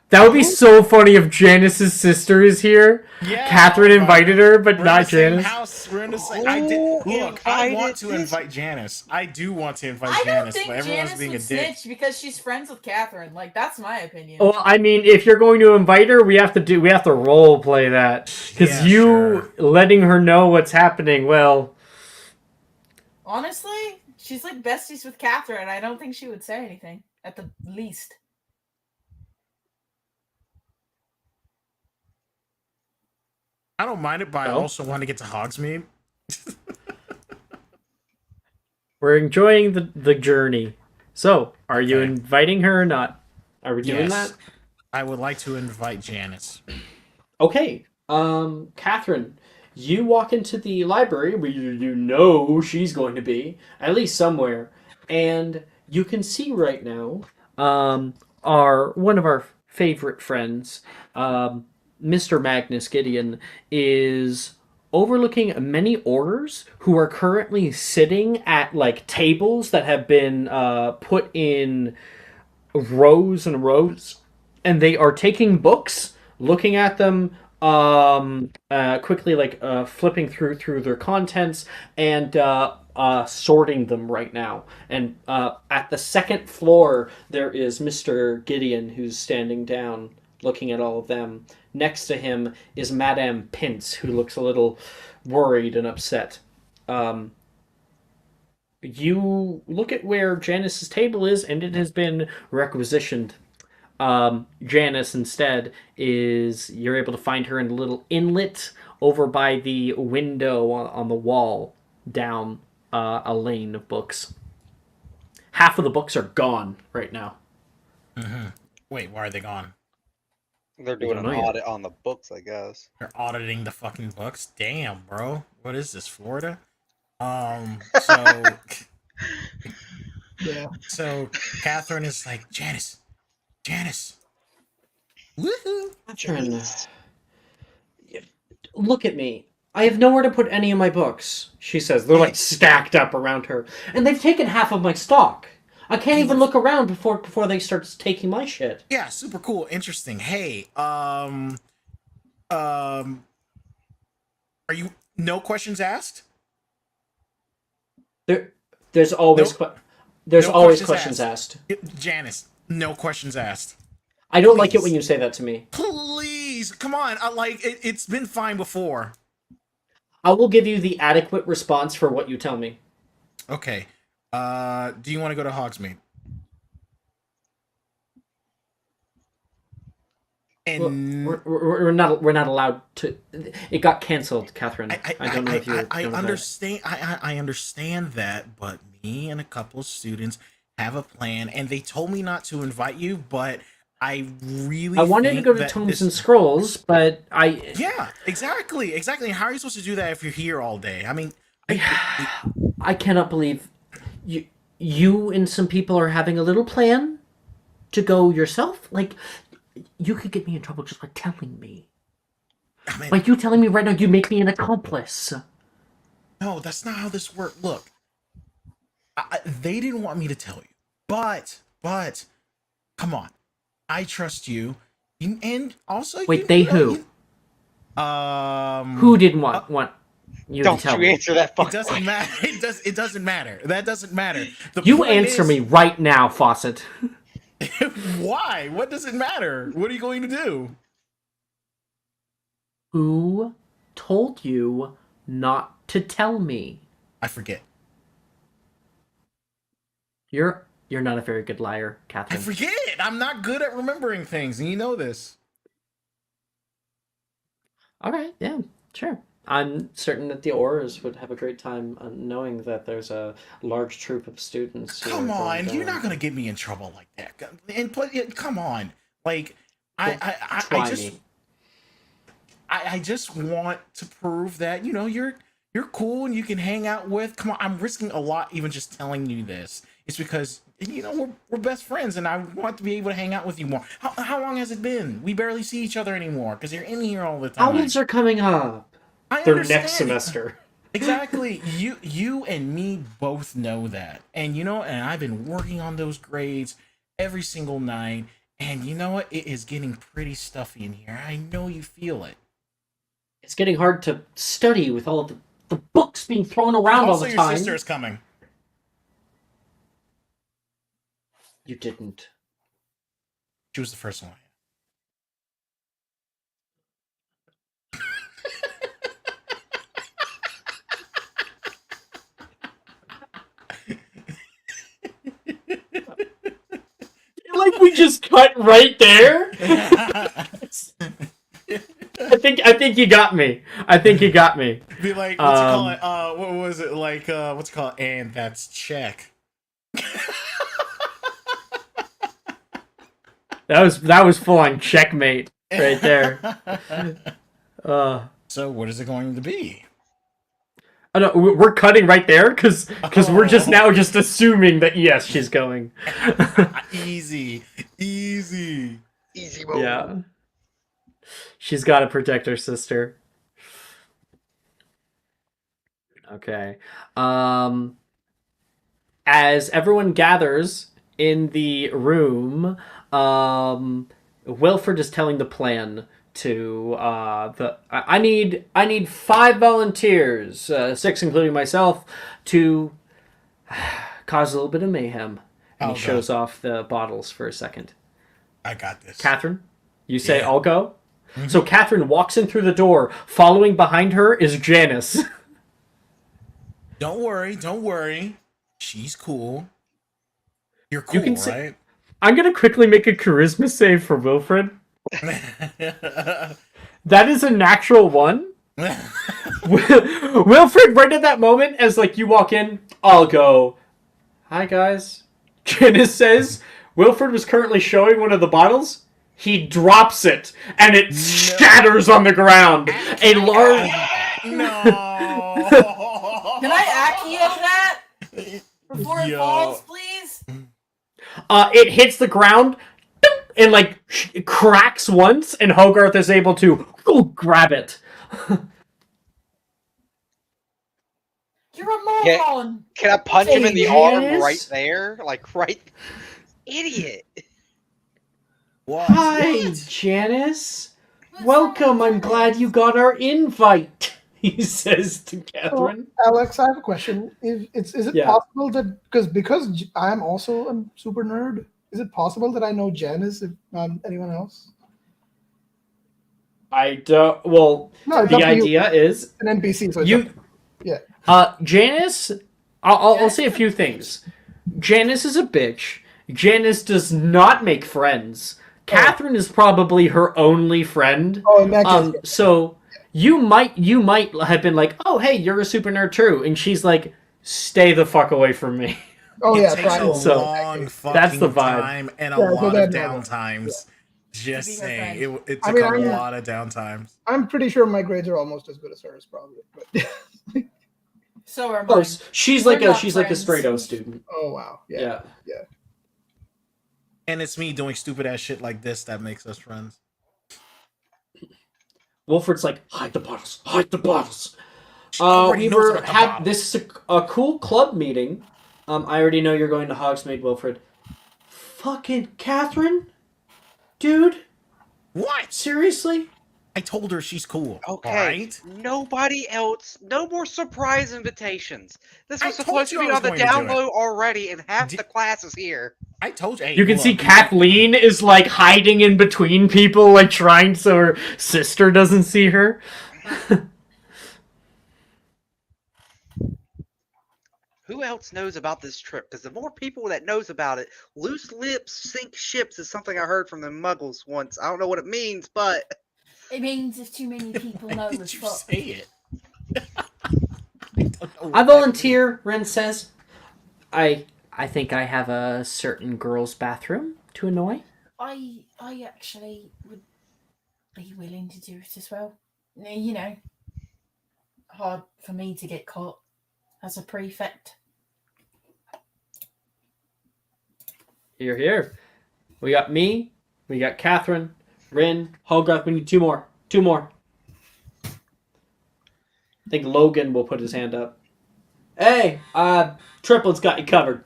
That would be so funny if Janice's sister is here. Yeah, Catherine invited her, but we're in not the same Janice. house. We're in the same. Who Look, I want invited to this- invite Janice. I do want to invite I don't Janice, think but everyone's Janice being a would dick. snitch because she's friends with Catherine. Like, that's my opinion. Well, I mean, if you're going to invite her, we have to role play that because Yeah, you letting her know what's happening. Well, Honestly, she's like besties with Catherine. I don't think she would say anything, at the least. I don't mind it, but I No? also want to get to Hogsmeade. we're enjoying the journey. So, are you Okay. inviting her or not? Are we doing Yes. that? I would like to invite Janice. Okay. Catherine, you walk into the library where you know she's going to be, at least somewhere, and you can see right now, one of our favorite friends, Mr. Magnus Gideon, is overlooking many orders who are currently sitting at like tables that have been put in rows and rows, and they are taking books, looking at them, quickly, like flipping through their contents, and sorting them right now. And at the second floor, there is Mr. Gideon, who's standing down, looking at all of them. Next to him is Madame Pince, who looks a little worried and upset. You look at where Janice's table is, and it has been requisitioned. Janice instead you're able to find her in a little inlet over by the window on the wall down a lane of books. Half of the books are gone right now. Wait, why are they gone? They're doing don't an know yet. audit on the books, I guess. They're auditing the fucking books. Damn, bro. What is this, Florida? Yeah. So Catherine is like, Janice. Woohoo! Catherine, look at me. I have nowhere to put any of my books, she says. They're like stacked up around her. And they've taken half of my stock. I can't even look around before they start taking my shit. Yeah, super cool, interesting. Hey, are you no questions asked? There's always Nope. there's No always questions questions asked. Janice, no questions asked. I don't like it Please. when you say that to me. Please, come on. It's been fine before. I will give you the adequate response for what you tell me. Okay. Do you want to go to Hogsmeade? And We're not allowed to. It got canceled, Catherine. I don't know if you. I know that. understand. I understand that, but me and a couple of students have a plan, and they told me not to invite you. But I really I wanted to think go to that Tomes this- and Scrolls, but I. Yeah, exactly. And how are you supposed to do that if you're here all day? I mean, I cannot believe you and some people are having a little plan to go yourself. Like, you could get me in trouble just by telling me. I mean, Like, you telling me right now, you make me an accomplice. no, that's not how this works. Look, they didn't want me to tell you, but come on, I trust you, and also Wait, they who? Who didn't want you Don't to tell you me? answer that It fucking doesn't matter. It doesn't matter. That doesn't matter. The You point answer is- me right now, Fawcett. Why? What does it matter? What are you going to do? Who told you not to tell me? I forget. You're not a very good liar, I Catherine. forget. I'm not good at remembering things, and you know this. All right, yeah, sure. I'm certain that the Auras would have a great time knowing that there's a large troop of students. who are Come going on, to- you're not gonna get me in trouble like that. And come on, like I Try just me. I just want to prove that you're cool and you can hang out with. Come on, I'm risking a lot even just telling you this. It's because you know, we're best friends, and I want to be able to hang out with you more. How long has it been? We barely see each other anymore because you're in here all the time. Holidays are coming up. I They're understand. next semester. Exactly. You and me both know that. And you know, and I've been working on those grades every single night. And you know what? It is getting pretty stuffy in here. I know you feel it. It's getting hard to study with all of the books being thrown around all Also, the your time. sister is coming. You didn't. She was the first one. Like we just cut right there. I think you got me. I think you got me. Be like, what's it call it? What was it like? What's it called? And that's check. That was full on checkmate right there. So what is it going to be? I know we're cutting right there because we're just now just assuming that yes, she's going. Easy. Easy mode. Yeah, she's got to protect her sister. Okay. As everyone gathers in the room, Wilfred is telling the plan to I need 5 volunteers, 6 including myself, to cause a little bit of mayhem. And he shows off the bottles for a second. I got this. Catherine, you say Yeah. I'll go? Mm-hmm. So Catherine walks in through the door. Following behind her is Janice. Don't worry. She's cool. You're cool, right? I'm going to quickly make a charisma save for Wilfred. That is a natural 1. Wilfred, right at that moment, as like you walk in, I'll go, hi guys. Janice says, Wilfred was currently showing one of the bottles. He drops it, and it shatters on the ground. A large... No. Can I Accio that before it falls, please? It hits the ground and like cracks once, and Hogarth is able to grab it. You're a moron. Can I punch him in the arm right there? Like right, idiot. What? Hi, Janice. Welcome. I'm glad you got our invite. He says to Catherine. Alex, I have a question. Is it possible that because I'm also a super nerd, is it possible that I know Janice if not anyone else? I don't. Well, no, the idea is an NPC. So you, Janice. I'll say a few things. Janice is a bitch. Janice does not make friends. Catherine is probably her only friend. Oh, in that case, so. You might have been like, oh, hey, you're a super nerd too. And she's like, stay the fuck away from me. Oh, yeah. It takes a long fucking that's the vibe. time and a lot of downtimes. Yeah. Just saying. It took a lot of downtimes. I'm pretty sure my grades are almost as good as hers, probably. But so are mine. She's like a straight O student. Oh, wow. Yeah. And it's me doing stupid ass shit like this that makes us friends. Wilfred's like, hide the bottles. This is a cool club meeting. I already know you're going to Hogsmeade, Wilfred. Fucking Catherine? Dude? What? Seriously? I told her she's cool. Okay. Right? Nobody else. No more surprise invitations. This was supposed to be on the download already, and half the class is here. I told you. Hey, you can see Kathleen is like hiding in between people, like trying so her sister doesn't see her. Who else knows about this trip? Because the more people that knows about it, loose lips sink ships is something I heard from the Muggles once. I don't know what it means, but it means if too many people know. Did you say it? I volunteer. Ren says, I think I have a certain girl's bathroom to annoy. I actually would be willing to do it as well. You know, hard for me to get caught as a prefect. You're here. We got me. We got Catherine, Rin, Hogarth. We need two more. Two more. I think Logan will put his hand up. Hey, Triplet's got you covered.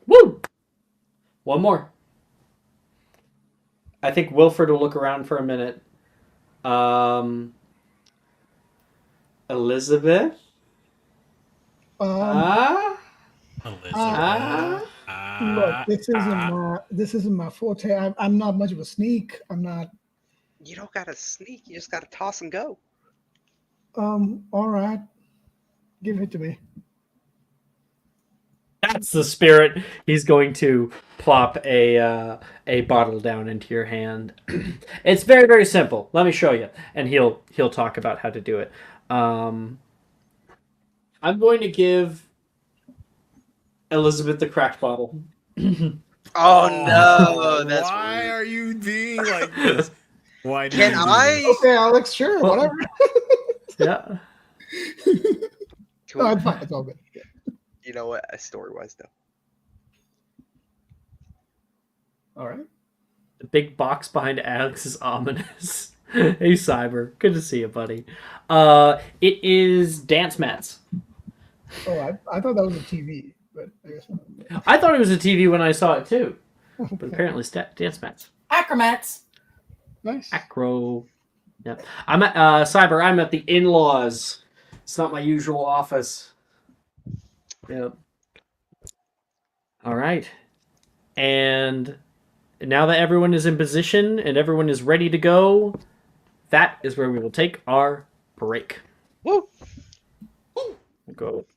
Woo! One more. I think Wilfred will look around for a minute. Elizabeth? Um, Elizabeth. Look, this isn't my forte. I'm not much of a sneak. I'm not. You don't gotta sneak. You just gotta toss and go. All right, give it to me. That's the spirit. He's going to plop a bottle down into your hand. It's very, very simple. Let me show you, and he'll talk about how to do it. I'm going to give Elizabeth the cracked bottle. Oh no, that's why rude. are you being like this? Why do Can you do I? this? Okay, Alex, sure, Well- whatever. Yeah. No, it's fine. It's all good. Yeah. You know what? Story wise though. All right. The big box behind Alex is ominous. Hey, Cyber. Good to see you, buddy. It is dance mats. Oh, I thought that was a TV, but I guess not. I thought it was a TV when I saw it, too. But Okay. apparently dance mats. Acromats. Nice. Acro. Yep. I'm at Cyber. I'm at the in-laws. It's not my usual office. Yep. All right. And now that everyone is in position and everyone is ready to go, that is where we will take our break. Woo!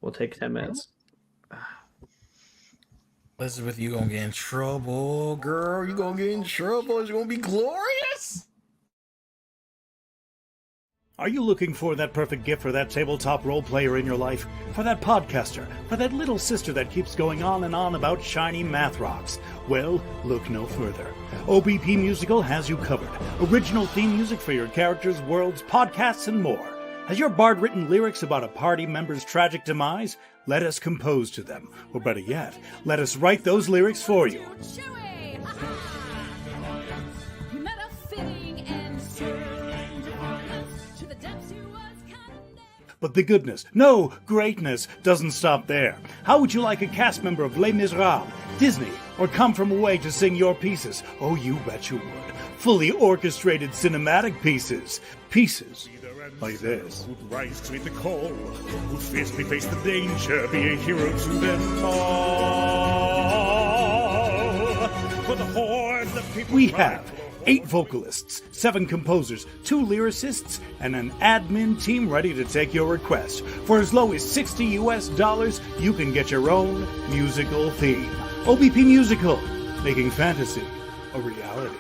We'll take 10 minutes. Elizabeth, you gonna get in trouble, girl. You gonna get in trouble. It's gonna be glorious. Are you looking for that perfect gift for that tabletop role player in your life? For that podcaster? For that little sister that keeps going on and on about shiny math rocks? Well, look no further. OBP Musical has you covered. Original theme music for your characters, worlds, podcasts, and more. Has your bard written lyrics about a party member's tragic demise? Let us compose to them. Or better yet, let us write those lyrics for you. Chewy! Ha-ha! You met a fitting end to the depths you was condemned. But the goodness, no, greatness, doesn't stop there. How would you like a cast member of Les Miserables, Disney, or Come From Away to sing your pieces? Oh, you bet you would. Fully orchestrated cinematic pieces. Pieces like this. Who'd rise to meet the call, who'd fiercely face the danger, be a hero to them all. For the hordes of people We have 8 vocalists, 7 composers, 2 lyricists, and an admin team ready to take your request. For as low as $60 US, you can get your own musical theme. OBP Musical, making fantasy a reality.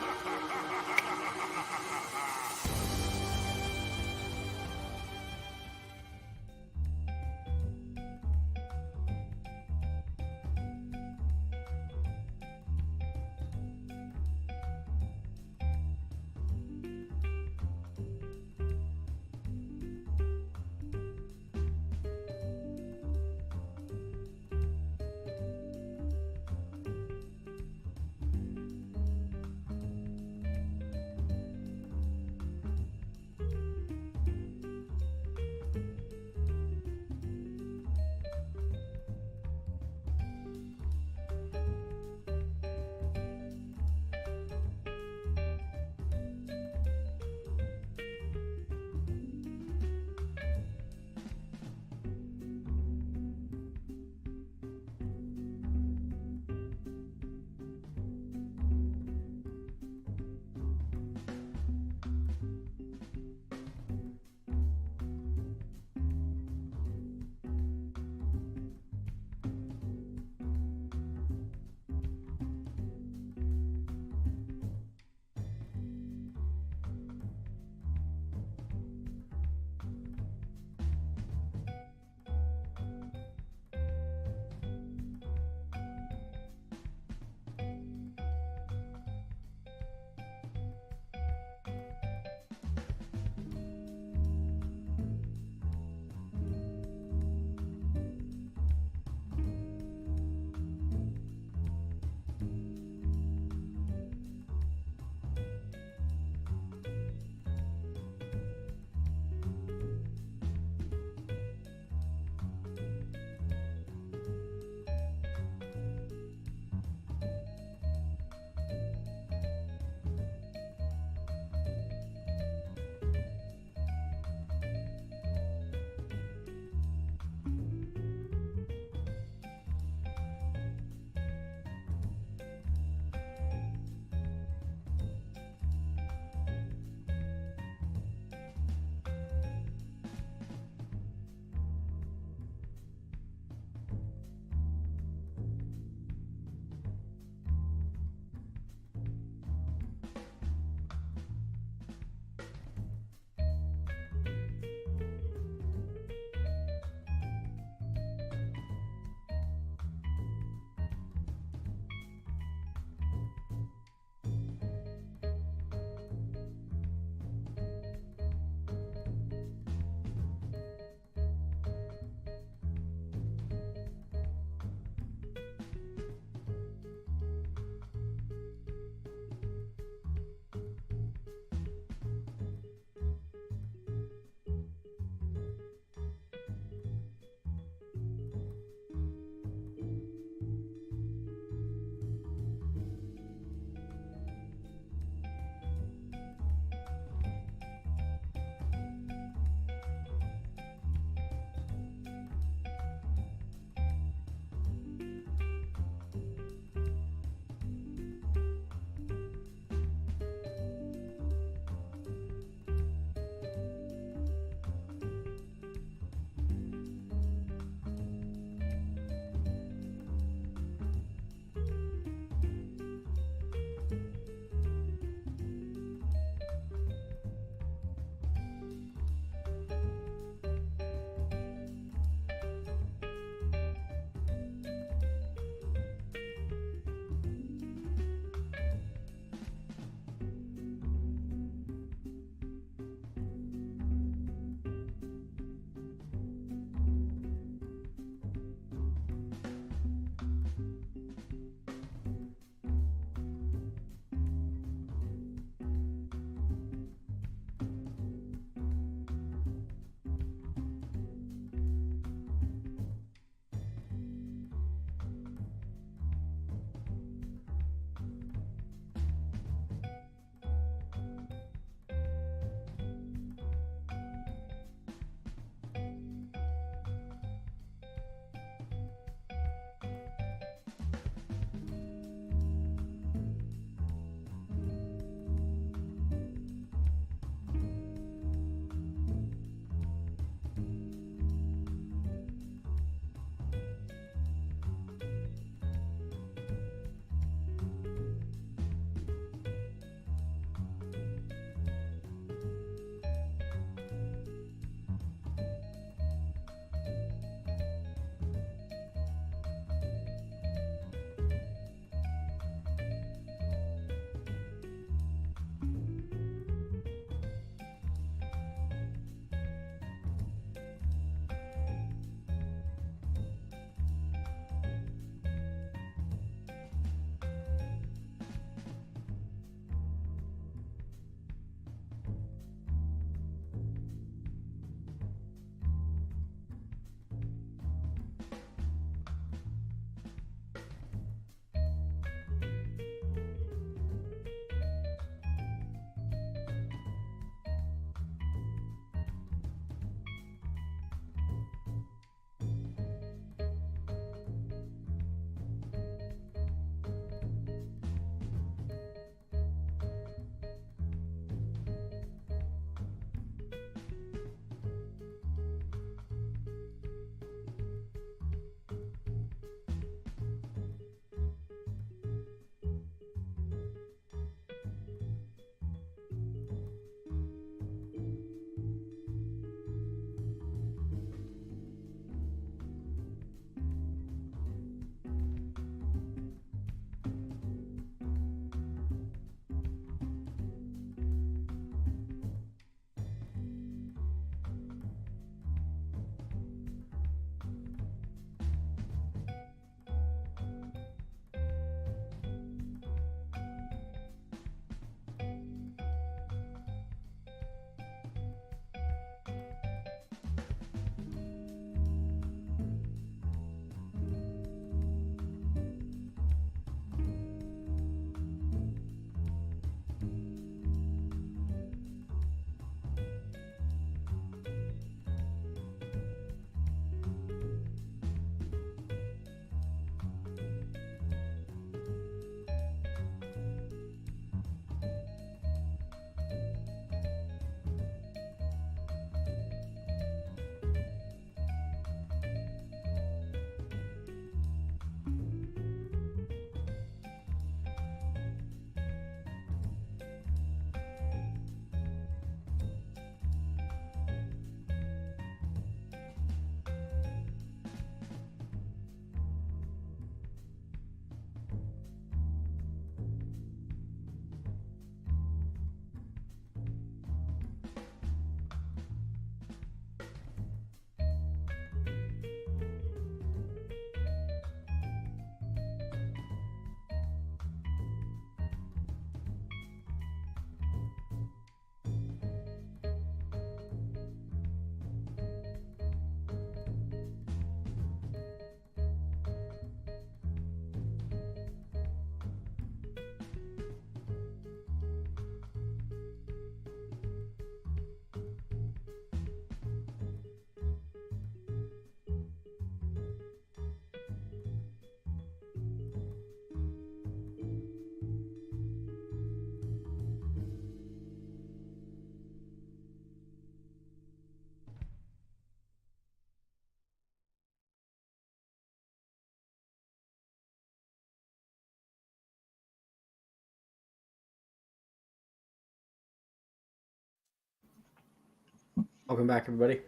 Welcome back, everybody.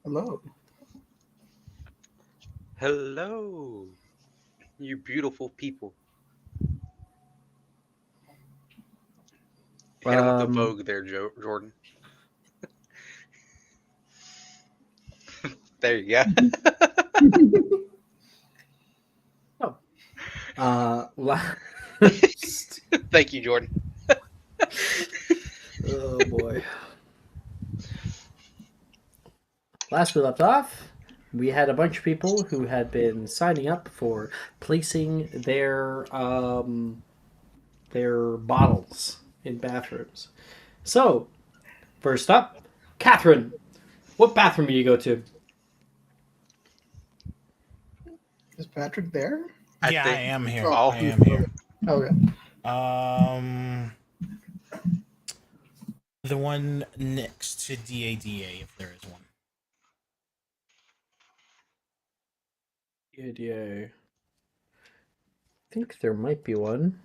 Hello. Hello, you beautiful people. Hit him with the Vogue there, Jordan. There you go. Thank you, Jordan. Oh boy. Last we left off, we had a bunch of people who had been signing up for placing their bottles in bathrooms. So, first up, Catherine. What bathroom do you go to? Is Patrick there? Yeah, I think- am here. Oh, I am here. Okay. The one next to DADA, if there is one. Yeah. I think there might be one.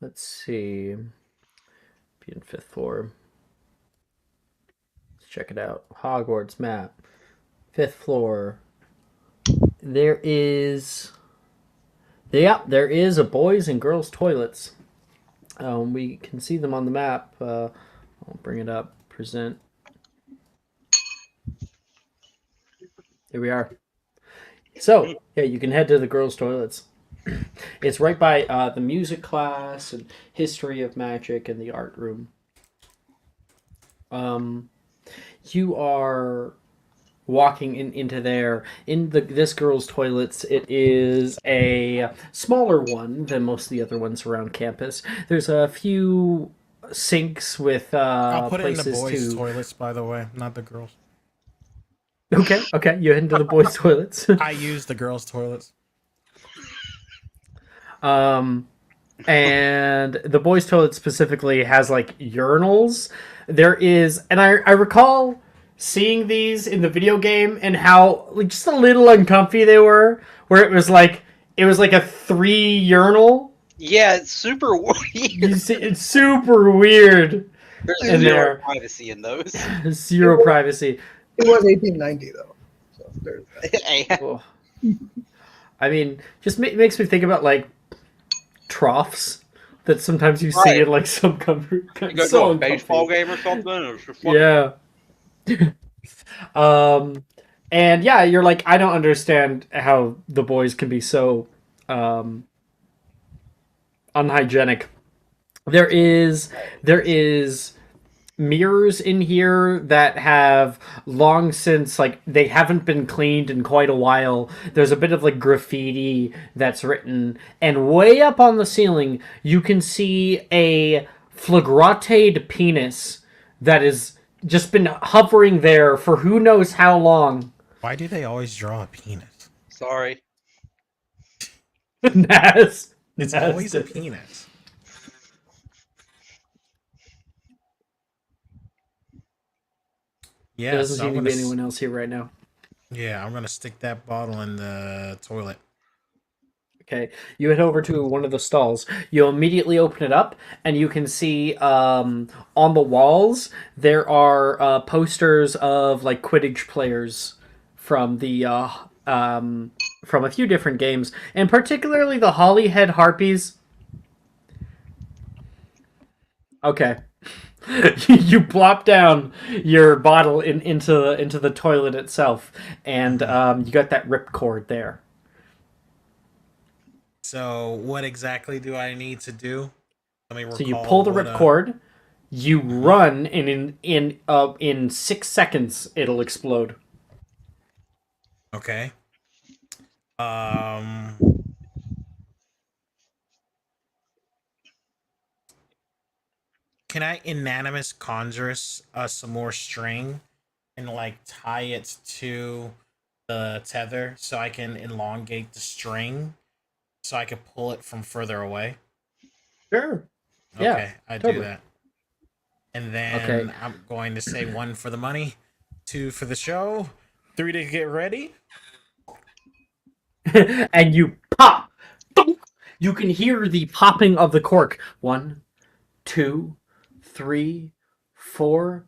Let's see. Be in 5th floor. Let's check it out. Hogwarts map. 5th floor. There is a boys and girls toilets. We can see them on the map. I'll bring it up. Present. Here we are. So, yeah, you can head to the girls' toilets. It's right by the music class and history of magic and the art room. You are walking into there. In this girl's toilets, it is a smaller one than most of the other ones around campus. There's a few sinks with I'll put it in the places boys' to... toilets, by the way, not the girls. Okay, you head into the boys' toilets. I use the girls' toilets. And the boys' toilet specifically has like urinals. There is, and I recall seeing these in the video game and how like just a little uncomfy they were. Where it was like a 3 urinal. Yeah, it's super weird. It's super weird. There's in zero there. privacy in those. Zero privacy. It was 1890 though. So there's that. Oh. I mean, just makes me think about like troughs that sometimes you see Right. in like some comfort. You go So to a uncomfy. baseball game or something. It's just Yeah. And yeah, you're like, I don't understand how the boys can be so unhygienic. There is mirrors in here that have long since, like, they haven't been cleaned in quite a while. There's a bit of like graffiti that's written, and way up on the ceiling you can see a flagrated penis that has just been hovering there for who knows how long. Why do they always draw a penis? Sorry. Nas. It's Nas always a did. penis. Yeah, There doesn't so seem I'm to gonna be anyone else here right now. Yeah, I'm gonna stick that bottle in the toilet. Okay, you head over to one of the stalls. You immediately open it up, and you can see on the walls there are posters of like Quidditch players from the from a few different games, and particularly the Hollyhead Harpies. Okay. You plop down your bottle into the toilet itself, and you got that ripcord there. So, what exactly do I need to do? Let me recall. So you pull the ripcord, you run, and in 6 seconds it'll explode. Okay. Can I inanimous conjure some more string and like tie it to the tether so I can elongate the string so I can pull it from further away? Sure. Okay, Yeah, I totally. do that. And then Okay. I'm going to say 1 for the money, 2 for the show, 3 to get ready. And you pop. Thunk. You can hear the popping of the cork. 1, 2, 3, 4.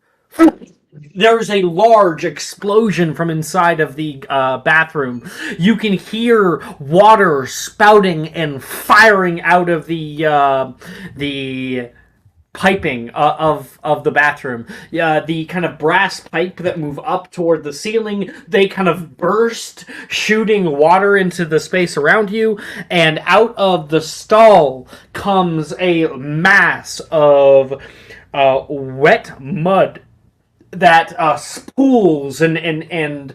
There's a large explosion from inside of the bathroom. You can hear water spouting and firing out of the piping of the bathroom. The kind of brass pipe that move up toward the ceiling, they kind of burst, shooting water into the space around you, and out of the stall comes a mass of wet mud that spools and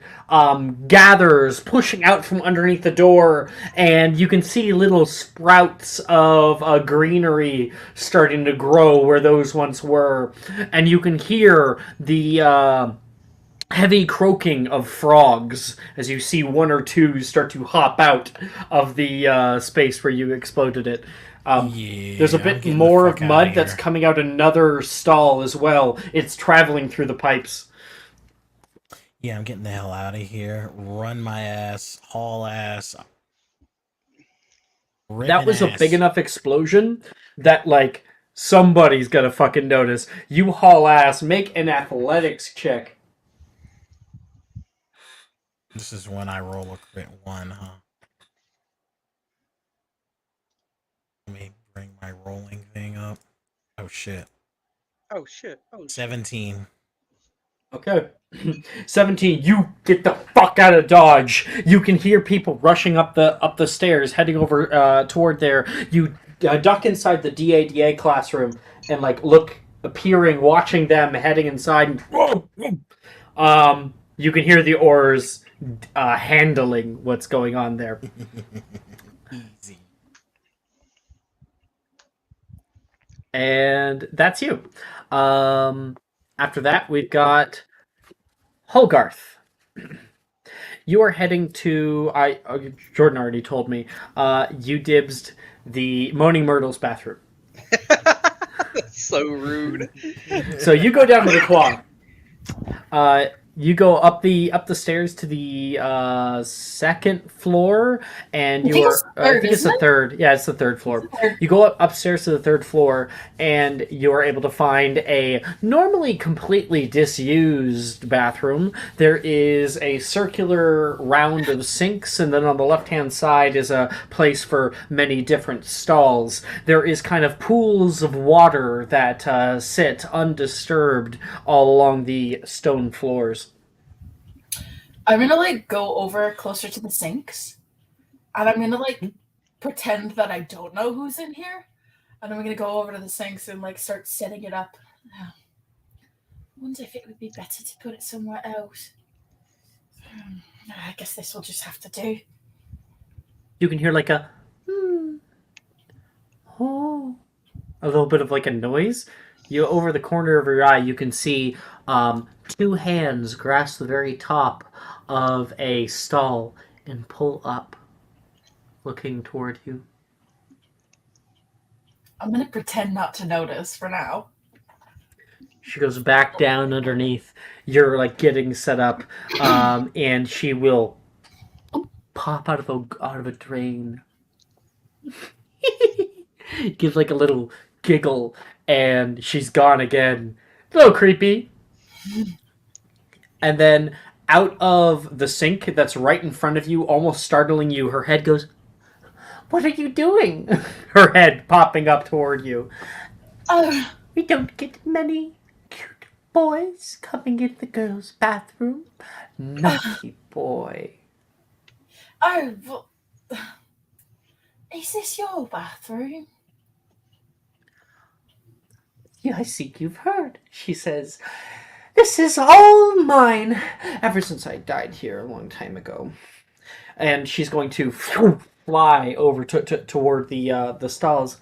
gathers, pushing out from underneath the door, and you can see little sprouts of greenery starting to grow where those once were, and you can hear the heavy croaking of frogs as you see one or two start to hop out of the space where you exploded it. There's a bit more of mud that's coming out another stall as well. It's traveling through the pipes. Yeah, I'm getting the hell out of here. Run my ass, haul ass. That was a big enough explosion that, like, somebody's gonna fucking notice. You haul ass, make an athletics check. This is when I roll a crit 1, huh? Let me bring my rolling thing up. Oh shit. Oh shit. 17. Okay. 17, you get the fuck out of Dodge. You can hear people rushing up the stairs, heading over toward there. You duck inside the DADA classroom and, like, look, appearing, watching them heading inside. You can hear the oars handling what's going on there. Easy. And that's you. After that, we've got Holgarth. You are heading to... Jordan already told me. You dibsed the Moaning Myrtle's bathroom. That's so rude. So you go down to the quad. You go up the stairs to the second floor, and you are. I think it's the third. Yeah, it's the third floor. You go upstairs to the third floor, and you are able to find a normally completely disused bathroom. There is a circular round of sinks, and then on the left-hand side is a place for many different stalls. There is kind of pools of water that sit undisturbed all along the stone floors. I'm gonna, like, go over closer to the sinks, and I'm gonna, like, pretend that I don't know who's in here, and I'm gonna go over to the sinks and, like, start setting it up. I wonder if it would be better to put it somewhere else. I guess this will just have to do. You can hear, like, a oh, a little bit of, like, a noise. You, over the corner of your eye, you can see two hands grasp the very top of a stall and pull up, looking toward you. I'm gonna pretend not to notice for now. She goes back down underneath. You're, like, getting set up, and she will pop out of a drain. Gives, like, a little giggle, and she's gone again. A little creepy. And then out of the sink that's right in front of you, almost startling you, her head goes, "What are you doing?" Her head popping up toward you. Oh, We don't get many cute boys coming in the girls' bathroom. Naughty boy. well, is this your bathroom? Yeah, I see you've heard, she says. This is all mine, ever since I died here a long time ago. And she's going to fly over toward the stalls.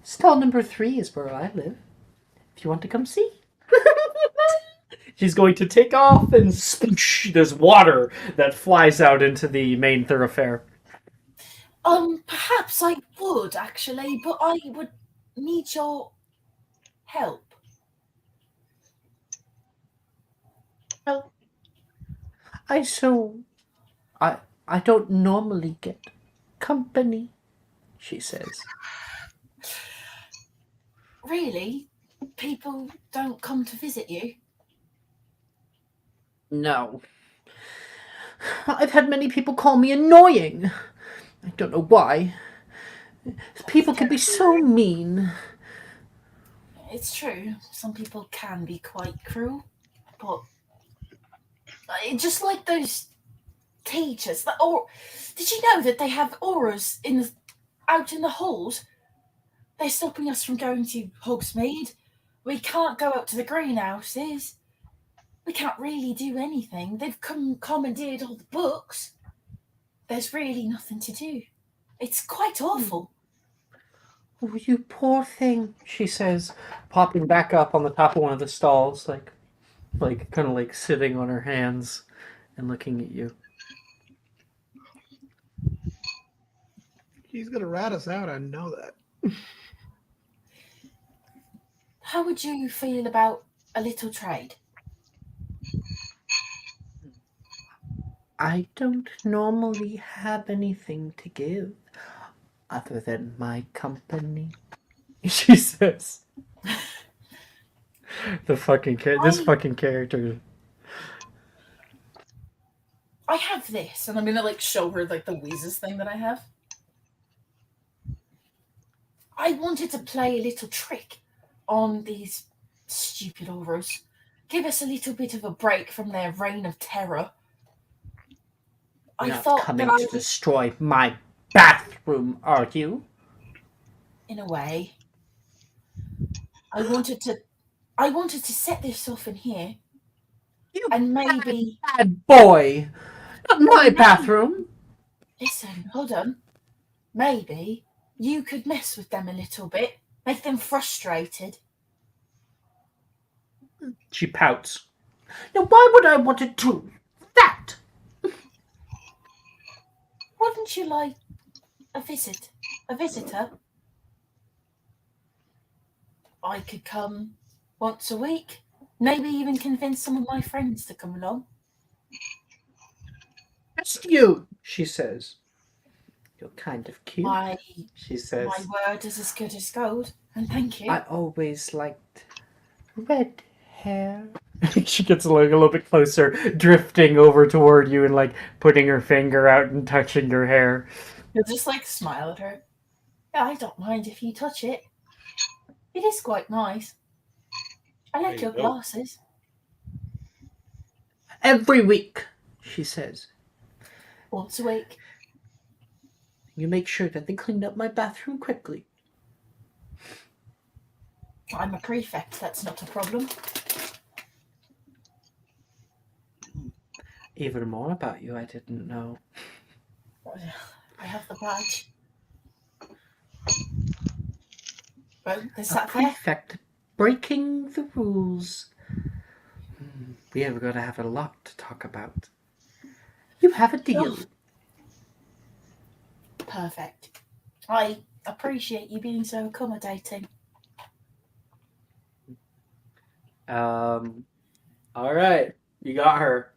Stall number 3 is where I live, if you want to come see. She's going to take off, and sploosh, there's water that flies out into the main thoroughfare. Perhaps I would, actually, but I would need your help. Well, I don't normally get company, she says. Really? People don't come to visit you? No. I've had many people call me annoying. I don't know why. People can be so mean. It's true. Some people can be quite cruel, but just like those teachers. Did you know that they have auras out in the halls? They're stopping us from going to Hogsmeade. We can't go up to the greenhouses. We can't really do anything. They've commandeered all the books. There's really nothing to do. It's quite awful. Oh, you poor thing, she says, popping back up on the top of one of the stalls, like kind of like sitting on her hands and looking at you. He's gonna rat us out. I know that. How would you feel about a little trade? I don't normally have anything to give other than my company, she says. This fucking character. I have this, and I'm gonna like show her like the Wheezes thing that I have. I wanted to play a little trick on these stupid auras. Give us a little bit of a break from their reign of terror. You're I not thought coming that to destroy my bathroom, are you? in a way, I wanted to set this off in here, You and maybe bad boy! Not my maybe- bathroom! Listen, hold on. Maybe you could mess with them a little bit, make them frustrated. She pouts. Now why would I want to do that? Wouldn't you like a visitor? I could come once a week, maybe even convince some of my friends to come along. Just you, she says. You're kind of cute, My she says. word is as good as gold, and thank you. I always liked red hair. She gets like a little bit closer, drifting over toward you and like putting her finger out and touching your hair. You'll just like smile at her. Yeah, I don't mind if you touch it. It is quite nice. I like There your you go. glasses. Every week, she says. Once a week. You make sure that they clean up my bathroom quickly. I'm a prefect, that's not a problem. Even more about you I didn't know. I have the badge. Well, is A that fair? prefect breaking the rules. We have got to have a lot to talk about. You have a deal. Perfect. I appreciate you being so accommodating. All right. You got her.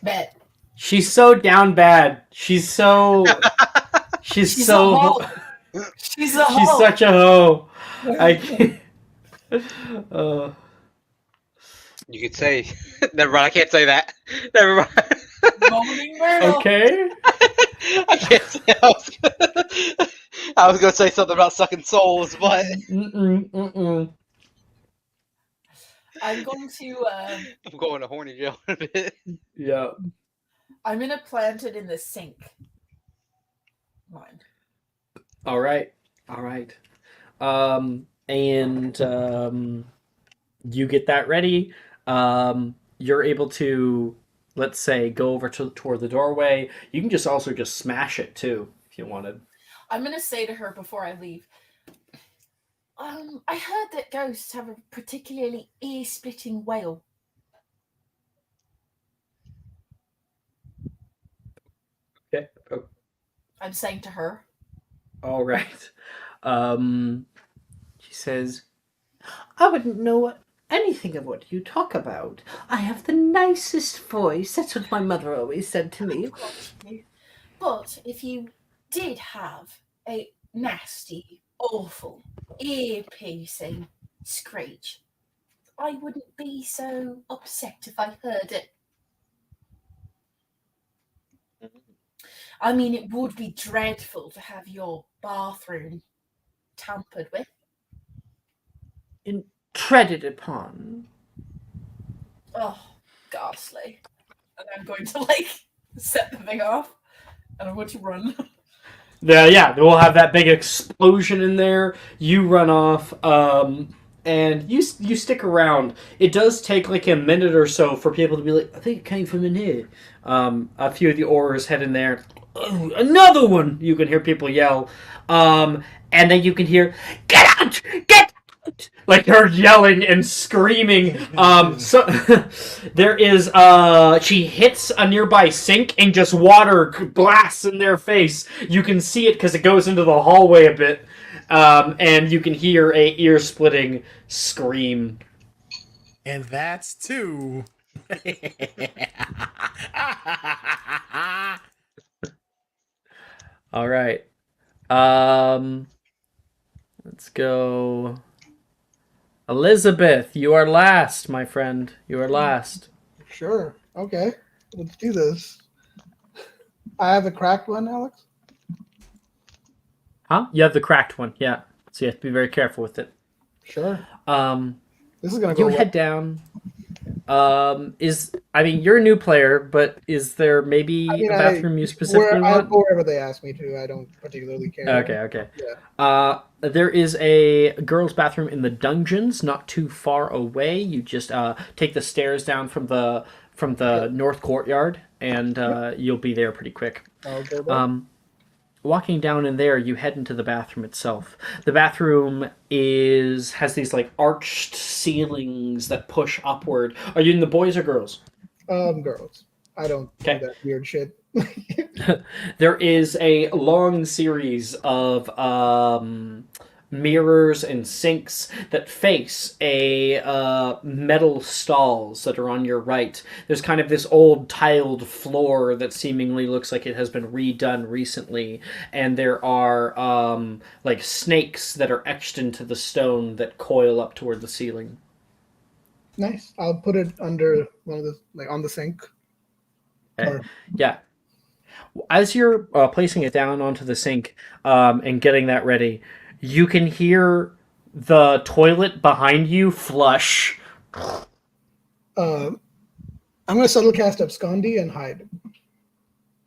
Bet. She's so down bad. She's so... She's She's so... a hoe. She's a She's hoe. such a hoe. I can't... You could say, never mind. I can't say that. Never mind. Moaning Myrtle. Okay. I can't say. I was gonna say something about sucking souls, but I'm going to. I'm going to horny jail in a bit. Yeah. I'm gonna plant it in the sink. Mine. All right. And you get that ready. You're able to, let's say, go over toward the doorway. You can just also smash it too if you wanted. I'm gonna say to her before I leave. I heard that ghosts have a particularly ear-splitting wail. Okay. I'm saying to her. All right. She says, I wouldn't know anything of what you talk about. I have the nicest voice. That's what my mother always said to me. But if you did have a nasty, awful, ear-piercing screech, I wouldn't be so upset if I heard it. I mean, it would be dreadful to have your bathroom tampered with. And treaded upon. Oh, ghastly. And I'm going to, like, set the thing off. And I'm going to run. We'll have that big explosion in there. You run off, and you stick around. It does take like a minute or so for people to be like, I think it came from in here. A few of the Aurors head in there. Oh, another one! You can hear people yell. And then you can hear, get out! Get out! Like they're yelling and screaming. So there is she hits a nearby sink and just water blasts in their face. You can see it because it goes into the hallway a bit. And you can hear a ear-splitting scream. And that's two. All right. Let's go. Elizabeth, you are last, my friend. You are last. Sure. Okay. Let's do this. I have a cracked one, Alex. Huh? You have the cracked one, yeah. So you have to be very careful with it. Sure. This is gonna go. You well. head down. You're a new player, but is there maybe a bathroom you specifically I'll want? go wherever they ask me to. I don't particularly care. Okay. Yeah. There is a girls' bathroom in the dungeons, not too far away. You just take the stairs down from the north courtyard, and you'll be there pretty quick. I'll go there. Walking down in there, you head into the bathroom itself. The bathroom has these like arched ceilings that push upward. Are you in the boys or girls? Girls. I don't do that weird shit. There is a long series of mirrors and sinks that face a metal stalls that are on your right. There's kind of this old tiled floor that seemingly looks like it has been redone recently, and there are like snakes that are etched into the stone that coil up toward the ceiling. Nice. I'll put it under one of the on the sink. Okay. Yeah. As you're placing it down onto the sink and getting that ready, you can hear the toilet behind you flush. I'm going to subtle cast Abscondi and hide.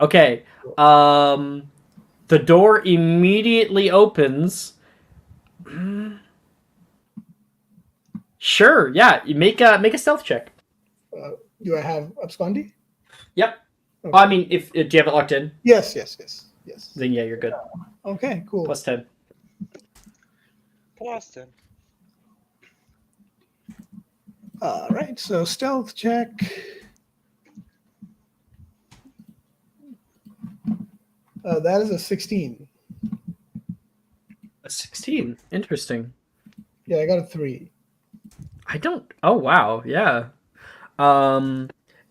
Okay. The door immediately opens. Sure. Yeah. You make a stealth check. Do I have Abscondi? Yep. Okay. I mean, if do you have it locked in? Yes. Then yeah, you're good. Okay. Cool. Plus 10. Plus 10. All right. So stealth check. That is a 16. A 16. Interesting. Yeah, I got a 3. I don't. Oh wow. Yeah.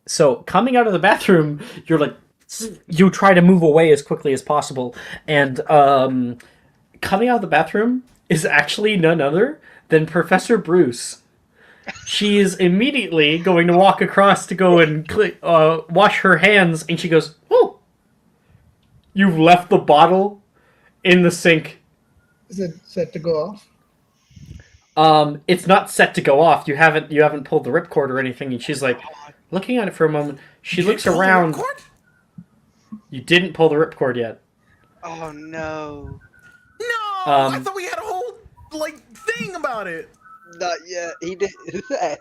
So coming out of the bathroom, you're like, you try to move away as quickly as possible, and coming out of the bathroom is actually none other than Professor Bruce. She is immediately going to walk across to go and wash her hands, and she goes, "Oh, you've left the bottle in the sink." Is it set to go off? It's not set to go off. You haven't pulled the ripcord or anything, and she's like, looking at it for a moment. She looks around. You didn't pull the ripcord yet. Oh no. No, I thought we had a whole thing about it. Not yet. He did.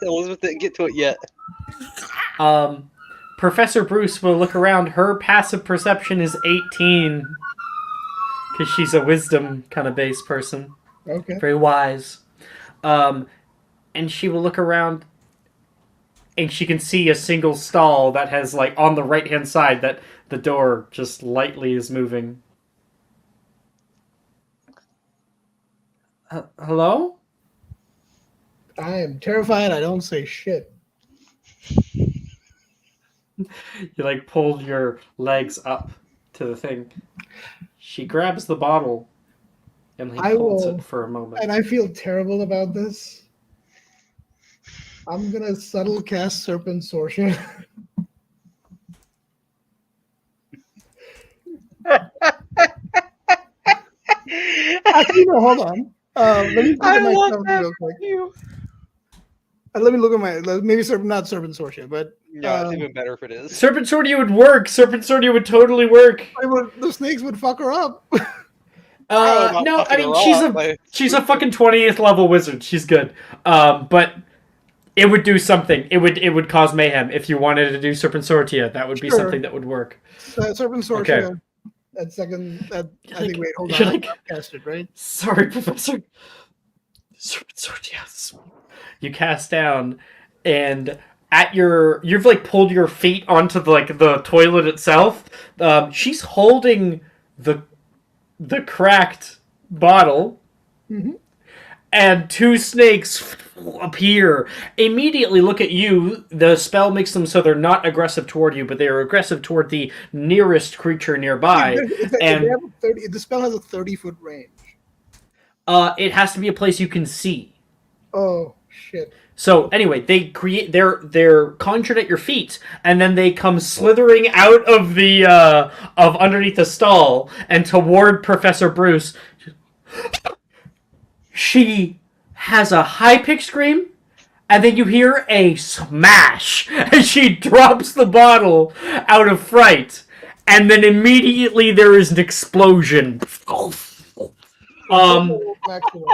Elizabeth didn't get to it yet. Professor Bruce will look around. Her passive perception is 18. Because she's a wisdom kind of based person. Okay. Very wise. And she will look around, and she can see a single stall that has, on the right-hand side, that the door just lightly is moving. Hello? I am terrified. I don't say shit. You, pull your legs up to the thing. She grabs the bottle and holds it for a moment. And I feel terrible about this. I'm gonna subtle cast Serpent Sorcerer. Actually, no, hold on. Let me look I at my love calendar that real for quick. you. Let me look at my maybe not Serpent Sorcia, but No, it's even better if it is. Serpent Swordia would work. Serpent Swordia would totally work. the snakes would fuck her up. I don't know about No, I fucking mean her she's up, a like- she's a fucking 20th level wizard. She's good. But it would do something. It would cause mayhem if you wanted to do Serpent Sortia. That would be Sure. something that would work. Serpent Sorcia. At second, I think. Wait, hold you're on. like- I cast it, right? Sorry, Professor. Serpent Sortia. You cast down, and you've like pulled your feet onto the toilet itself. She's holding the cracked bottle, and two snakes appear. Immediately look at you. The spell makes them so they're not aggressive toward you, but they are aggressive toward the nearest creature nearby. And The spell has a 30-foot range. it has to be a place you can see. Oh shit! So anyway, they're conjured at your feet, and then they come slithering out of the of underneath the stall and toward Professor Bruce. She has a high-pitched scream, and then you hear a smash as she drops the bottle out of fright, and then immediately there is an explosion. Maximum.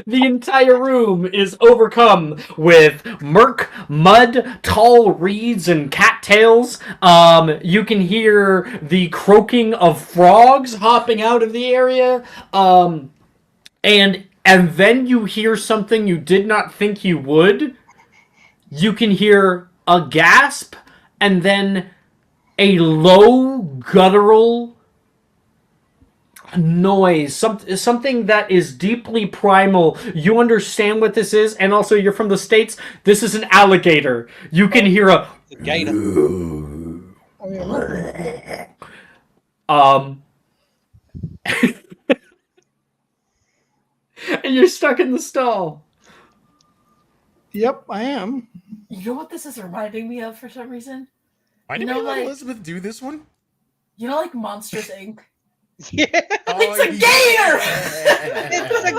The entire room is overcome with murk, mud, tall reeds, and cattails. You can hear the croaking of frogs hopping out of the area. And then you hear something you did not think you would. You can hear a gasp, and then a low, guttural noise, something that is deeply primal. You understand what this is, and also you're from the States. This is an alligator. You can hear a Gator. and you're stuck in the stall. Yep, I am. You know what this is reminding me of for some reason? Why You did know, we let like- Elizabeth do this one? You know, like Monsters Inc. Yeah, It's a gator! it's a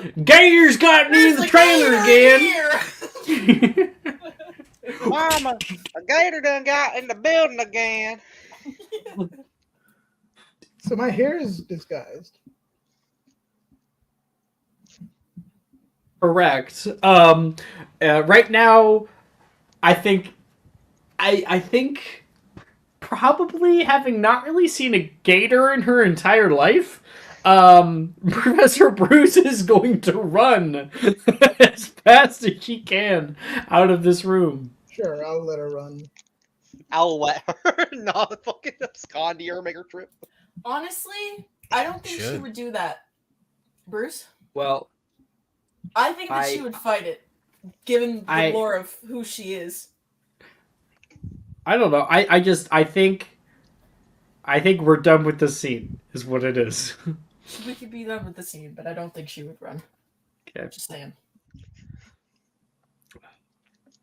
gator. Gators got me in the trailer again. Mama, a gator done got in the building again. So my hair is disguised. Correct. Right now, I think probably having not really seen a gator in her entire life, Professor Bruce is going to run as fast as she can out of this room. Sure, I'll let her run. I'll let her not fucking abscond to your maker trip. Honestly, I don't think she Should. would do that. Bruce? Well, I think that she would fight it, given the I- lore of who she is. I don't know. I think we're done with this scene, is what it is. We could be done with the scene, but I don't think she would run. Okay. Just saying.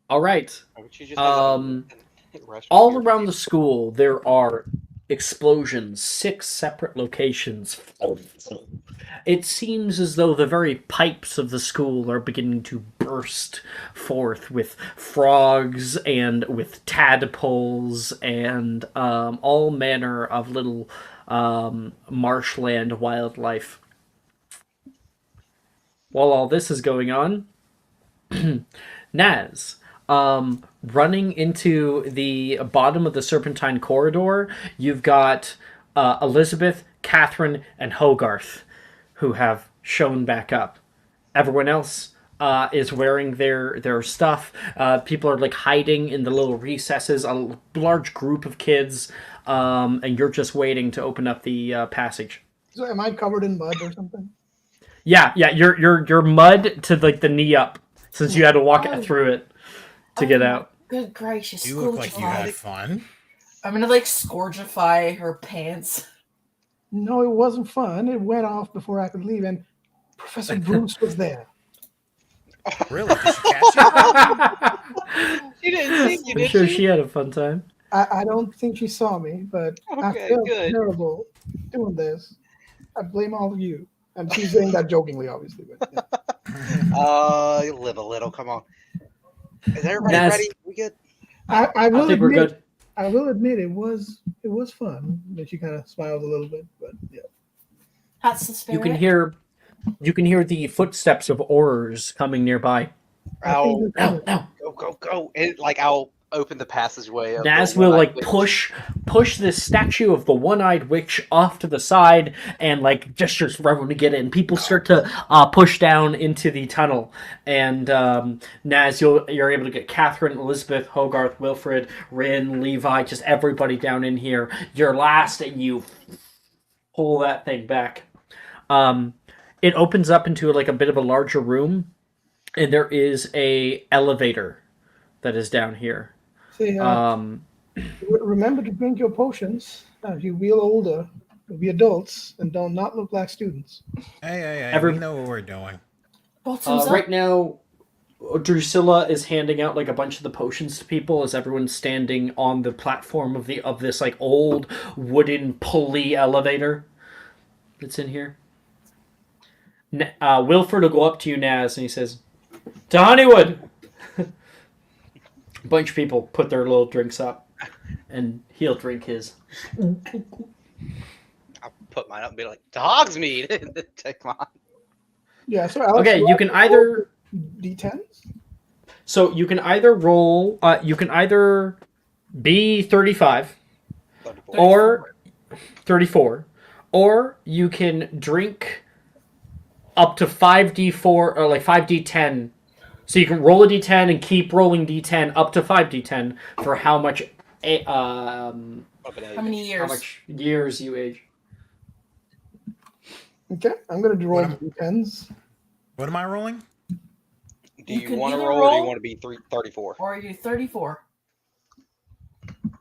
All right. She just All around the school, there are explosions, 6 separate locations. It seems as though the very pipes of the school are beginning to burst forth with frogs and with tadpoles and all manner of little marshland wildlife. While all this is going on, Naz, running into the bottom of the Serpentine corridor, you've got Elizabeth, Catherine, and Hogarth, who have shown back up. Everyone else is wearing their stuff. People are like hiding in the little recesses. A large group of kids, and you're just waiting to open up the passage. So am I covered in mud or something? Yeah. You're mud to like the knee up, since you had to walk through it to get out. Good gracious. You look like you Scourgify. had fun. I'm gonna like scourgify her pants. No, it wasn't fun. It went off before I could leave, and Professor Bruce was there. Really? Did she catch you? She didn't see you, I'm did sure she? she had a fun time. I don't think she saw me, but I Okay, felt good. terrible doing this. I blame all of you. And she's saying that jokingly, obviously. But yeah. Live a little. Come on. Is everybody Naz, ready? We good? I I will think we're admit, good. I will admit it was fun. And she kind of smiled a little bit, but yeah. That's the spirit. You can hear the footsteps of oars coming nearby. I think I'll that's No, no. go. And like I'll open the passageway of Naz the will one-eyed like witch. push this statue of the one-eyed witch off to the side and like gestures for everyone to get in. People start to push down into the tunnel, and Naz, you're able to get Catherine, Elizabeth, Hogarth, Wilfred, Rin, Levi, just everybody down in here. You're last, and you pull that thing back. It opens up into like a bit of a larger room, and there is a elevator that is down here. See, remember to drink your potions as you feel older. You'll be adults and don't not look like students. Hey, Every- we know what we're doing. Bottoms up. Right now, Drusilla is handing out like a bunch of the potions to people as everyone's standing on the platform of this like old wooden pulley elevator that's in here. Wilfred will go up to you, Naz, and he says, "To Honeywood." A bunch of people put their little drinks up, and he'll drink his. I'll put mine up and be like, dog's meat. Take mine. Yeah. So Alex, Okay, you can either D10s. So you can either roll. You can either be 35 or 34, or you can drink up to 5d4 or like 5d10. So you can roll a d10 and keep rolling d10 up to 5d10 for how much How many years? how much years you age. Okay, I'm gonna roll the D10s. What am I rolling? Do You you can want to either roll or do you roll- want to be 34? Or are you 34?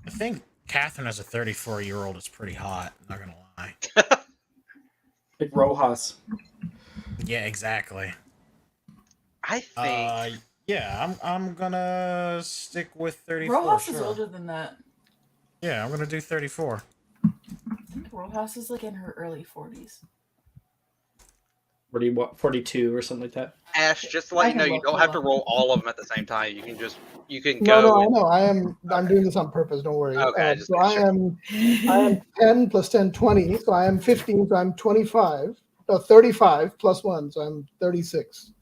I think Catherine as a 34-year-old is pretty hot. Not gonna lie. Like Rojas. Yeah, exactly. I think Yeah, I'm gonna stick with 34. Rojas is sure. older than that. Yeah, I'm gonna do 34. I think Rojas is like in her early 40s. 42 or something like that. Ash, just to let you know, you don't have to roll all of them at the same time. You can go. No, I and- know. I'm doing this on purpose. Don't worry. Okay, just so make I sure. am 10 plus 10, 20. So I am 15. So I'm 25. No, 35 plus 1. So I'm 36.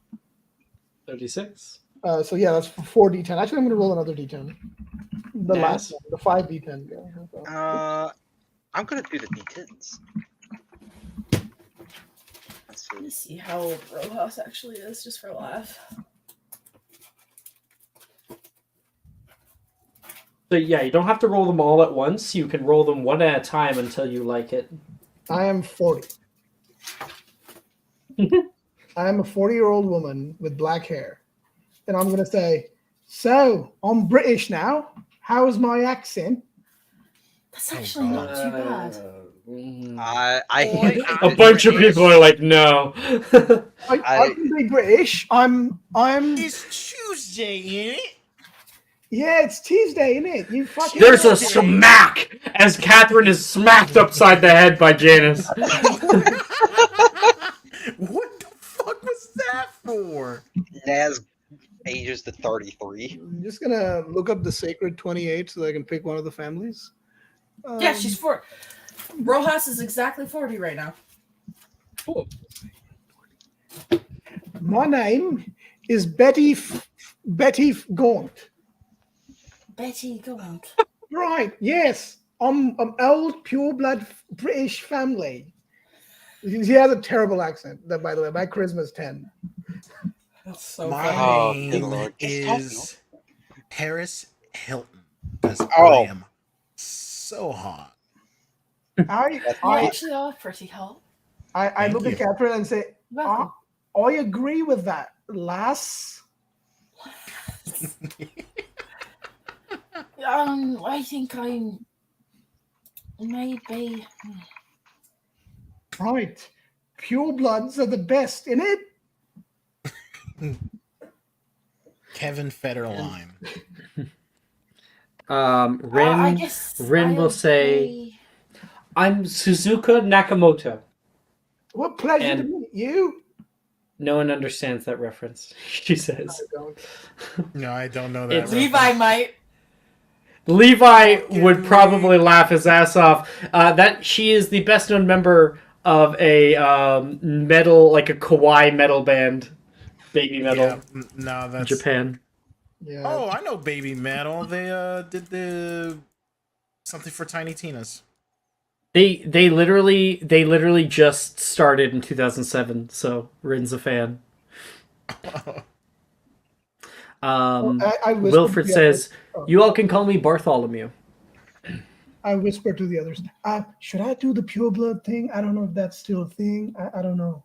36. So yeah, that's 4d10. Actually, I'm going to roll another d10. The Yes. last one, the 5d10. Yeah. I'm gonna do the D10s. Let's Let me see. see how old Rojas actually is, just for a laugh. So yeah, you don't have to roll them all at once. You can roll them one at a time until you like it. I am 40. I am a 40-year-old woman with black hair. And I'm going to say, so I'm British now. How's my accent? That's actually not too bad. A bunch of people are like, no. I can be British. I'm. It's Tuesday, ain't it? Yeah, it's Tuesday, isn't it? You fucking. There's a smack as Catherine is smacked upside the head by Janice. What the fuck was that for? Naz ages to 33. I'm just gonna look up the sacred 28 so that I can pick one of the families. Yeah, she's 40. Rojas is exactly 40 right now. My name is Betty Gaunt. Betty Gaunt. Right? Yes, I'm old pureblood British family. She has a terrible accent. That, by the way, my charisma's 10. That's so My funny. good name lord. is Paris Hilton. 'Cause Oh. I am so hot. I You actually are pretty hot. I look Thank at you. Catherine and say, Welcome. I agree with that, lass. I think I'm maybe. Right. Purebloods are the best, innit? Kevin Federline. I Rin guess Rin will I'll say, play- "I'm Suzuka Nakamoto." What pleasure to And meet you. no one understands that reference. She I says, don't. No, I don't know that. It's- Levi reference. might. Levi Fucking would probably Lee. laugh his ass off. That she is the best known member of a metal, like a kawaii metal band, baby metal, Yeah, no, that's. Japan. Yeah. Oh, I know Baby Metal. They did the something for Tiny Tina's. They literally just started in 2007. So Rin's a fan. I whispered Wilfred to the says, others- "You all can call me Bartholomew." I whispered to the others, should I do the pure blood thing? I don't know if that's still a thing. I don't know.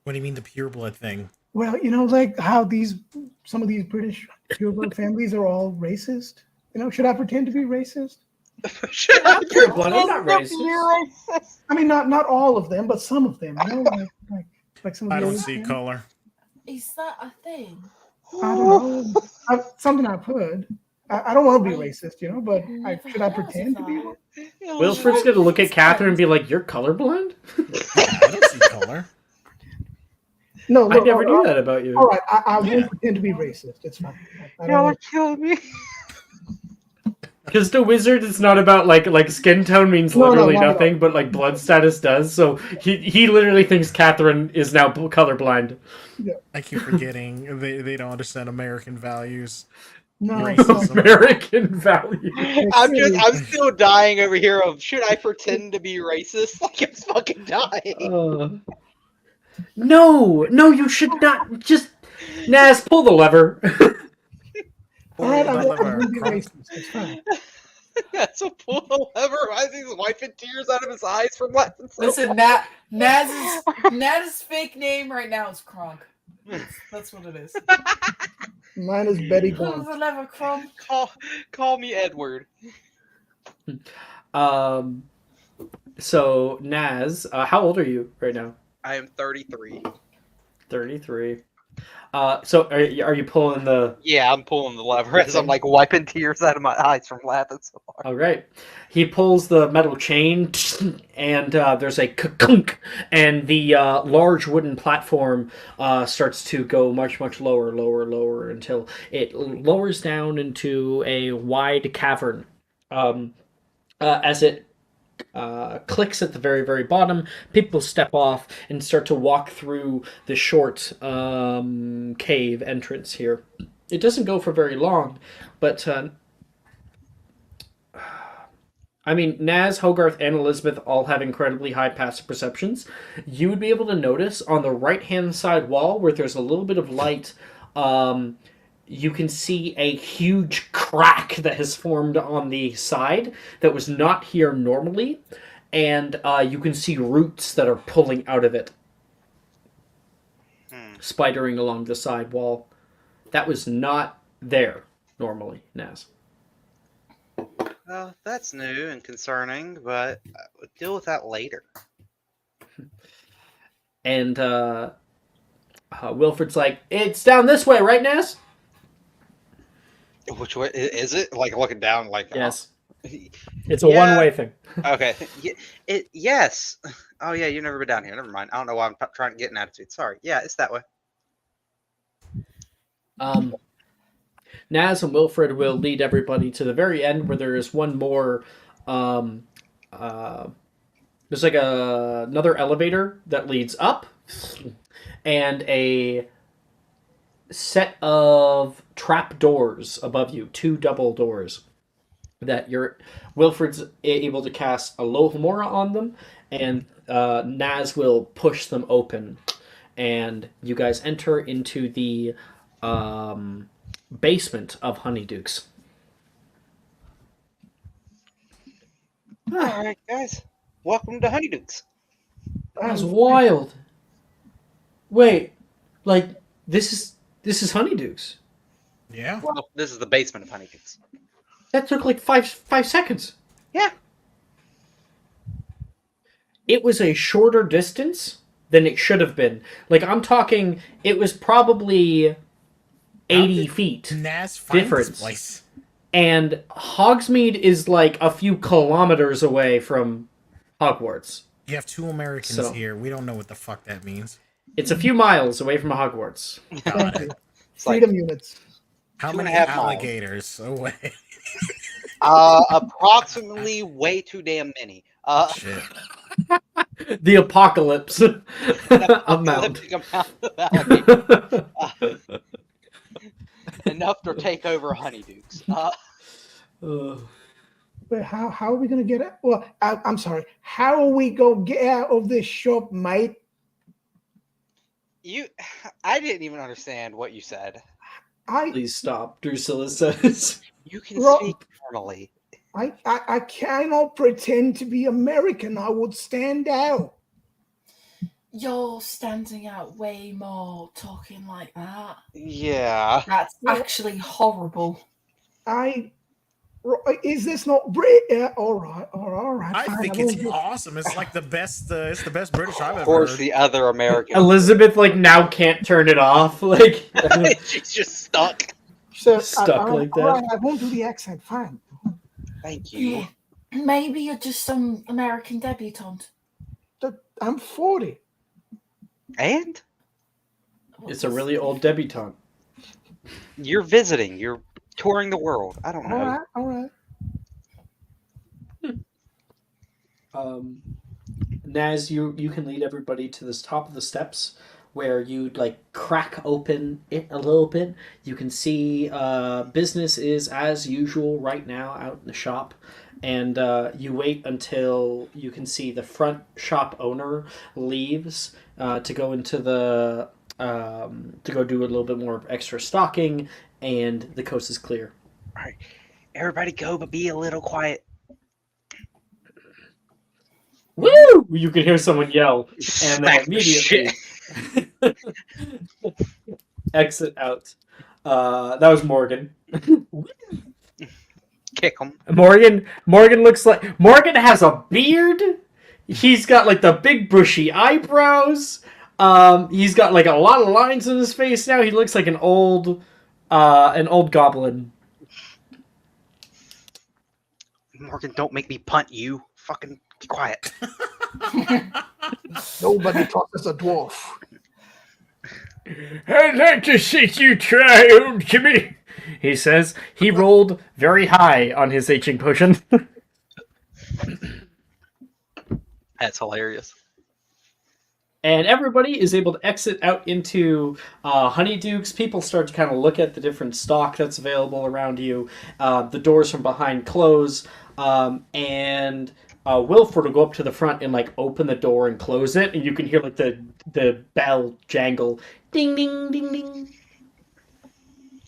What do you mean the pureblood thing? Well, like how some of these British pure blood families are all racist. Should I pretend to be racist? I'm pure blood. I'm not racist. I mean, not all of them, but some of them. Like some of I the don't old see families. color. Is that a thing? I don't know. Something I've heard. I don't want to be racist, but Never should I heard of pretend to be that. one? Wilfred's gonna look at Catherine and be like, "You're colorblind." I don't see color. No, I never knew that about you. All right, I Yeah. won't pretend to be racist. It's fine. I don't Y'all are want- killing me. Because to wizard, it's not about like skin tone means No, literally not at nothing, but like blood status does. So he literally thinks Catherine is now colorblind. I keep forgetting they don't understand American values. No, Racism. American value. I'm still dying over here of should I pretend to be racist? Like I'm fucking dying. No, you should not. Just Naz, pull the lever. all right, I Pull the won't lever, be Kronk. racist. It's fine. That's a pull the lever. Why is he wiping tears out of his eyes from laughing so Listen, Naz's fake name right now is Kronk. That's what it is. Mine is Betty Pull Blunt. the lever, Kronk. Call me Edward. So Naz, how old are you right now? I am 33. 33. So are you pulling the? Yeah, I'm pulling the lever as I'm like wiping tears out of my eyes from laughing so hard. All right. He pulls the metal chain, and there's a kunk, and the large wooden platform starts to go much lower until it lowers down into a wide cavern. As it clicks at the very bottom, people step off and start to walk through the short cave entrance here. It doesn't go for very long, but I mean, Naz, Hogarth, and Elizabeth all have incredibly high passive perceptions. You would be able to notice on the right-hand side wall where there's a little bit of light, you can see a huge crack that has formed on the side that was not here normally, and you can see roots that are pulling out of it, spidering along the side wall. That was not there normally, Naz. Well, that's new and concerning, but we'll deal with that later. And Wilfred's like, "It's down this way, right, Naz?" Which way is it? Like looking down, like Yes. oh. It's a Yeah. one-way thing. Okay. Yes. Oh yeah, you've never been down here. Never mind. I don't know why I'm trying to get an attitude. Sorry. Yeah, it's that way. Naz and Wilfred will lead everybody to the very end where there is one more. There's like another elevator that leads up, and a set of trap doors above you, 2 double doors that Wilfred's able to cast Alohomora on them, and Naz will push them open, and you guys enter into the basement of Honeydukes. All right, guys. Welcome to Honeydukes. That's wild. Wait, like this is Honeydukes. Yeah. Well, this is the basement of Honeydukes. That took like five seconds. Yeah. It was a shorter distance than it should have been. Like I'm talking, it was probably 80 feet. Naz find Difference. this place. And Hogsmeade is like a few kilometers away from Hogwarts. You have 2 Americans So- here. We don't know what the fuck that means. It's a few miles away from Hogwarts. Got Thank it. you. It's like Freedom units. How 2.5 many miles. alligators away? Approximately way too damn many. Shit. The apocalypse An amount. apocalyptic amount of alligators. Enough to take over Honeydukes. Ugh. But how are we going to get out? Well, I'm sorry. How are we going to get out of this shop, mate? I didn't even understand what you said. Please stop, Drusilla says. You can Rob- speak normally. I cannot pretend to be American. I would stand out. You're standing out way more talking like that. Yeah. That's actually horrible. Is this not Brit? All right. I fine, think I it's won't get- awesome. It's like the best. It's the best British I've Of ever course, heard. the other American. Elizabeth now can't turn it off. Like She's just stuck. So, Stuck like that. All right, I won't do the accent. Fine. Thank you. Yeah. Maybe you're just some American debutante. I'm 40. And it's a really old debutante. you're visiting. You're touring the world. I don't know. All right. Naz, you can lead everybody to this top of the steps where you like crack open it a little bit. You can see business is as usual right now out in the shop, and you wait until you can see the front shop owner leaves to go into the to go do a little bit more extra stocking, and the coast is clear. All right, everybody go, but be a little quiet. Woo! You can hear someone yell, and then Smack the immediately shit. exit out. That was Morgan. Kick him. Morgan looks like Morgan has a beard. He's got like the big bushy eyebrows. He's got like a lot of lines in his face now. He looks like an old goblin. Morgan, don't make me punt you. Fucking be quiet. Nobody tosses a dwarf. I'd like to see you try, old Jimmy, he says. He rolled very high on his aging potion. That's hilarious. And everybody is able to exit out into Honeydukes. People start to kind of look at the different stock that's available around you. The doors from behind close. And Wilford will go up to the front and like open the door and close it. And you can hear like the bell jangle. Ding, ding, ding, ding.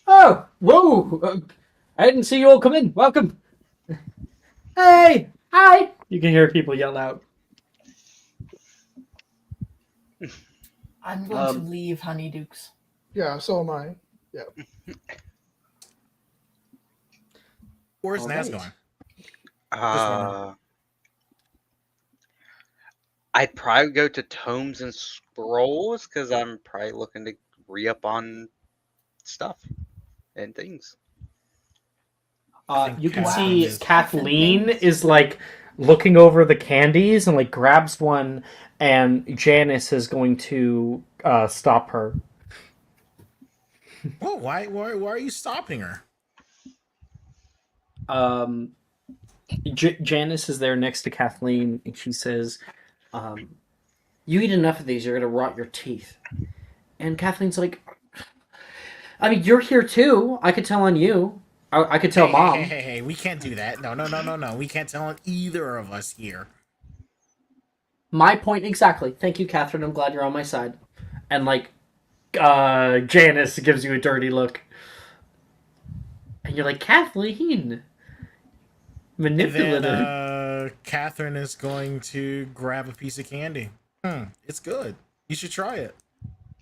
Oh, whoa. I didn't see you all come in. Welcome. Hey, hi. You can hear people yell out. I'm going to leave Honeydukes. Yeah, so am I. Yeah. Where's All Naz right. going? I'd probably go to Tomes and Scrolls because I'm probably looking to re-up on stuff and things. You can Wow. see Just Kathleen different things. is like looking over the candies and like grabs one, and Janice is going to stop her. Oh, why are you stopping her? Janice is there next to Kathleen, and she says, "You eat enough of these, you're gonna rot your teeth." And Kathleen's like, "I mean, you're here too. I could tell on you. I could tell Mom." Hey, we can't do that. No. We can't tell on either of us here. My point exactly. Thank you, Catherine. I'm glad you're on my side. And like, Janice gives you a dirty look, and you're like, Kathleen, manipulative. Then Catherine is going to grab a piece of candy. It's good. You should try it.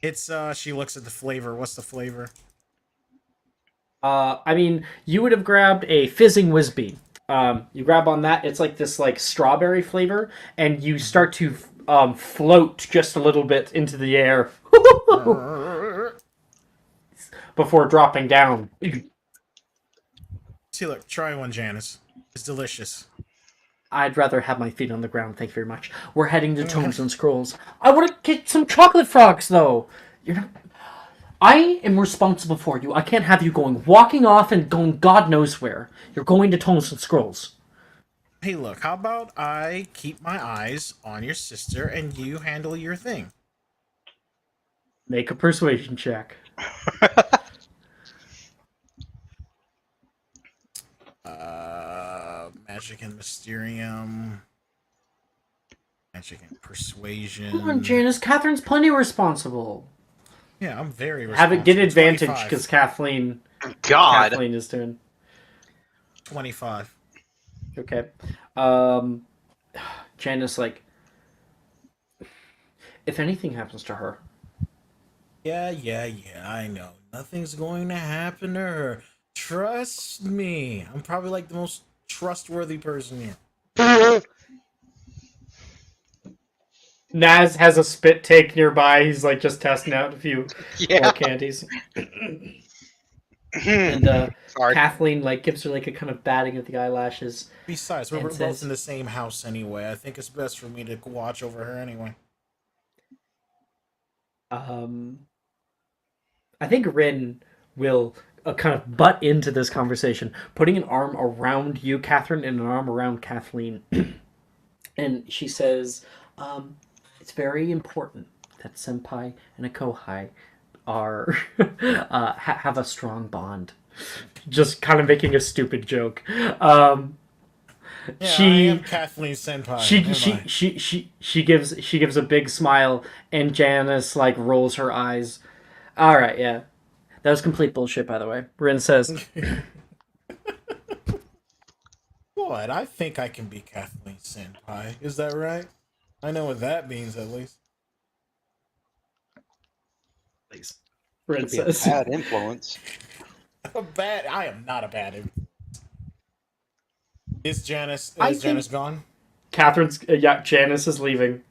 It's she looks at the flavor. What's the flavor? I mean, you would have grabbed a fizzing Whizbee. You grab on that. It's like this like strawberry flavor, and you start to float just a little bit into the air before dropping down. See, look, try one, Janice. It's delicious. I'd rather have my feet on the ground, thank you very much. We're heading to Tomes and Scrolls. I want to get some chocolate frogs, though. You're not... I am responsible for you. I can't have you walking off and going God knows where. You're going to Tomes and Scrolls. Hey, look, how about I keep my eyes on your sister and you handle your thing? Make a persuasion check. Magic and Mysterium. Magic and Persuasion. Come on, Janice. Catherine's plenty responsible. Yeah, I'm very responsible. Have it get advantage 25. because Kathleen God. Kathleen is doing. 25. Okay. Janice, like, if anything happens to her, Yeah, I know. Nothing's going to happen to her. Trust me. I'm probably like the most trustworthy person here. Naz has a spit take nearby. He's like just testing out a few Yeah. more candies. And Sorry. Kathleen like gives her like a kind of batting of the eyelashes. Besides, we're And both says- in the same house anyway. I think it's best for me to watch over her anyway. I think Rin will kind of butt into this conversation, putting an arm around you, Catherine, and an arm around Kathleen. And she says, it's very important that Senpai and a Kohai are have a strong bond. Just kind of making a stupid joke. Yeah, I am Kathleen Senpai. She gives a big smile, and Janice like rolls her eyes. All right, yeah, that was complete bullshit, by the way. Rin says, What? I think I can be Kathleen Senpai. Is that right? I know what that means, at least. Rin Could be a says, bad influence. I am not a bad influence. Is Janice I Janice think- gone? Catherine's Janice is leaving.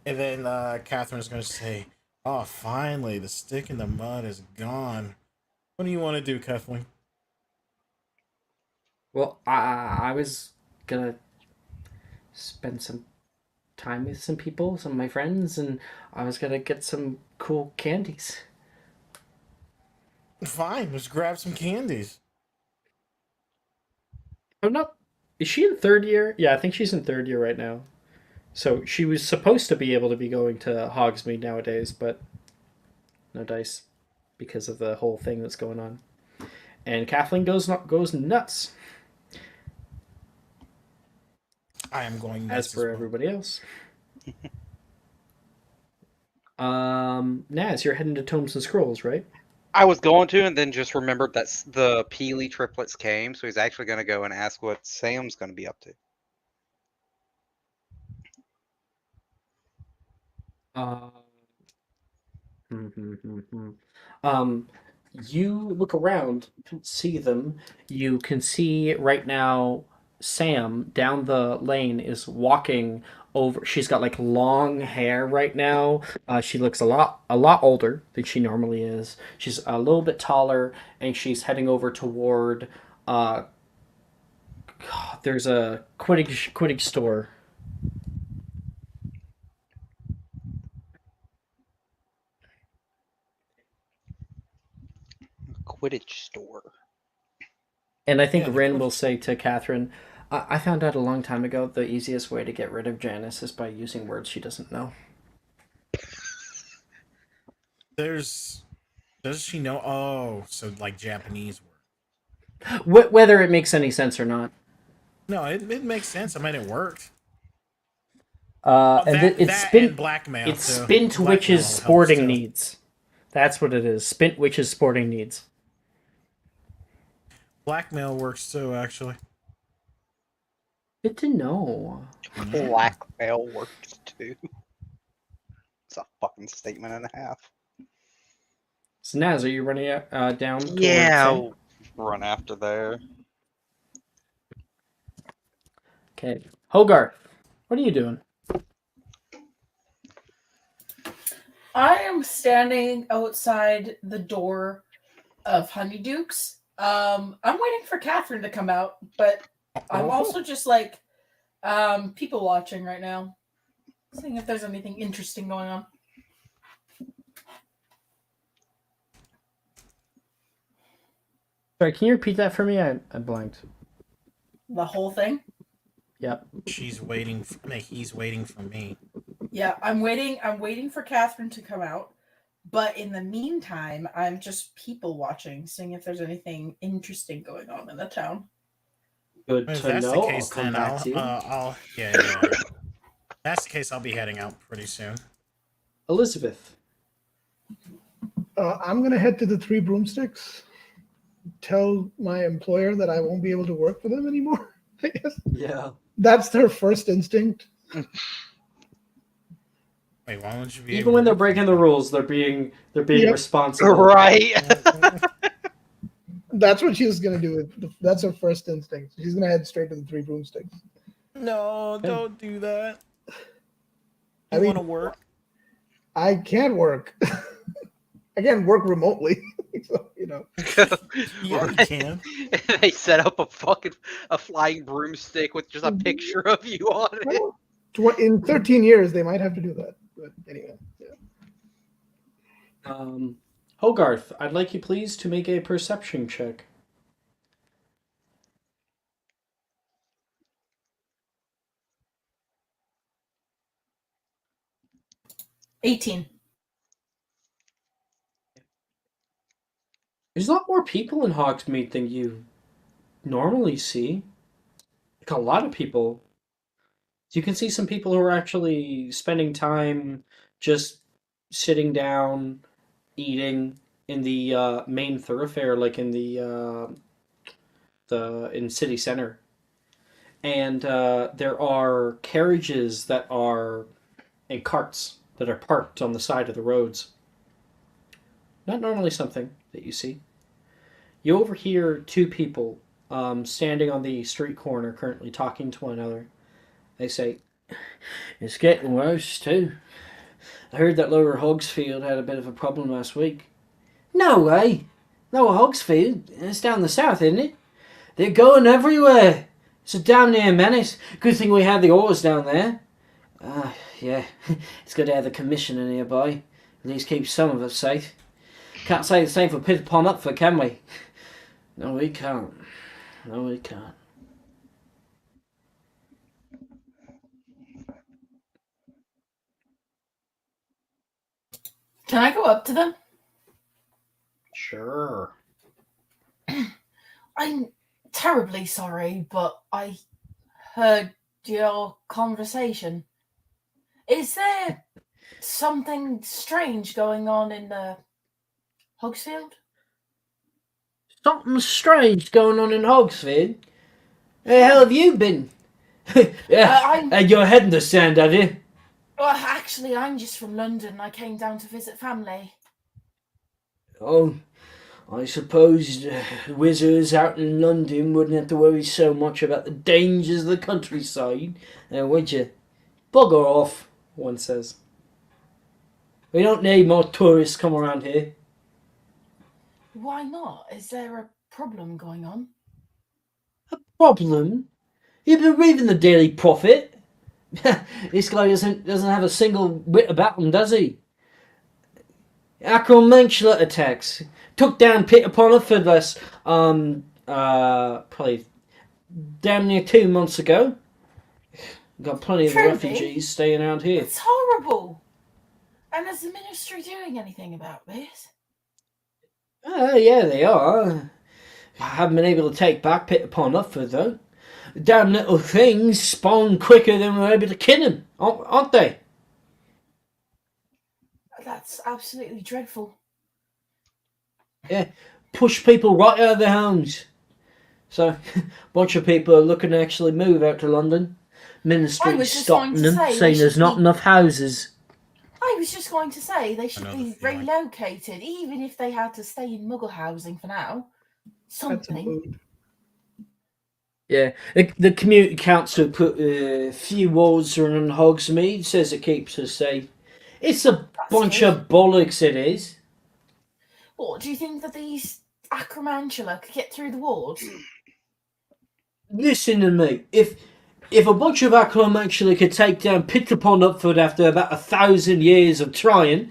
And then Catherine's gonna say, "Oh, finally, the stick in the mud is gone." What do you want to do, Kathleen? Well, I was gonna spend some time with some people, some of my friends, and I was gonna get some cool candies. Fine, let's grab some candies. I'm not. Is she in third year? Yeah, I think she's in third year right now. So she was supposed to be able to be going to Hogsmeade nowadays, but no dice because of the whole thing that's going on. And Kathleen goes nuts, I am going as nuts for well. everybody else. Naz, you're heading to Tomes and Scrolls, right? I was going to, and then just remembered that the Peely triplets came, so he's actually going to go and ask what Sam's going to be up to. You look around, you can see them. You can see right now Sam down the lane is walking over. She's got like long hair right now. She looks a lot older than she normally is. She's a little bit taller, and she's heading over toward. There's a Quidditch store. Quidditch store. And I think Yeah, the Rin Quidditch- will say to Catherine, I found out a long time ago the easiest way to get rid of Janice is by using words she doesn't know. Does she know? Oh, so like Japanese word. Whether it makes any sense or not. No, it makes sense. I mean, it worked. It's that Spin. and blackmail. It's too. Spint Blackmail Witch's helps, sporting too. needs. That's what it is. Spint Witch's sporting needs. Blackmail works too, actually. Good to know. Blackmail works too. It's a fucking statement and a half. So Naz, are you running down? towards Yeah, Sam? I'll run after there. Okay. Hogarth, what are you doing? I am standing outside the door of Honeydukes, I'm waiting for Catherine to come out, but I'm also just like people watching right now, seeing if there's anything interesting going on. Sorry, can you repeat that for me? I blanked. The whole thing. Yep. She's waiting. He's waiting for me. Yeah, I'm waiting. I'm waiting for Catherine to come out. But in the meantime, I'm just people watching, seeing if there's anything interesting going on in the town. Good If to that's know. the case, I'll come then back to you. yeah. If that's the case, I'll be heading out pretty soon. Elizabeth. I'm going to head to the Three Broomsticks. Tell my employer that I won't be able to work for them anymore. I guess Yeah. that's their first instinct. Wait, why would you be? Even when they're breaking the rules, they're being Yep. responsible. Right. That's what she's going to do. That's her first instinct. She's going to head straight to the Three Broomsticks. No, don't do that. I You mean, want to work? I can't work. I can't work remotely. So, Yeah, you can. They set up a flying broomstick with just a picture of you on it. Well, in 13 years, they might have to do that. But anyway, yeah. Hogarth, I'd like you please to make a perception check. $18. There's a lot more people in Hogsmeade than you normally see. Like a lot of people. You can see some people who are actually spending time just sitting down, eating in the main thoroughfare, like in the in city center. And there are carriages that are and carts that are parked on the side of the roads. Not normally something that you see. You overhear two people standing on the street corner currently talking to one another. They say, "It's getting worse too. I heard that Lower Hogsfield had a bit of a problem last week." "No way. Lower Hogsfield? It's down the south, isn't it? They're going everywhere. It's a damn near menace. Good thing we have the oars down there." Yeah. It's good to have the commissioner nearby. At least keep some of us safe. Can't say the same for Pit Upon Upford, can we?" "No, we can't. No, we can't." Can I go up to them? Sure. I'm terribly sorry, but I heard your conversation. Is there something strange going on in Hogsfield? Something strange going on in Hogsfield? Where the hell have you been? And you're heading to Sand, have you? Well, actually, I'm just from London. I came down to visit family. Oh, I suppose wizards out in London wouldn't have to worry so much about the dangers of the countryside, would you? Bugger off, one says. We don't need more tourists come around here. Why not? Is there a problem going on? Problem? You've been reading the Daily Prophet. This guy doesn't have a single wit about him, does he? Acromantula attacks. Took down Pit upon Upford last, probably damn near 2 months ago. Got plenty of Truly? refugees staying around here. It's horrible. And is the ministry doing anything about this? Yeah, they are. I haven't been able to take back Pit upon Upford, though. Damn little things spawn quicker than we're able to kill them, aren't they? That's absolutely dreadful. Yeah, push people right out of their homes. So, a bunch of people are looking to actually move out to London. Ministry's stopping them, saying there's not enough houses. I was just going to say they should be relocated, even if they had to stay in Muggle housing for now. Something. Yeah, the community council put a few walls around Hogsmeade, says it keeps us safe. It's a bunch of bollocks, it is. What, do you think that these Acromantula could get through the walls. Listen to me. If a bunch of Aqualum actually could take down Pitcapon Upford after about 1,000 years of trying,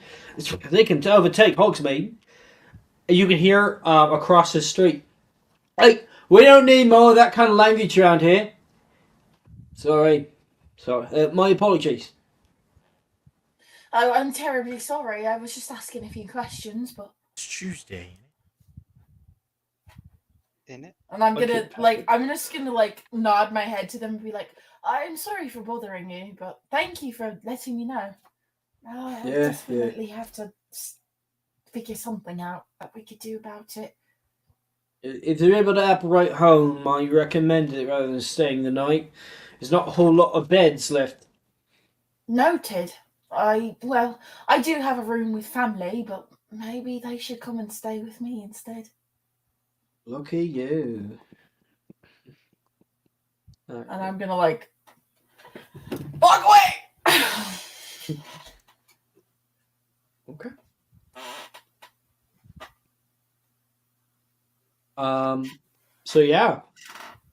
they can overtake Hogsmeade. You can hear across the street, "Hey, we don't need more of that kind of language around here." Sorry. My apologies. Oh, I'm terribly sorry. I was just asking a few questions, but. It's Tuesday. In it? And I'm Okay, gonna I'm just gonna nod my head to them and be like, "I'm sorry for bothering you, but thank you for letting me know. I Yeah, definitely have to figure something out that we could do about it." If you're able to apparate home, I recommend it rather than staying the night. There's not a whole lot of beds left. Noted. I do have a room with family, but maybe they should come and stay with me instead. Lucky you. And I'm gonna walk away. Okay. So yeah.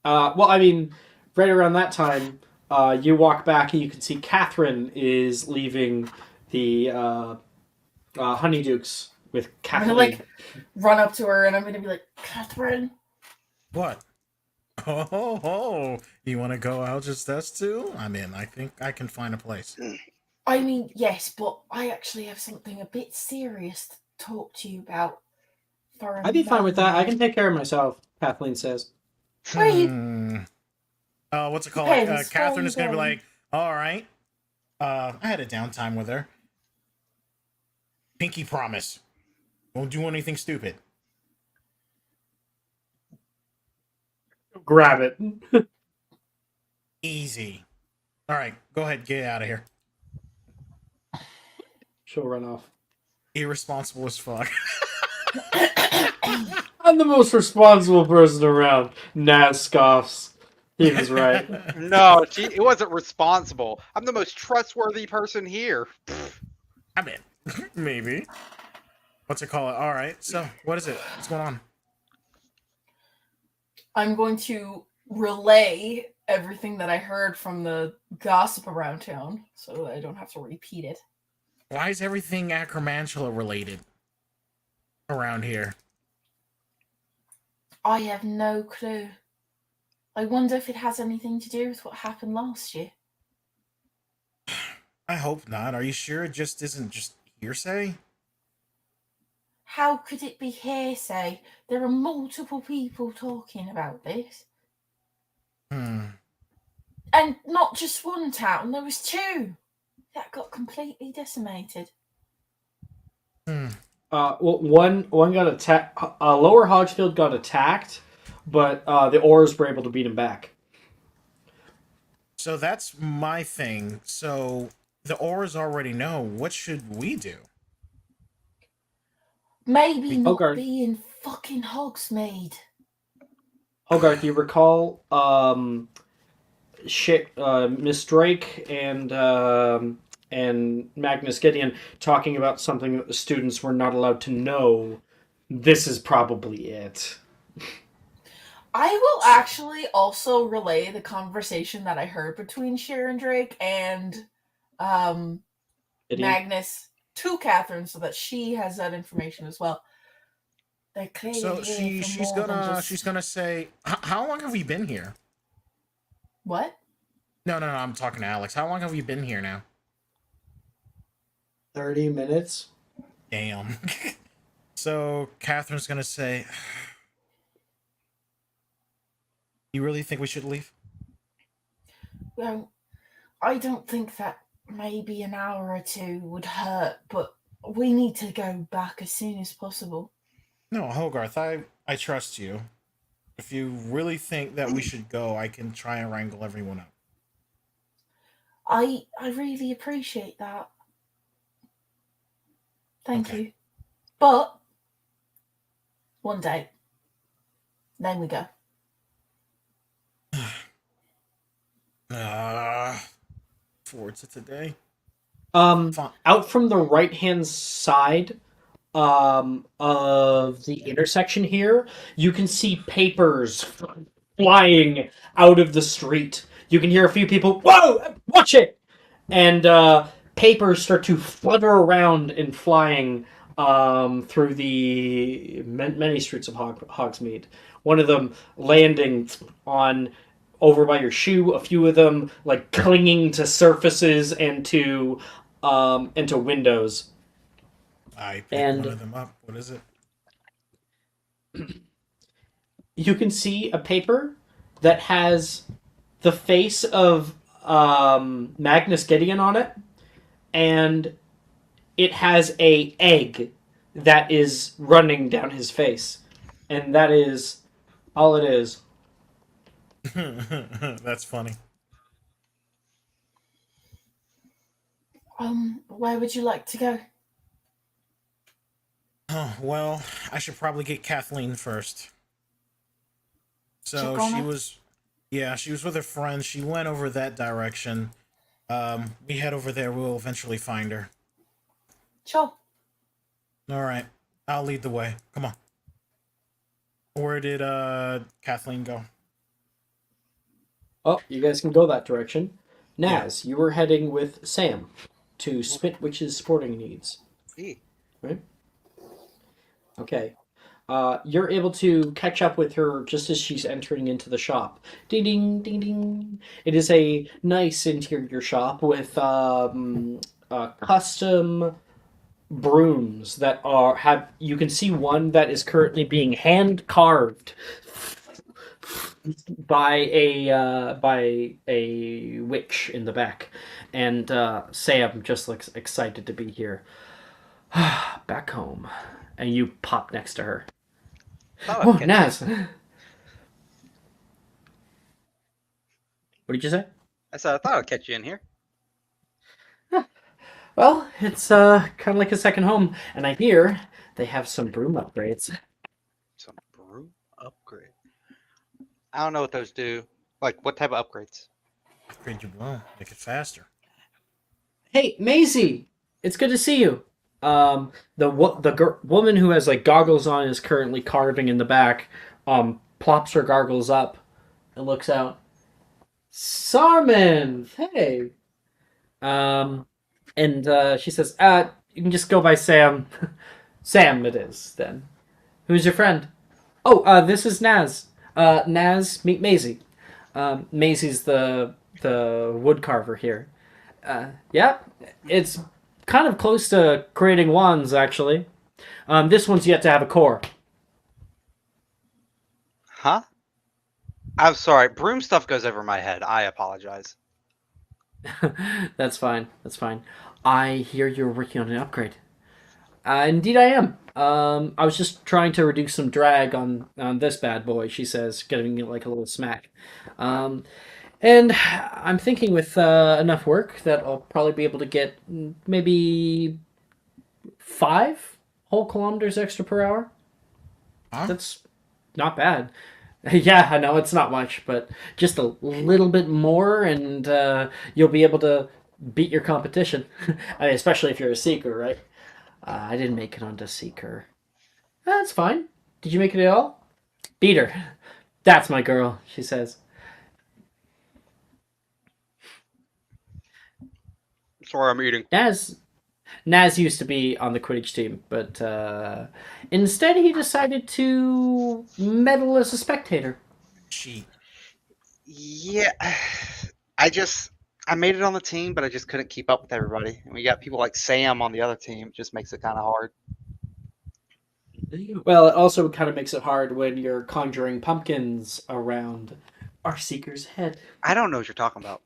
Well, I mean, right around that time, you walk back and you can see Catherine is leaving the Honeydukes with I'm Kathleen. gonna run up to her and I'm gonna be like, "Catherine." What? Oh, you want to go out just us two? I mean, I think I can find a place. I mean, yes, but I actually have something a bit serious to talk to you about. I'd be fine with that. I can take care of myself, Kathleen says. Where you? What's it called? Depends. Catherine Where is you gonna be going? like, all right. I had a downtime with her. Pinky promise. Won't do anything stupid. Grab it. Easy. All right, go ahead, get out of here. She'll run off. Irresponsible as fuck. I'm the most responsible person around. Naz scoffs. He was right. No, it wasn't responsible. I'm the most trustworthy person here. I mean, maybe. What's it called? All right. So, what is it? What's going on? I'm going to relay everything that I heard from the gossip around town so that I don't have to repeat it. Why is everything Acromantula related around here? I have no clue. I wonder if it has anything to do with what happened last year. I hope not. Are you sure it just isn't just hearsay? How could it be hearsay? There are multiple people talking about this. And not just one town, there was two that got completely decimated. Well, one got attacked. Lower Hodgefield got attacked, but the Oars were able to beat him back. So that's my thing. So the Auras already know. What should we do? Maybe not Hogarth. be in fucking Hogsmeade. Hogarth, you recall Miss Drake and Magnus Gideon talking about something that the students were not allowed to know. This is probably it. I will actually also relay the conversation that I heard between Sharon Drake and Gideon? Magnus to Catherine so that she has that information as well. They're clearly So here for she's more than gonna just... say, how long have we been here? What? No, I'm talking to Alex. How long have you been here now? 30 minutes. Damn. So Catherine's gonna say, you really think we should leave? Well, I don't think that maybe an hour or two would hurt, but we need to go back as soon as possible. No, Hogarth, I trust you. If you really think that we should go, I can try and wrangle everyone up. I really appreciate that. Thank Okay. you. But one day, then we go. Forward to today. Out from the right-hand side of the intersection here, you can see papers flying out of the street. You can hear a few people, "Whoa, watch it!" And papers start to flutter around and flying through the many streets of Hogsmeade. One of them landing on over by your shoe. A few of them like clinging to surfaces and to windows. I pick one And of them up. What is it? you can see a paper that has the face of Magnus Gideon on it, and it has a egg that is running down his face, and that is all it is. That's funny. Where would you like to go? Oh, well, I should probably get Kathleen first. So Check on she her? was, yeah, she was with her friend. She went over that direction. We head over there. We'll eventually find her. Sure. All right, I'll lead the way. Come on. Where did Kathleen go? Oh, you guys can go that direction. Naz, you were heading with Sam to Spitwitch's sporting needs, Hey, right? Okay. You're able to catch up with her just as she's entering into the shop. Ding ding ding ding. It is a nice interior shop with custom brooms that are have. You can see one that is currently being hand carved by a witch in the back, and Sam just looks excited to be here. Back home, and you pop next to her. thought I'd Oh, catch Naz. you. What did you say? I said I thought I'd catch you in here. Well, it's kind of like a second home, and I hear they have some broom upgrades. Some broom upgrade. I don't know what those do. Like, what type of upgrades? Upgrade your bloom. Make it faster. Hey, Maisie, it's good to see you. The woman who has like goggles on is currently carving in the back. Plops her goggles up and looks out. Sarman, hey. And she says, you can just go by Sam. Sam, it is then. Who's your friend? Oh, this is Naz. Naz, meet Maisie. Maisie's the wood carver here. Yeah, it's kind of close to creating wands, actually. This one's yet to have a core. Huh? I'm sorry. Broom stuff goes over my head. I apologize. That's fine. That's fine. I hear you're working on an upgrade. Indeed, I am. I was just trying to reduce some drag on this bad boy. She says, giving it like a little smack. And I'm thinking with enough work that I'll probably be able to get maybe 5 whole kilometers extra per hour. Huh? That's not bad. Yeah, I know it's not much, but just a little bit more, and you'll be able to beat your competition. I mean, especially if you're a seeker, right? I didn't make it onto seeker. That's fine. Did you make it at all? Beat her. That's my girl, she says. Sorry, I'm eating. Naz used to be on the Quidditch team, but instead he decided to meddle as a spectator. Cheat. Yeah, I made it on the team, but I just couldn't keep up with everybody. And we got people like Sam on the other team. It just makes it kind of hard. Well, it also kind of makes it hard when you're conjuring pumpkins around our seeker's head. I don't know what you're talking about.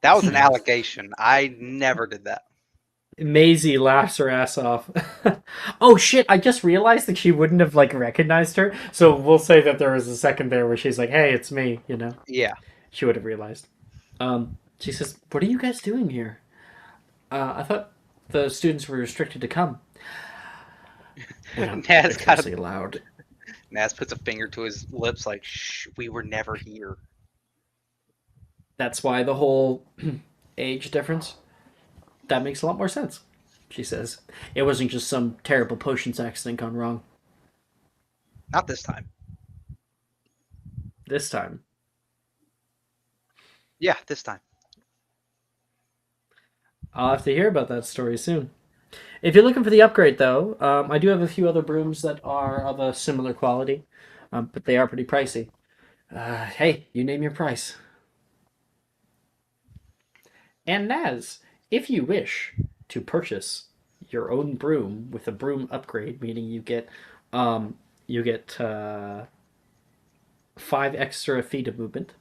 That was an allegation. I never did that. Maisie laughs her ass off. Oh shit, I just realized that she wouldn't have like recognized her. So we'll say that there was a second there where she's like, "Hey, it's me," you know. Yeah. She would have realized. She says, "What are you guys doing here? I thought the students were restricted to come." Naz got Ridiculously loud. Naz puts a finger to his lips like, "Shh, we were never here." That's why the whole age difference. That makes a lot more sense. she says. It wasn't just some terrible potions accident gone wrong. Not this time. This time. Yeah, this time. I'll have to hear about that story soon. If you're looking for the upgrade, though, I do have a few other brooms that are of a similar quality, but they are pretty pricey. Hey, you name your price. And Naz, if you wish to purchase your own broom with a broom upgrade, meaning you get 5 extra feet of movement.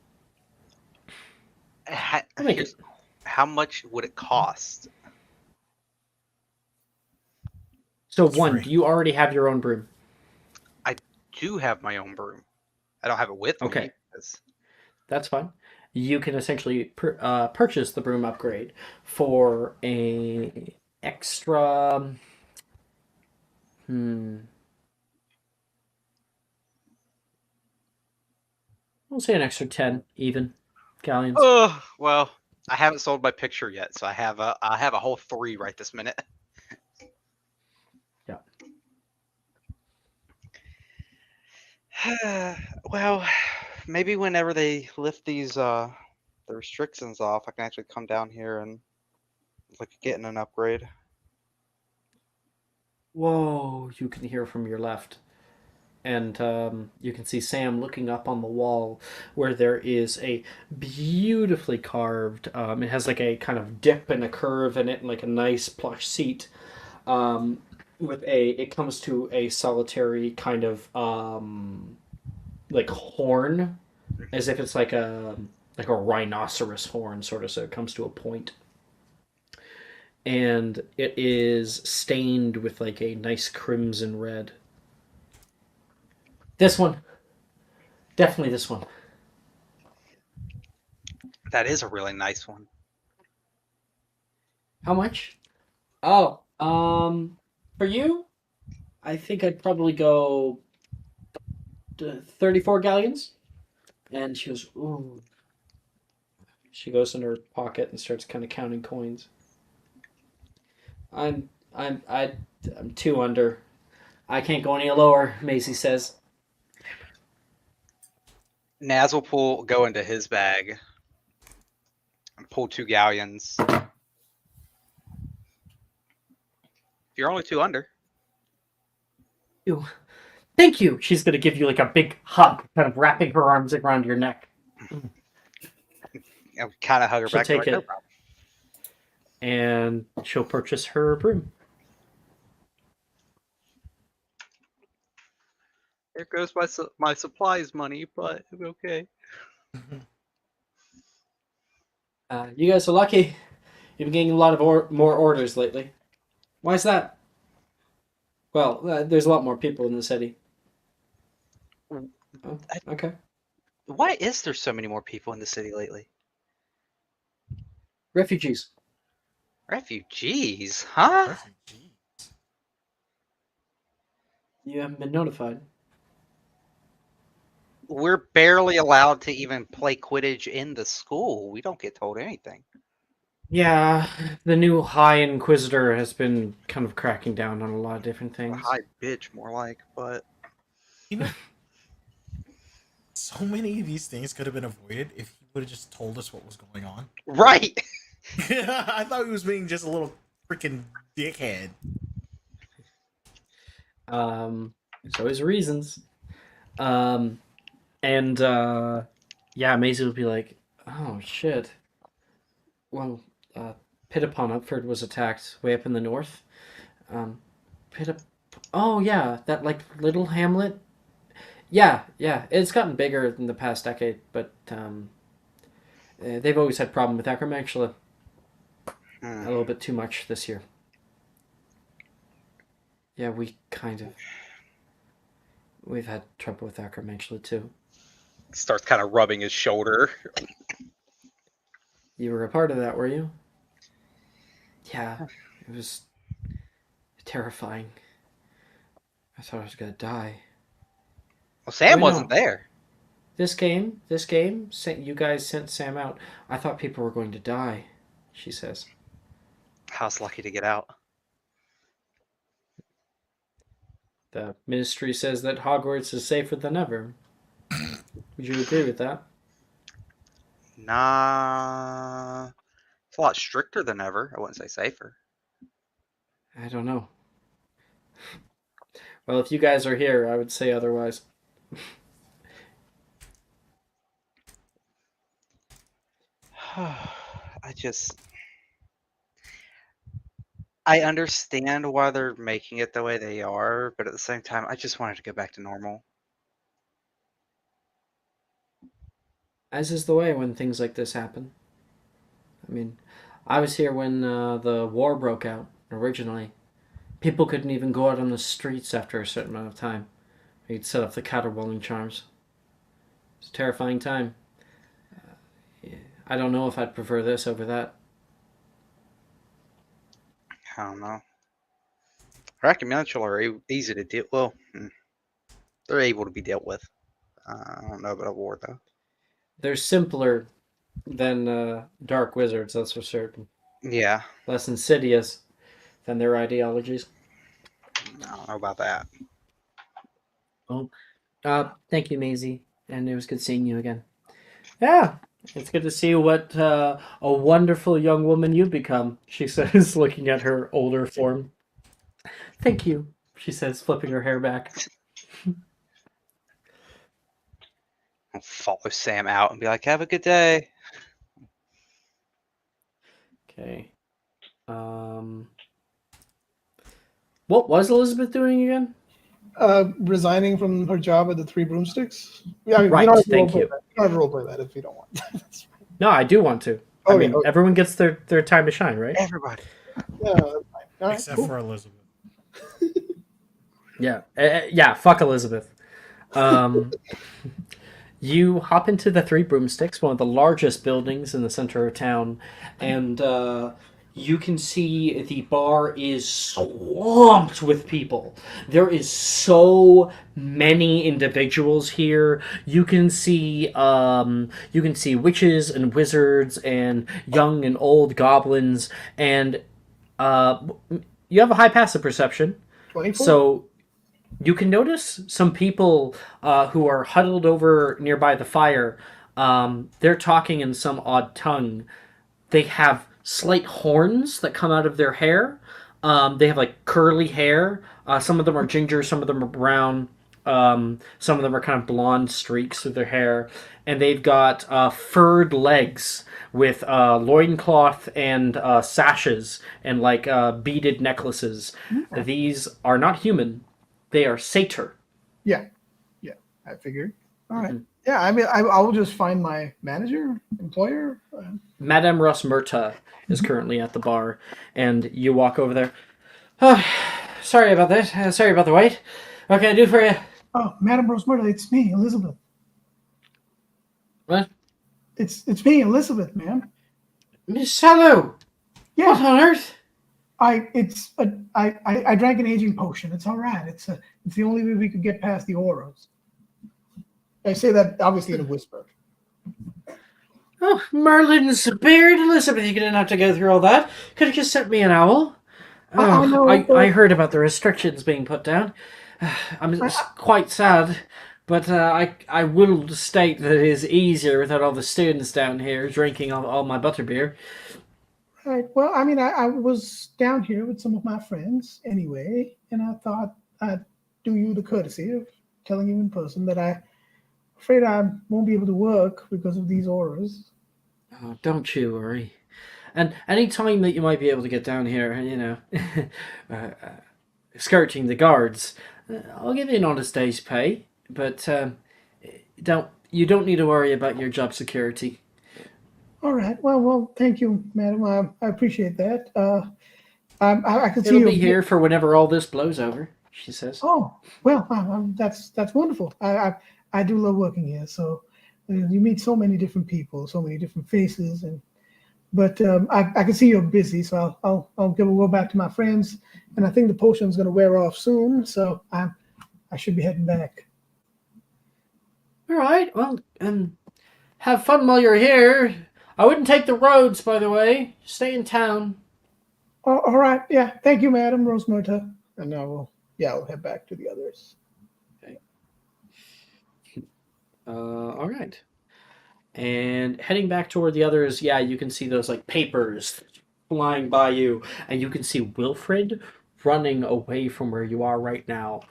I'll make it. How much would it cost? So It's one, free. do you already have your own broom? I do have my own broom. I don't have it with me. Okay. because- That's fine. You can essentially purchase the broom upgrade for a extra. We'll say an extra 10 even galleons. Oh well, I haven't sold my picture yet, so I have a whole 3 right this minute. Yeah. Well, maybe whenever they lift these the restrictions off, I can actually come down here and look at getting an upgrade. Whoa! You can hear from your left, and you can see Sam looking up on the wall where there is a beautifully carved. It has like a kind of dip and a curve in it, and like a nice plush seat. With a, it comes to a solitary kind of like horn, as if it's like a rhinoceros horn, sort of. So it comes to a point, and it is stained with like a nice crimson red. This one. Definitely this one. That is a really nice one. How much? Oh, for you, I think I'd probably go 34 galleons. And she goes, ooh. She goes in her pocket and starts kind of counting coins. I'm 2 under. I can't go any lower, Macy says. Naz will go into his bag and pull 2 galleons. If you're only 2 under. Ew. Thank you. She's gonna give you like a big hug, kind of wrapping her arms around your neck. I'll kind of hug her She'll back. take Like, it. no problem. And she'll purchase her broom. There goes my supplies money, but okay. You guys are lucky. You've been getting a lot of more orders lately. Why is that? Well, there's a lot more people in the city. Oh, okay. Why is there so many more people in the city lately? Refugees. Refugees, huh? You haven't been notified. We're barely allowed to even play Quidditch in the school. We don't get told anything. Yeah, the new High Inquisitor has been kind of cracking down on a lot of different A things. high bitch, more like, but You know, so many of these things could have been avoided if he would have just told us what was going on. right. I thought he was being just a little freaking dickhead. There's always reasons. Yeah, Maisie would be like, oh shit. Well, Pittapon Upford was attacked way up in the north. Oh yeah, that like little hamlet. Yeah, it's gotten bigger in the past decade, but they've always had problem with acromantula. A little bit too much this year. Yeah, we've had trouble with acromantula too. Starts kind of rubbing his shoulder. You were a part of that, were you? Yeah, it was terrifying. I thought I was gonna die. Well, Sam Oh, wasn't no. there. This game, you guys sent Sam out. I thought people were going to die, she says. I was lucky to get out. The ministry says that Hogwarts is safer than ever. Would you agree with that? Nah, it's a lot stricter than ever. I wouldn't say safer. I don't know. Well, if you guys are here, I would say otherwise. I understand why they're making it the way they are, but at the same time, I just wanted to go back to normal. As is the way when things like this happen. I mean, I was here when the war broke out originally. People couldn't even go out on the streets after a certain amount of time. You'd set up the caterwauling charms. It's a terrifying time. Yeah, I don't know if I'd prefer this over that. I don't know. Racomantual are easy to deal. Well, they're able to be dealt with. I don't know about a war though. They're simpler than dark wizards, that's for certain. Yeah, Less insidious than their ideologies. I don't know about that. Well, thank you, Maisie, and it was good seeing you again. Yeah, it's good to see what a wonderful young woman you've become, she says, looking at her older form. Thank you, she says, flipping her hair back. I'll follow Sam out and be like, "Have a good day." Okay. What was Elizabeth doing again? Resigning from her job at the Three Broomsticks. Yeah, I mean, Right, we don't have to thank roleplay you. that. We don't have to roleplay that if you don't want. That's fine. No, I do want to. Oh, I mean, yeah, okay. everyone gets their time to shine, right? Everybody. Yeah, that's fine. All right, Except cool. for Elizabeth. Yeah. Yeah, fuck Elizabeth. You hop into the Three Broomsticks, one of the largest buildings in the center of town, and you can see the bar is swamped with people. There is so many individuals here. You can see witches and wizards and young and old goblins, and you have a high passive perception. 24? So you can notice some people who are huddled over nearby the fire. They're talking in some odd tongue. They have slight horns that come out of their hair. They have like curly hair. Some of them are ginger, some of them are brown. Some of them are kind of blonde streaks through their hair. And they've got furred legs with loincloth and sashes and like beaded necklaces. These are not human. They are satyr. Yeah, I figured. All right. Yeah, I mean, I will just find my manager, employer. Madame Rosmerta is currently at the bar, and you walk over there. Oh, sorry about that. Sorry about the wait. What can I do for you? Oh, Madame Rosemurda, it's me, Elizabeth. What? It's me, Elizabeth, man. Miss Sallow! Yeah, What on earth? I drank an aging potion. It's all right. It's the only way we could get past the auras. I say that obviously in a whisper. Oh, Merlin's beard, Elizabeth, you didn't have to go through all that. Could have just sent me an owl. I know, but- I heard about the restrictions being put down. I'm quite sad, but I will state that it is easier without all the students down here drinking all my butterbeer. Right. Well, I mean, I was down here with some of my friends anyway, and I thought I'd do you the courtesy of telling you in person that I'm afraid I won't be able to work because of these auras. Oh, don't you worry. And any time that you might be able to get down here, you know, skirting the guards, I'll give you an honest day's pay. But you don't need to worry about your job security. All right. Well, thank you, madam. I appreciate that. I can see It'll you be here for whenever all this blows over, she says. Oh, well, that's wonderful. I do love working here. So you meet so many different people, so many different faces, but I can see you're busy, so I'll go back to my friends, and I think the potion's going to wear off soon, so I should be heading back. All right. Well, have fun while you're here. I wouldn't take the roads, by the way. Stay in town. All right. Yeah. Thank you, Madam Rosemurta. And I will yeah, I'll head back to the others. All right. And heading back toward the others, yeah, you can see those like papers flying by you, and you can see Wilfred running away from where you are right now.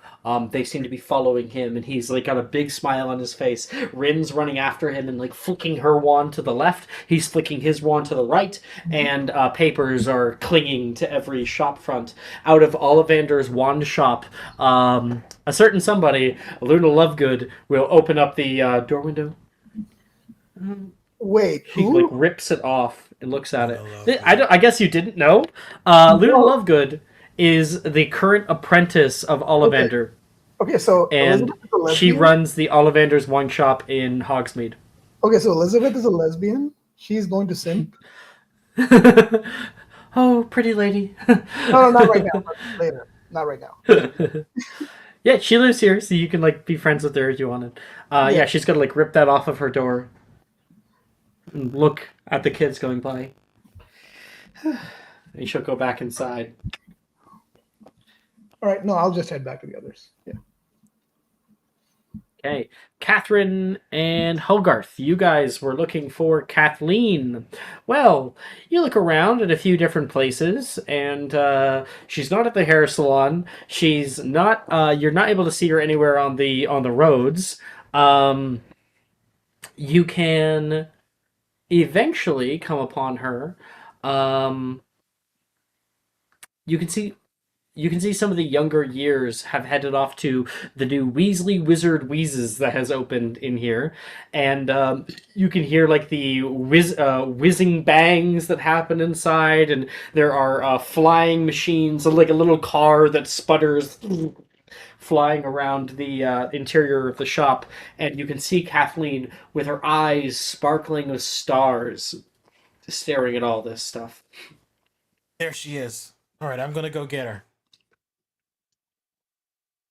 They seem to be following him, and he's like got a big smile on his face. Rin's running after him and like flicking her wand to the left. He's flicking his wand to the right, and papers are clinging to every shop front. Out of Ollivander's wand shop, a certain somebody, Luna Lovegood, will open up the door window. Wait, She who? like rips it off and looks at Luna it. Lovegood. I guess you didn't know. Luna No. Lovegood is the current apprentice of Ollivander, Okay, so and Elizabeth is a she lesbian? runs the Ollivander's wine shop in Hogsmeade. Okay, so Elizabeth is a lesbian. She's going to simp. Oh, pretty lady. No, not right now. But later. Not right now. Yeah, she lives here, so you can like be friends with her if you wanted. Yeah, she's gonna like rip that off of her door and look at the kids going by. And she'll go back inside. All right, no, I'll just head back to the others. Yeah. Okay, Catherine and Hogarth, you guys were looking for Kathleen. Well, you look around at a few different places, and she's not at the hair salon. She's not. You're not able to see her anywhere on the roads. You can eventually come upon her. You can see. You can see some of the younger years have headed off to the new Weasley Wizard Wheezes that has opened in here, and you can hear like the whizzing bangs that happen inside, and there are flying machines, like a little car that sputters, flying around the interior of the shop, and you can see Kathleen with her eyes sparkling with stars, staring at all this stuff. There she is. All right, I'm gonna go get her.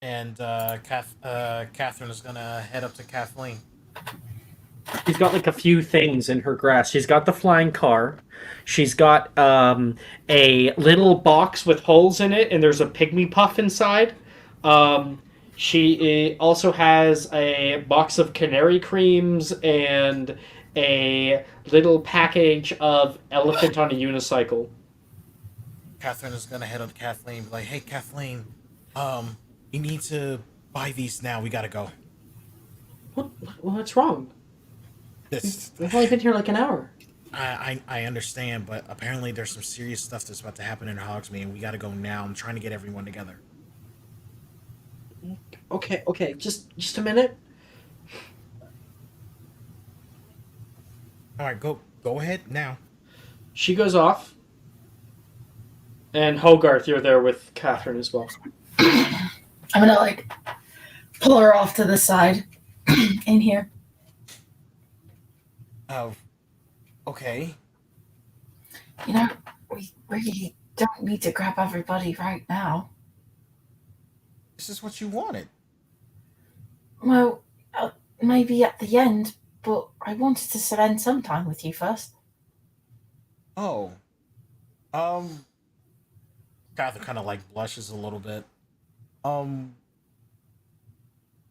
And Catherine is gonna head up to Kathleen. She's got like a few things in her grasp. She's got the flying car. She's got a little box with holes in it, and there's a pygmy puff inside. She also has a box of canary creams and a little package of elephant on a unicycle. Catherine is gonna head up to Kathleen, be like, "Hey, Kathleen, you need to buy these now. We gotta go." What's wrong? We've only been here like an hour. I understand, but apparently there's some serious stuff that's about to happen in Hogsmeade, and we gotta go now. I'm trying to get everyone together. Okay, just a minute. All right, go ahead now. She goes off, and Hogarth, you're there with Catherine as well. I'm gonna like pull her off to the side in here. Oh, okay. You know, we really don't need to grab everybody right now. This is what you wanted. Well, maybe at the end, but I wanted to spend some time with you first. Oh. Catherine kind of like blushes a little bit.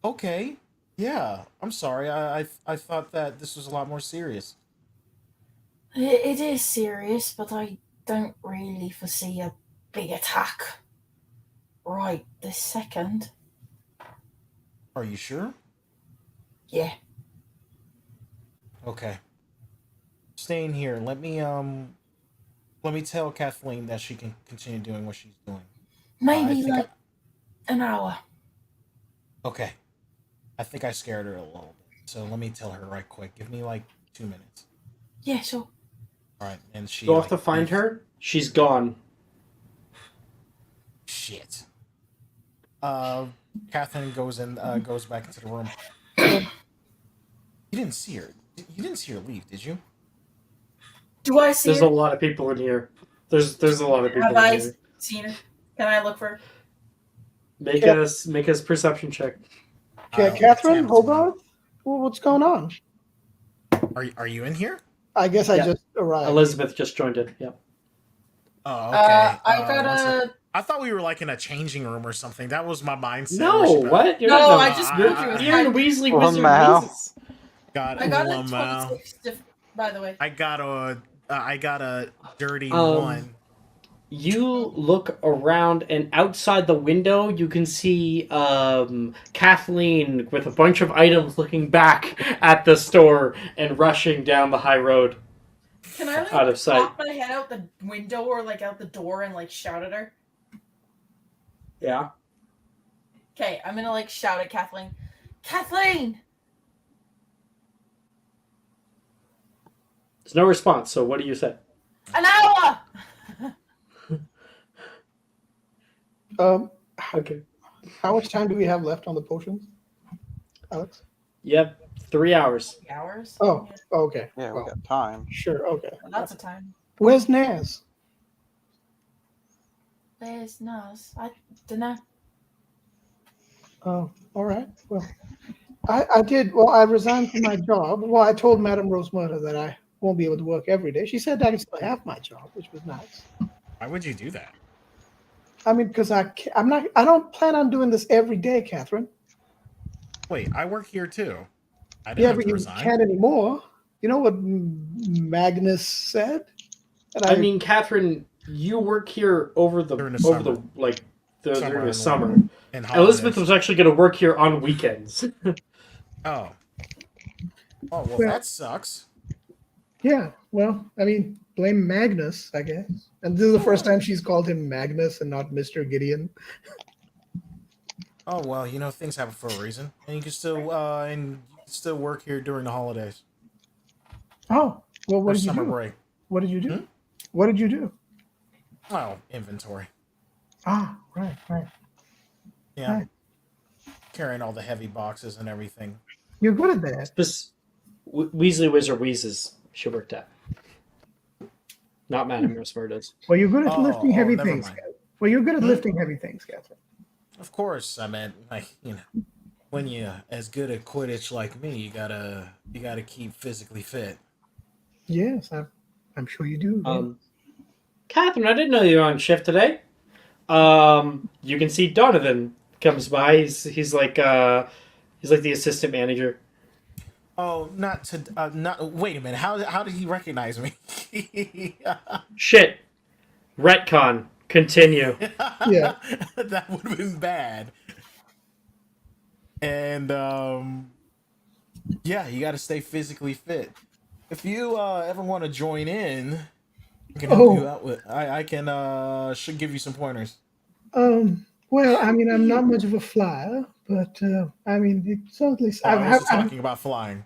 Okay. Yeah, I'm sorry. I thought that this was a lot more serious. It is serious, but I don't really foresee a big attack right this second. Are you sure? Yeah. Okay. Stay in here. Let me tell Kathleen that she can continue doing what she's doing. Maybe like an hour. Okay. I think I scared her a little bit. So let me tell her right quick. Give me like 2 minutes. Yeah, sure. Alright, and she Go off to find her. She's gone. Shit. Catherine goes back into the room. You didn't see her. You didn't see her leave, did you? Do I see There's her? a lot of people in here. There's a lot of people Have in I here. seen her? Can I look for her? Make us perception check. Catherine, Hogarth, what's going on? Are you in here? I guess I Yeah. just arrived. Elizabeth just joined it. Yep. Oh, okay. I got I thought we were like in a changing room or something. That was my mindset. No, where she- what? You're No, not- I just you're, told you it was you're in fine. Weasley Well, Wizard Mal. Wizards. God, I got a Lamau. 26, by the way. I got a dirty Um, one. You look around, and outside the window, you can see Kathleen with a bunch of items looking back at the store and rushing down the high road. Can I like Out of sight. pop my head out the window or like out the door and like shout at her? Yeah. Okay, I'm gonna like shout at Kathleen. Kathleen! There's no response, so what do you say? An hour! Okay. How much time do we have left on the potions, Alex? Yep, 3 hours. 3 hours? Oh, Yeah. okay. Yeah, we Well, got time. sure, okay. Well, that's a time. Where's Naz? Where's Nas? I dunno. Oh, all right. Well, I did. Well, I resigned from my job. Well, I told Madame Rosemurda that I won't be able to work every day. She said I can still have my job, which was nice. Why would you do that? I mean, because I'm not. I don't plan on doing this every day, Catherine. Wait, I work here too. I didn't Yeah, have but to you resign. can't anymore. You know what Magnus said? And I mean, Catherine, you work here over the During the summer. during the summer. And Elizabeth holidays. was actually going to work here on weekends. Oh. Oh, well, Well- that sucks. yeah. Well, I mean, blame Magnus, I guess. And this is the first time she's called him Magnus and not Mr. Gideon. Oh, well, you know, things happen for a reason. And you can still work here during the holidays. Oh, well, Or what did you summer do? break. What did you do? Hmm? What did you do? Oh, inventory. Ah, right. Yeah. Right. Carrying all the heavy boxes and everything. You're good at that. This Weasley Wizard Wheezes she worked at. Not Madame Rosemurda's. Well, you're good at lifting heavy never things. mind. Well, you're good at Hmm? lifting heavy things, Catherine. Of course, I meant, like, you know, when you're as good at Quidditch like me, you gotta keep physically fit. Yes, I'm sure you do. yeah. Catherine, I didn't know you were on shift today. You can see Donovan comes by. He's like the assistant manager. Oh, not wait a minute. How did he recognize me? Shit. Retcon. Continue. Yeah. That would have been bad. And yeah, you got to stay physically fit. If you ever want to join in, I can help you out with. I can should give you some pointers. Well, I mean, I'm not much of a flyer, but I mean, it certainly. Oh, I was talking about flying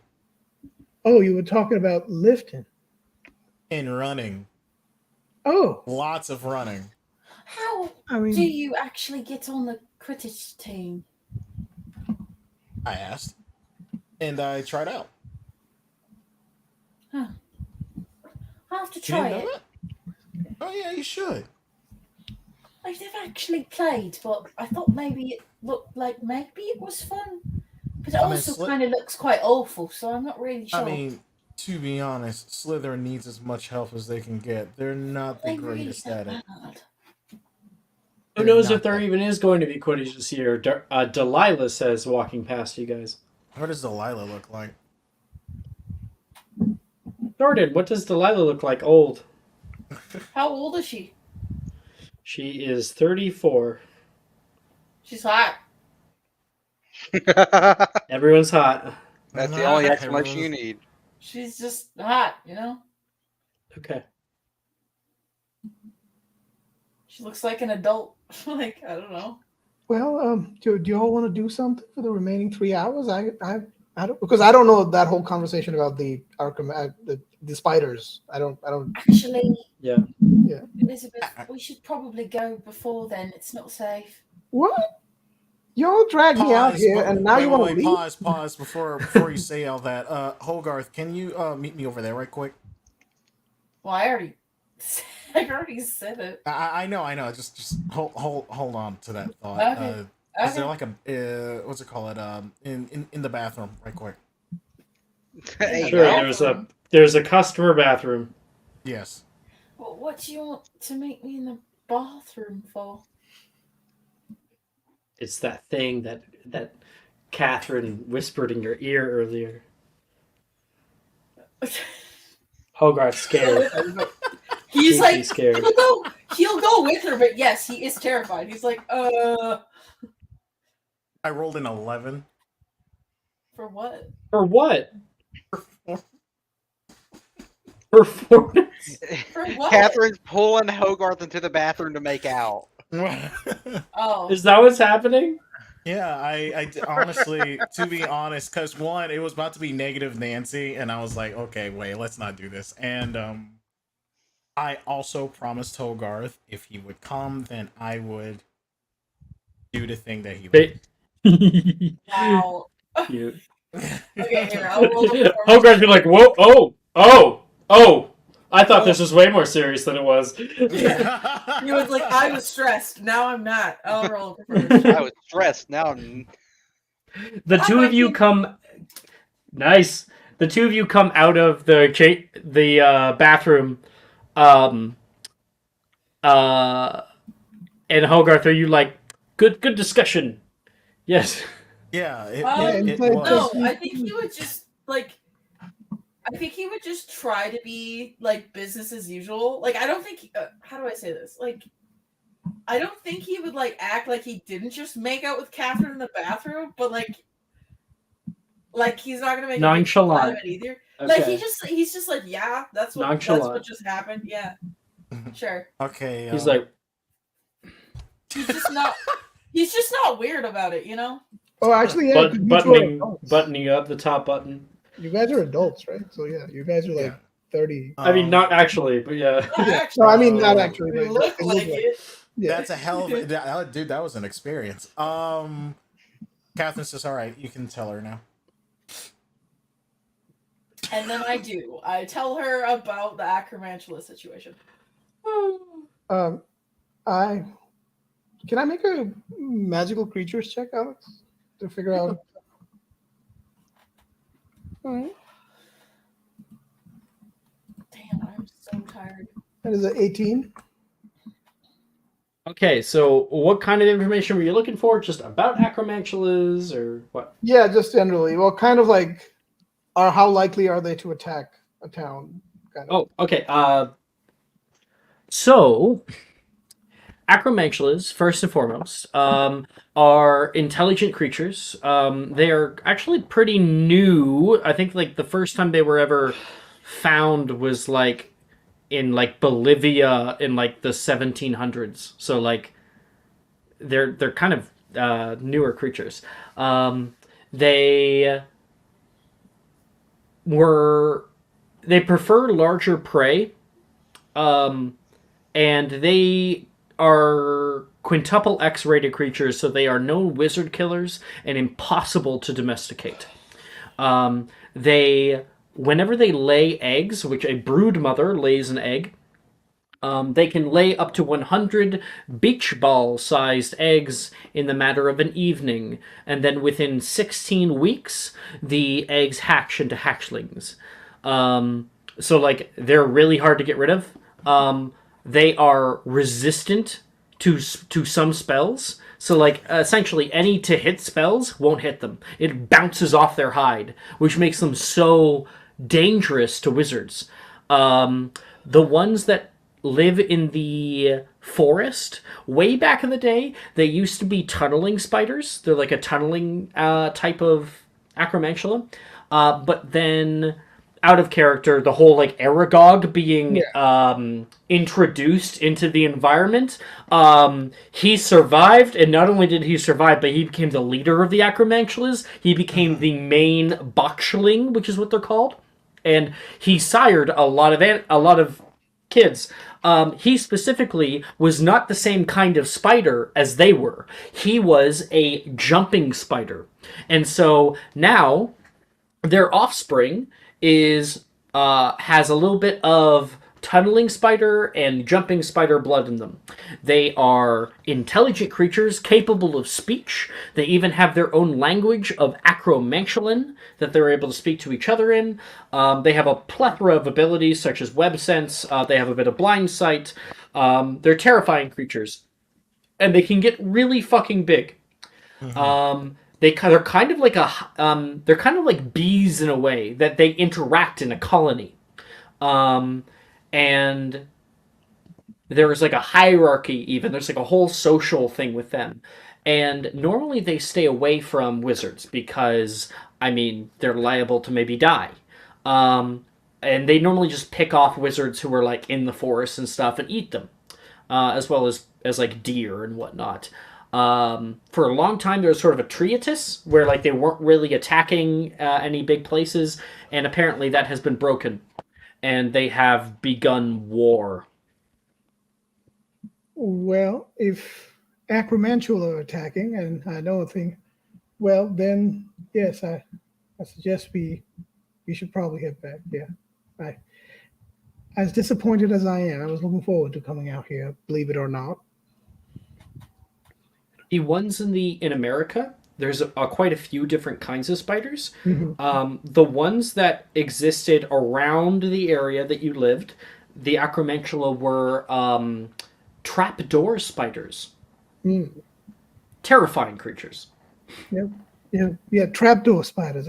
Oh, you were talking about lifting. and running. Oh, Lots of running. How I mean, do you actually get on the Quidditch team? I asked, and I tried out. Huh. I'll have to You try didn't know it. that? Oh yeah, you should. I've never actually played, but I thought maybe it looked like maybe it was fun. But it I mean, also kind of looks quite awful, so I'm not really sure. I mean, to be honest, Slytherin needs as much help as they can get. They're not the They really greatest don't at it. bad. Who They're knows not if there that- even is going to be Quidditch this year? Delilah says, walking past you guys. What does Delilah look like? Jordan, what does Delilah look like? Old. How old is she? She is 34. She's hot. Everyone's hot. That's the only Nah, explanation you everyone's- need. She's just hot, you know? Okay. She looks like an adult. Like, I don't know. well, do you all want to do something for the remaining 3 hours? I don't, because I don't know that whole conversation about the Arkham, the spiders. I don't. Actually, Yeah. Elizabeth, we should probably go before then. It's not safe. What? Y'all dragged me out here, and now you want to leave? Pause before you say all that. Hogarth, can you meet me over there right quick? Well, I already said it. I know. Just hold on to that thought. Okay. Is there like a what's it called? In the bathroom, right quick. Hey, Sure, no. there's a customer bathroom. Yes. Well, what do you want to make me in the bathroom for? It's that thing that Catherine whispered in your ear earlier. Hogarth's scared. He's Deeply like, scared. he'll go with her, but yes, he is terrified. He's like, I rolled an 11. for what? For what? Performance. For what? Catherine's pulling Hogarth into the bathroom to make out. Oh, Is that what's happening? Yeah, I honestly, to be honest, because one, it was about to be negative Nancy, and I was like, okay, wait, let's not do this. And I also promised Hogarth if he would come, then I would do the thing that he would. wow. Cute. Okay, here, I'll roll the performance. Hogarth be like, whoa, oh! I thought this was way more serious than it was. He was like, I was stressed. Now I'm not. I'll roll a performance. I was stressed. Now The two of you come. Nice. The two of you come out of the bathroom. And Hogarth, are you like, good discussion? Yes. Yeah, it No, was. I think he would just like. I think he would just try to be like business as usual. Like, I don't think. How do I say this? Like, I don't think he would like act like he didn't just make out with Catherine in the bathroom, but like he's not gonna make a big deal out of it either. Like he's just like, yeah, that's what just happened. Yeah, sure. Okay. He's like, He's just not weird about it, you know. Oh, actually, yeah. buttoning up the top button. You guys are adults, right? So yeah, you guys are like 30. I mean, not actually, but yeah. No, I mean not actually. We But look like it. Yeah. That's a hell of a dude. That was an experience. Catherine says, "All right, you can tell her now." And then I tell her about the Acromantula situation. Can I make a magical creatures check, Alex, to figure out? All right. Damn, I'm so tired. That is an 18. Okay, so what kind of information were you looking for? Just about acromantulas or what? Yeah, just generally. Well, kind of like, how likely are they to attack a town? Kind of. Oh, okay. So acromantulas, first and foremost, are intelligent creatures. They are actually pretty new. I think like the first time they were ever found was like in like Bolivia in like the 1700s. So like they're kind of newer creatures. They prefer larger prey. And they are quintuple X-rated creatures, so they are known wizard killers and impossible to domesticate. Whenever they lay eggs, which a brood mother lays an egg, they can lay up to 100 beach ball-sized eggs in the matter of an evening, and then within 16 weeks, the eggs hatch into hatchlings. So, like, they're really hard to get rid of. They are resistant to some spells. So, like, essentially, any to hit spells won't hit them. It bounces off their hide, which makes them so dangerous to wizards. The ones that live in the forest, way back in the day, they used to be tunneling spiders. They're like a tunneling type of acromantula. But then, out of character, the whole like Aragog being introduced into the environment, he survived, and not only did he survive, but he became the leader of the acromantulas. He became the main botchling, which is what they're called, and he sired a lot of kids. He specifically was not the same kind of spider as they were. He was a jumping spider, and so now their offspring has a little bit of tunneling spider and jumping spider blood in them. They are intelligent creatures capable of speech. They even have their own language of acromantulan that they're able to speak to each other in. They have a plethora of abilities such as web sense. They have a bit of blind sight. They're terrifying creatures. And they can get really fucking big. They're kind of like they're kind of like bees in a way that they interact in a colony, and there's like a hierarchy. Even there's like a whole social thing with them, and normally they stay away from wizards because I mean they're liable to maybe die. Um, and they normally just pick off wizards who are like in the forest and stuff and eat them, as well as like deer and whatnot. For a long time, there was sort of a triatus where like they weren't really attacking any big places, and apparently that has been broken, and they have begun war. Well, if Acromantula are attacking, and I know a thing, well, then yes, I suggest we should probably head back. Yeah, I as disappointed as I am, I was looking forward to coming out here, believe it or not. The ones in America, there's quite a few different kinds of spiders. Mhm. The ones that existed around the area that you lived, the Acromantula were trapdoor spiders. Mm. Terrifying creatures. Yeah, trapdoor spiders.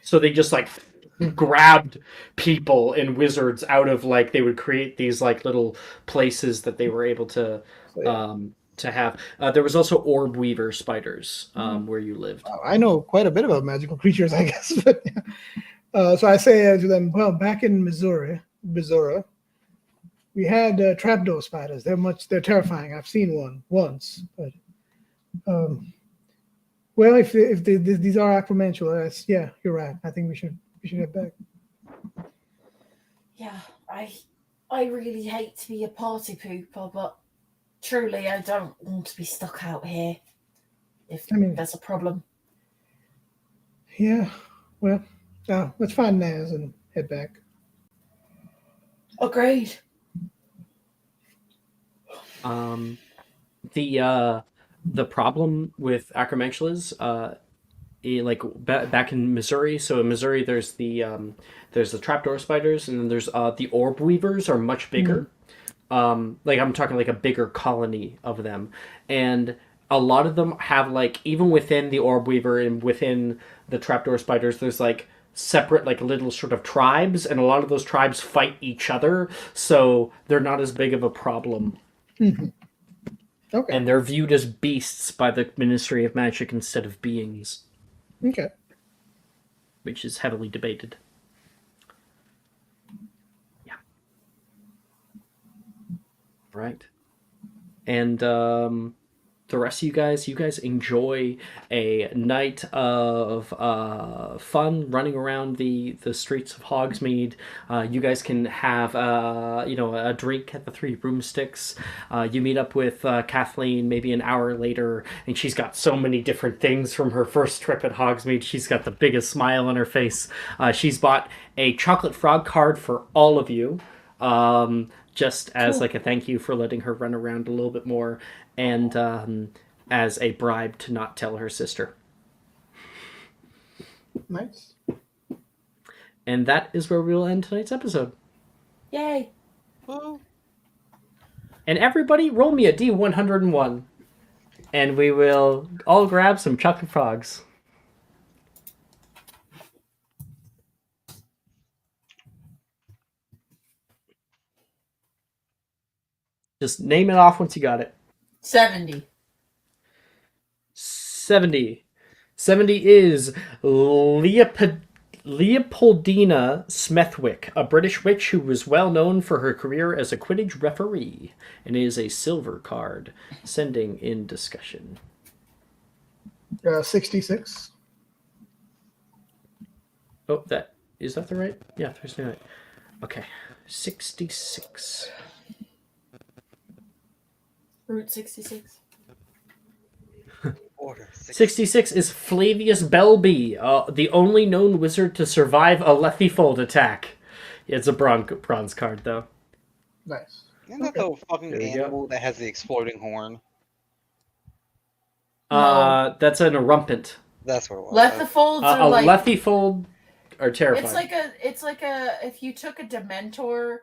So they just like grabbed people and wizards out of like they would create these like little places that they were able to have. There was also orb weaver spiders where you lived. I know quite a bit about magical creatures, I guess. But, so I say to them, well, back in Missouri, we had trapdoor spiders. They're terrifying. I've seen one once, but well, if these are Acromantula, yeah, you're right. I think we should head back. Yeah, I really hate to be a party pooper, but truly I don't want to be stuck out here if there's a problem. Yeah, well, let's find Naz and head back. Agreed. The problem with Acromantulas, like back in Missouri. So in Missouri, there's the trapdoor spiders, and then there's the orb weavers are much bigger. Like I'm talking like a bigger colony of them, and a lot of them have like even within the orb weaver and within the trapdoor spiders, there's like separate like little sort of tribes, and a lot of those tribes fight each other, so they're not as big of a problem. Mm-hmm. Okay. And they're viewed as beasts by the Ministry of Magic instead of beings. Okay. Which is heavily debated. Yeah. Right. And the rest of you guys enjoy a night of fun running around the streets of Hogsmeade. You guys can have a drink at the Three Broomsticks. You meet up with Kathleen maybe an hour later, and she's got so many different things from her first trip at Hogsmeade. She's got the biggest smile on her face. She's bought a chocolate frog card for all of you. Just as like a thank you for letting her run around a little bit more, and as a bribe to not tell her sister. Nice. And that is where we will end tonight's episode. Yay! Woo. And everybody, roll me a D101, and we will all grab some chocolate frogs. Just name it off once you got it. 70. 70. 70 is Leopoldina Smethwick, a British witch who was well known for her career as a Quidditch referee, and is a silver card. Sending in discussion. 66. Oh, is that the right? Yeah, Thursday night. Okay, 66. Route 66. Order 66 is Flavius Belby, the only known wizard to survive a Lethifold attack. It's a bronze card, though. Nice. Isn't that the fucking There we go. animal that has the exploding horn? No. That's an Erumpent. That's what it was. Lethifolds A are like Lethifold are terrifying. it's like a if you took a Dementor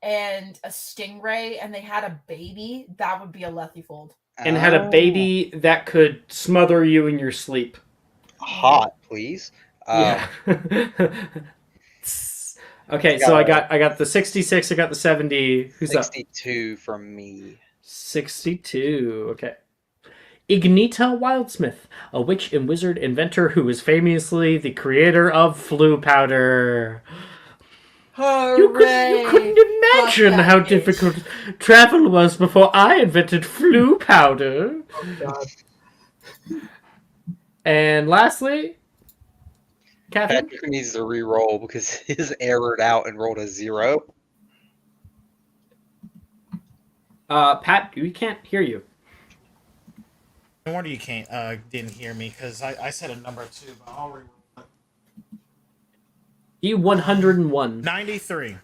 and a Stingray and they had a baby, that would be a Lethifold. and had a Oh, baby that could smother you in your sleep. hot, please. Yeah. Okay, so I got the 66, I got the 70. Who's up? 62 from me. 62. Okay. Ignita Wildsmith, a witch and wizard inventor who is famously the creator of flu powder. Hooray! You couldn't imagine Fuck that how bitch. difficult travel was before I invented flu powder. God. And lastly, Catherine. Patrick needs to re-roll because his errored out and rolled a 0. Pat, we can't hear you. No wonder you can't didn't hear me because I said a number too, but I'll re-roll it. E101. 93.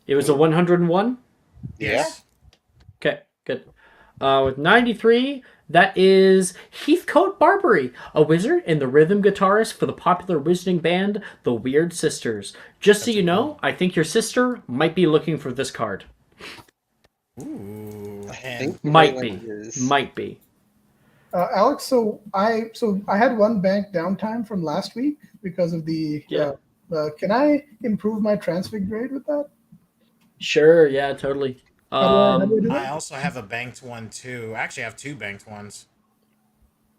It was a 101? Yes. Okay, good. With 93, that is Heathcote Barbary, a wizard and the rhythm guitarist for the popular wizarding band, the Weird Sisters. Just so you know, I think your sister might be looking for this card. Ooh. I And think Might be. Raylan is. Might be. Alex, so I had one bank downtime from last week because of the. Yeah. Can I improve my transfig grade with that? Sure, yeah, totally. How do I do I that? also have a banked one too. Actually, I have 2 banked ones.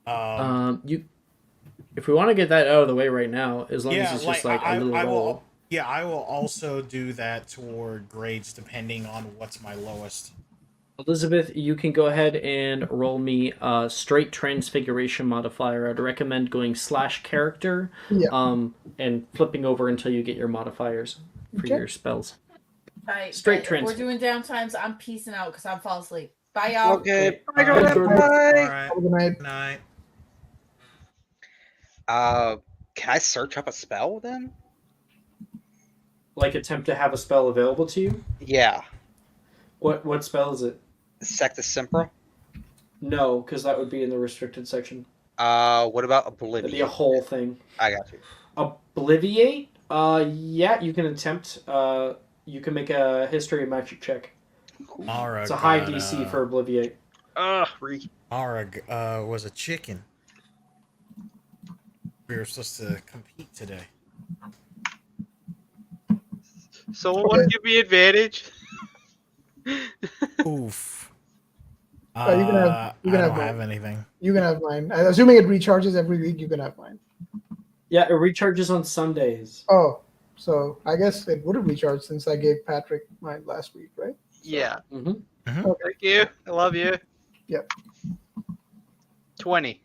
Um, If we want to get that out of the way right now, as long as yeah, it's just like like a little I roll. will. Yeah, I will also do that toward grades depending on what's my lowest. Elizabeth, you can go ahead and roll me a straight transfiguration modifier. I'd recommend going /character, Yeah. and flipping over until you get your modifiers for Okay. your spells. Right, Straight if we're transfer. doing downtimes, I'm peacing out because I'm falling asleep. Bye, y'all. Okay, Okay. bye, Thanks, Jordan. bye. All right. Have a good night. Good night. Can I search up a spell then? Like attempt to have a spell available to you. Yeah. What spell is it? Sectus Sempra. No, because that would be in the restricted section. What about That'd be a Oblivion? whole thing. I got you. Obliviate? Yeah, you can attempt. You can make a history of magic check. Aura It's a high got, DC for Obliviate. Aura was a chicken. We were supposed to compete today. Someone want to give me advantage? Oof. You can have- you can I have don't have mine. anything. You can have mine. Assuming it recharges every week, you can have mine. Yeah, it recharges on Sundays. Oh, so I guess it would have recharged since I gave Patrick mine last week, right? Yeah. Mm-hmm. Thank you. I love you. Yep. 20.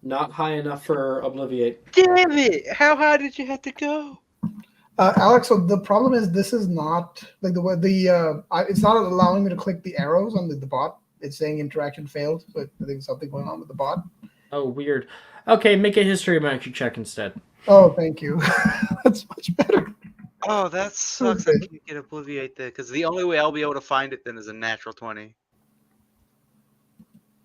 Not high enough for Obliviate. Damn it! How high did you have to go? Alex, so the problem is this is not like it's not allowing me to click the arrows on the bot. It's saying interaction failed, so I think there's something going on with the bot. Oh, weird. Okay, make a history of magic check instead. Oh, thank you. That's much better. Oh, that sucks. I Okay. can't get Obliviate there because the only way I'll be able to find it then is a natural 20.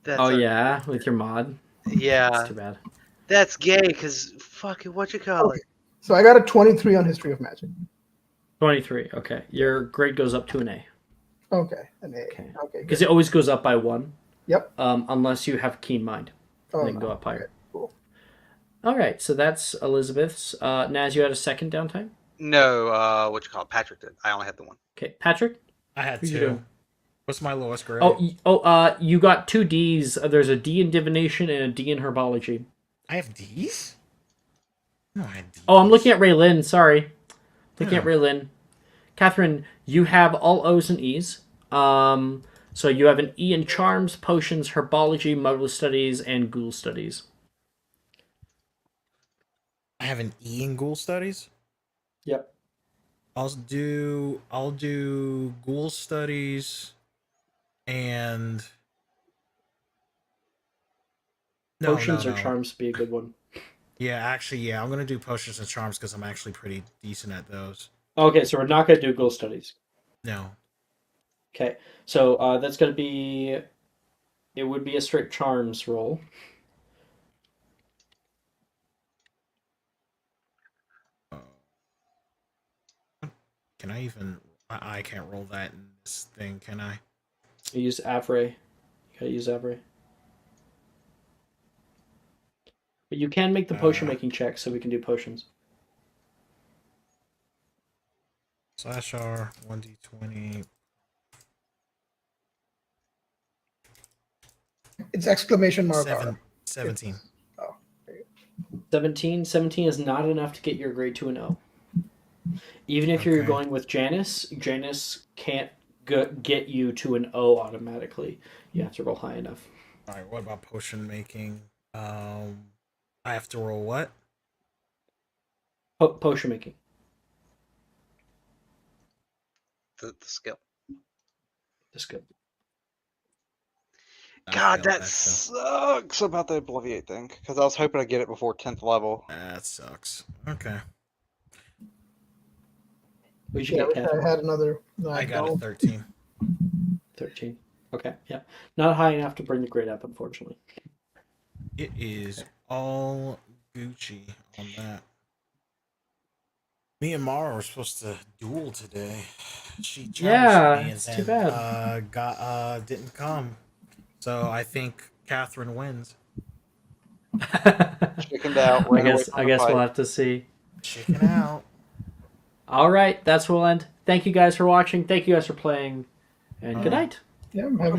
That's Oh yeah, with your mod. Yeah. That's too bad. That's gay because fucking what you call it? So I got a 23 on History of Magic. 23. Okay, your grade goes up to an A. Okay, an A. Okay. Okay, Because good. it always goes up by 1. Yep. Unless you have keen mind, Oh, they can no. go up higher. Okay, cool. All right, so that's Elizabeth's. Naz, you had a second downtime. No, what you call it? Patrick did. I only had the one. Okay, Patrick. I had Who'd you 2. do? What's my lowest grade? You got 2 Ds. There's a D in divination and a D in herbology. I have D's? No, I had D's. Oh, I'm looking at Raylyn. Sorry, looking at Yeah. Raylyn. Catherine, you have all O's and E's. So you have an E in charms, potions, herbology, muggle studies, and ghoul studies. I have an E in Ghoul Studies. Yep. I'll do Ghoul Studies and Potions no. or charms would be a good one. Yeah, actually, yeah, I'm gonna do Potions and Charms because I'm actually pretty decent at those. Okay, so we're not going to do ghoul studies. No. Okay, so that's going to be... It would be a straight charms roll. Can I even? I can't roll that in this thing, can I? You use Avray. You gotta use Avray. But you can make the potion making check, so we can do potions. Slash R 1d20. It's exclamation mark R. 17. 17. 17 is not enough to get your grade to an O. Even if you're Okay. going with Janice, Janice can't get you to an O automatically. You have to roll high enough. All right, what about potion making? I have to roll what? Potion making. The skill. That's good. I God, failed that skill. sucks about the Obliviate thing. Because I was hoping to get it before 10th level. That sucks. Okay. We should Yeah, I get wish Catherine. I had another. I got a 13. 13. Okay, yeah. Not high enough to bring the grade up, unfortunately. It is all Gucci on that. Me and Mara were supposed to duel today. She challenged Yeah, me and it's too then bad. didn't come. So I think Catherine wins. Chickened out. I Ran away guess from I the guess fight. we'll have to see. Chicken out. All right, that's where we'll end. Thank you guys for watching. Thank you guys for playing, and good night. Yeah, have a good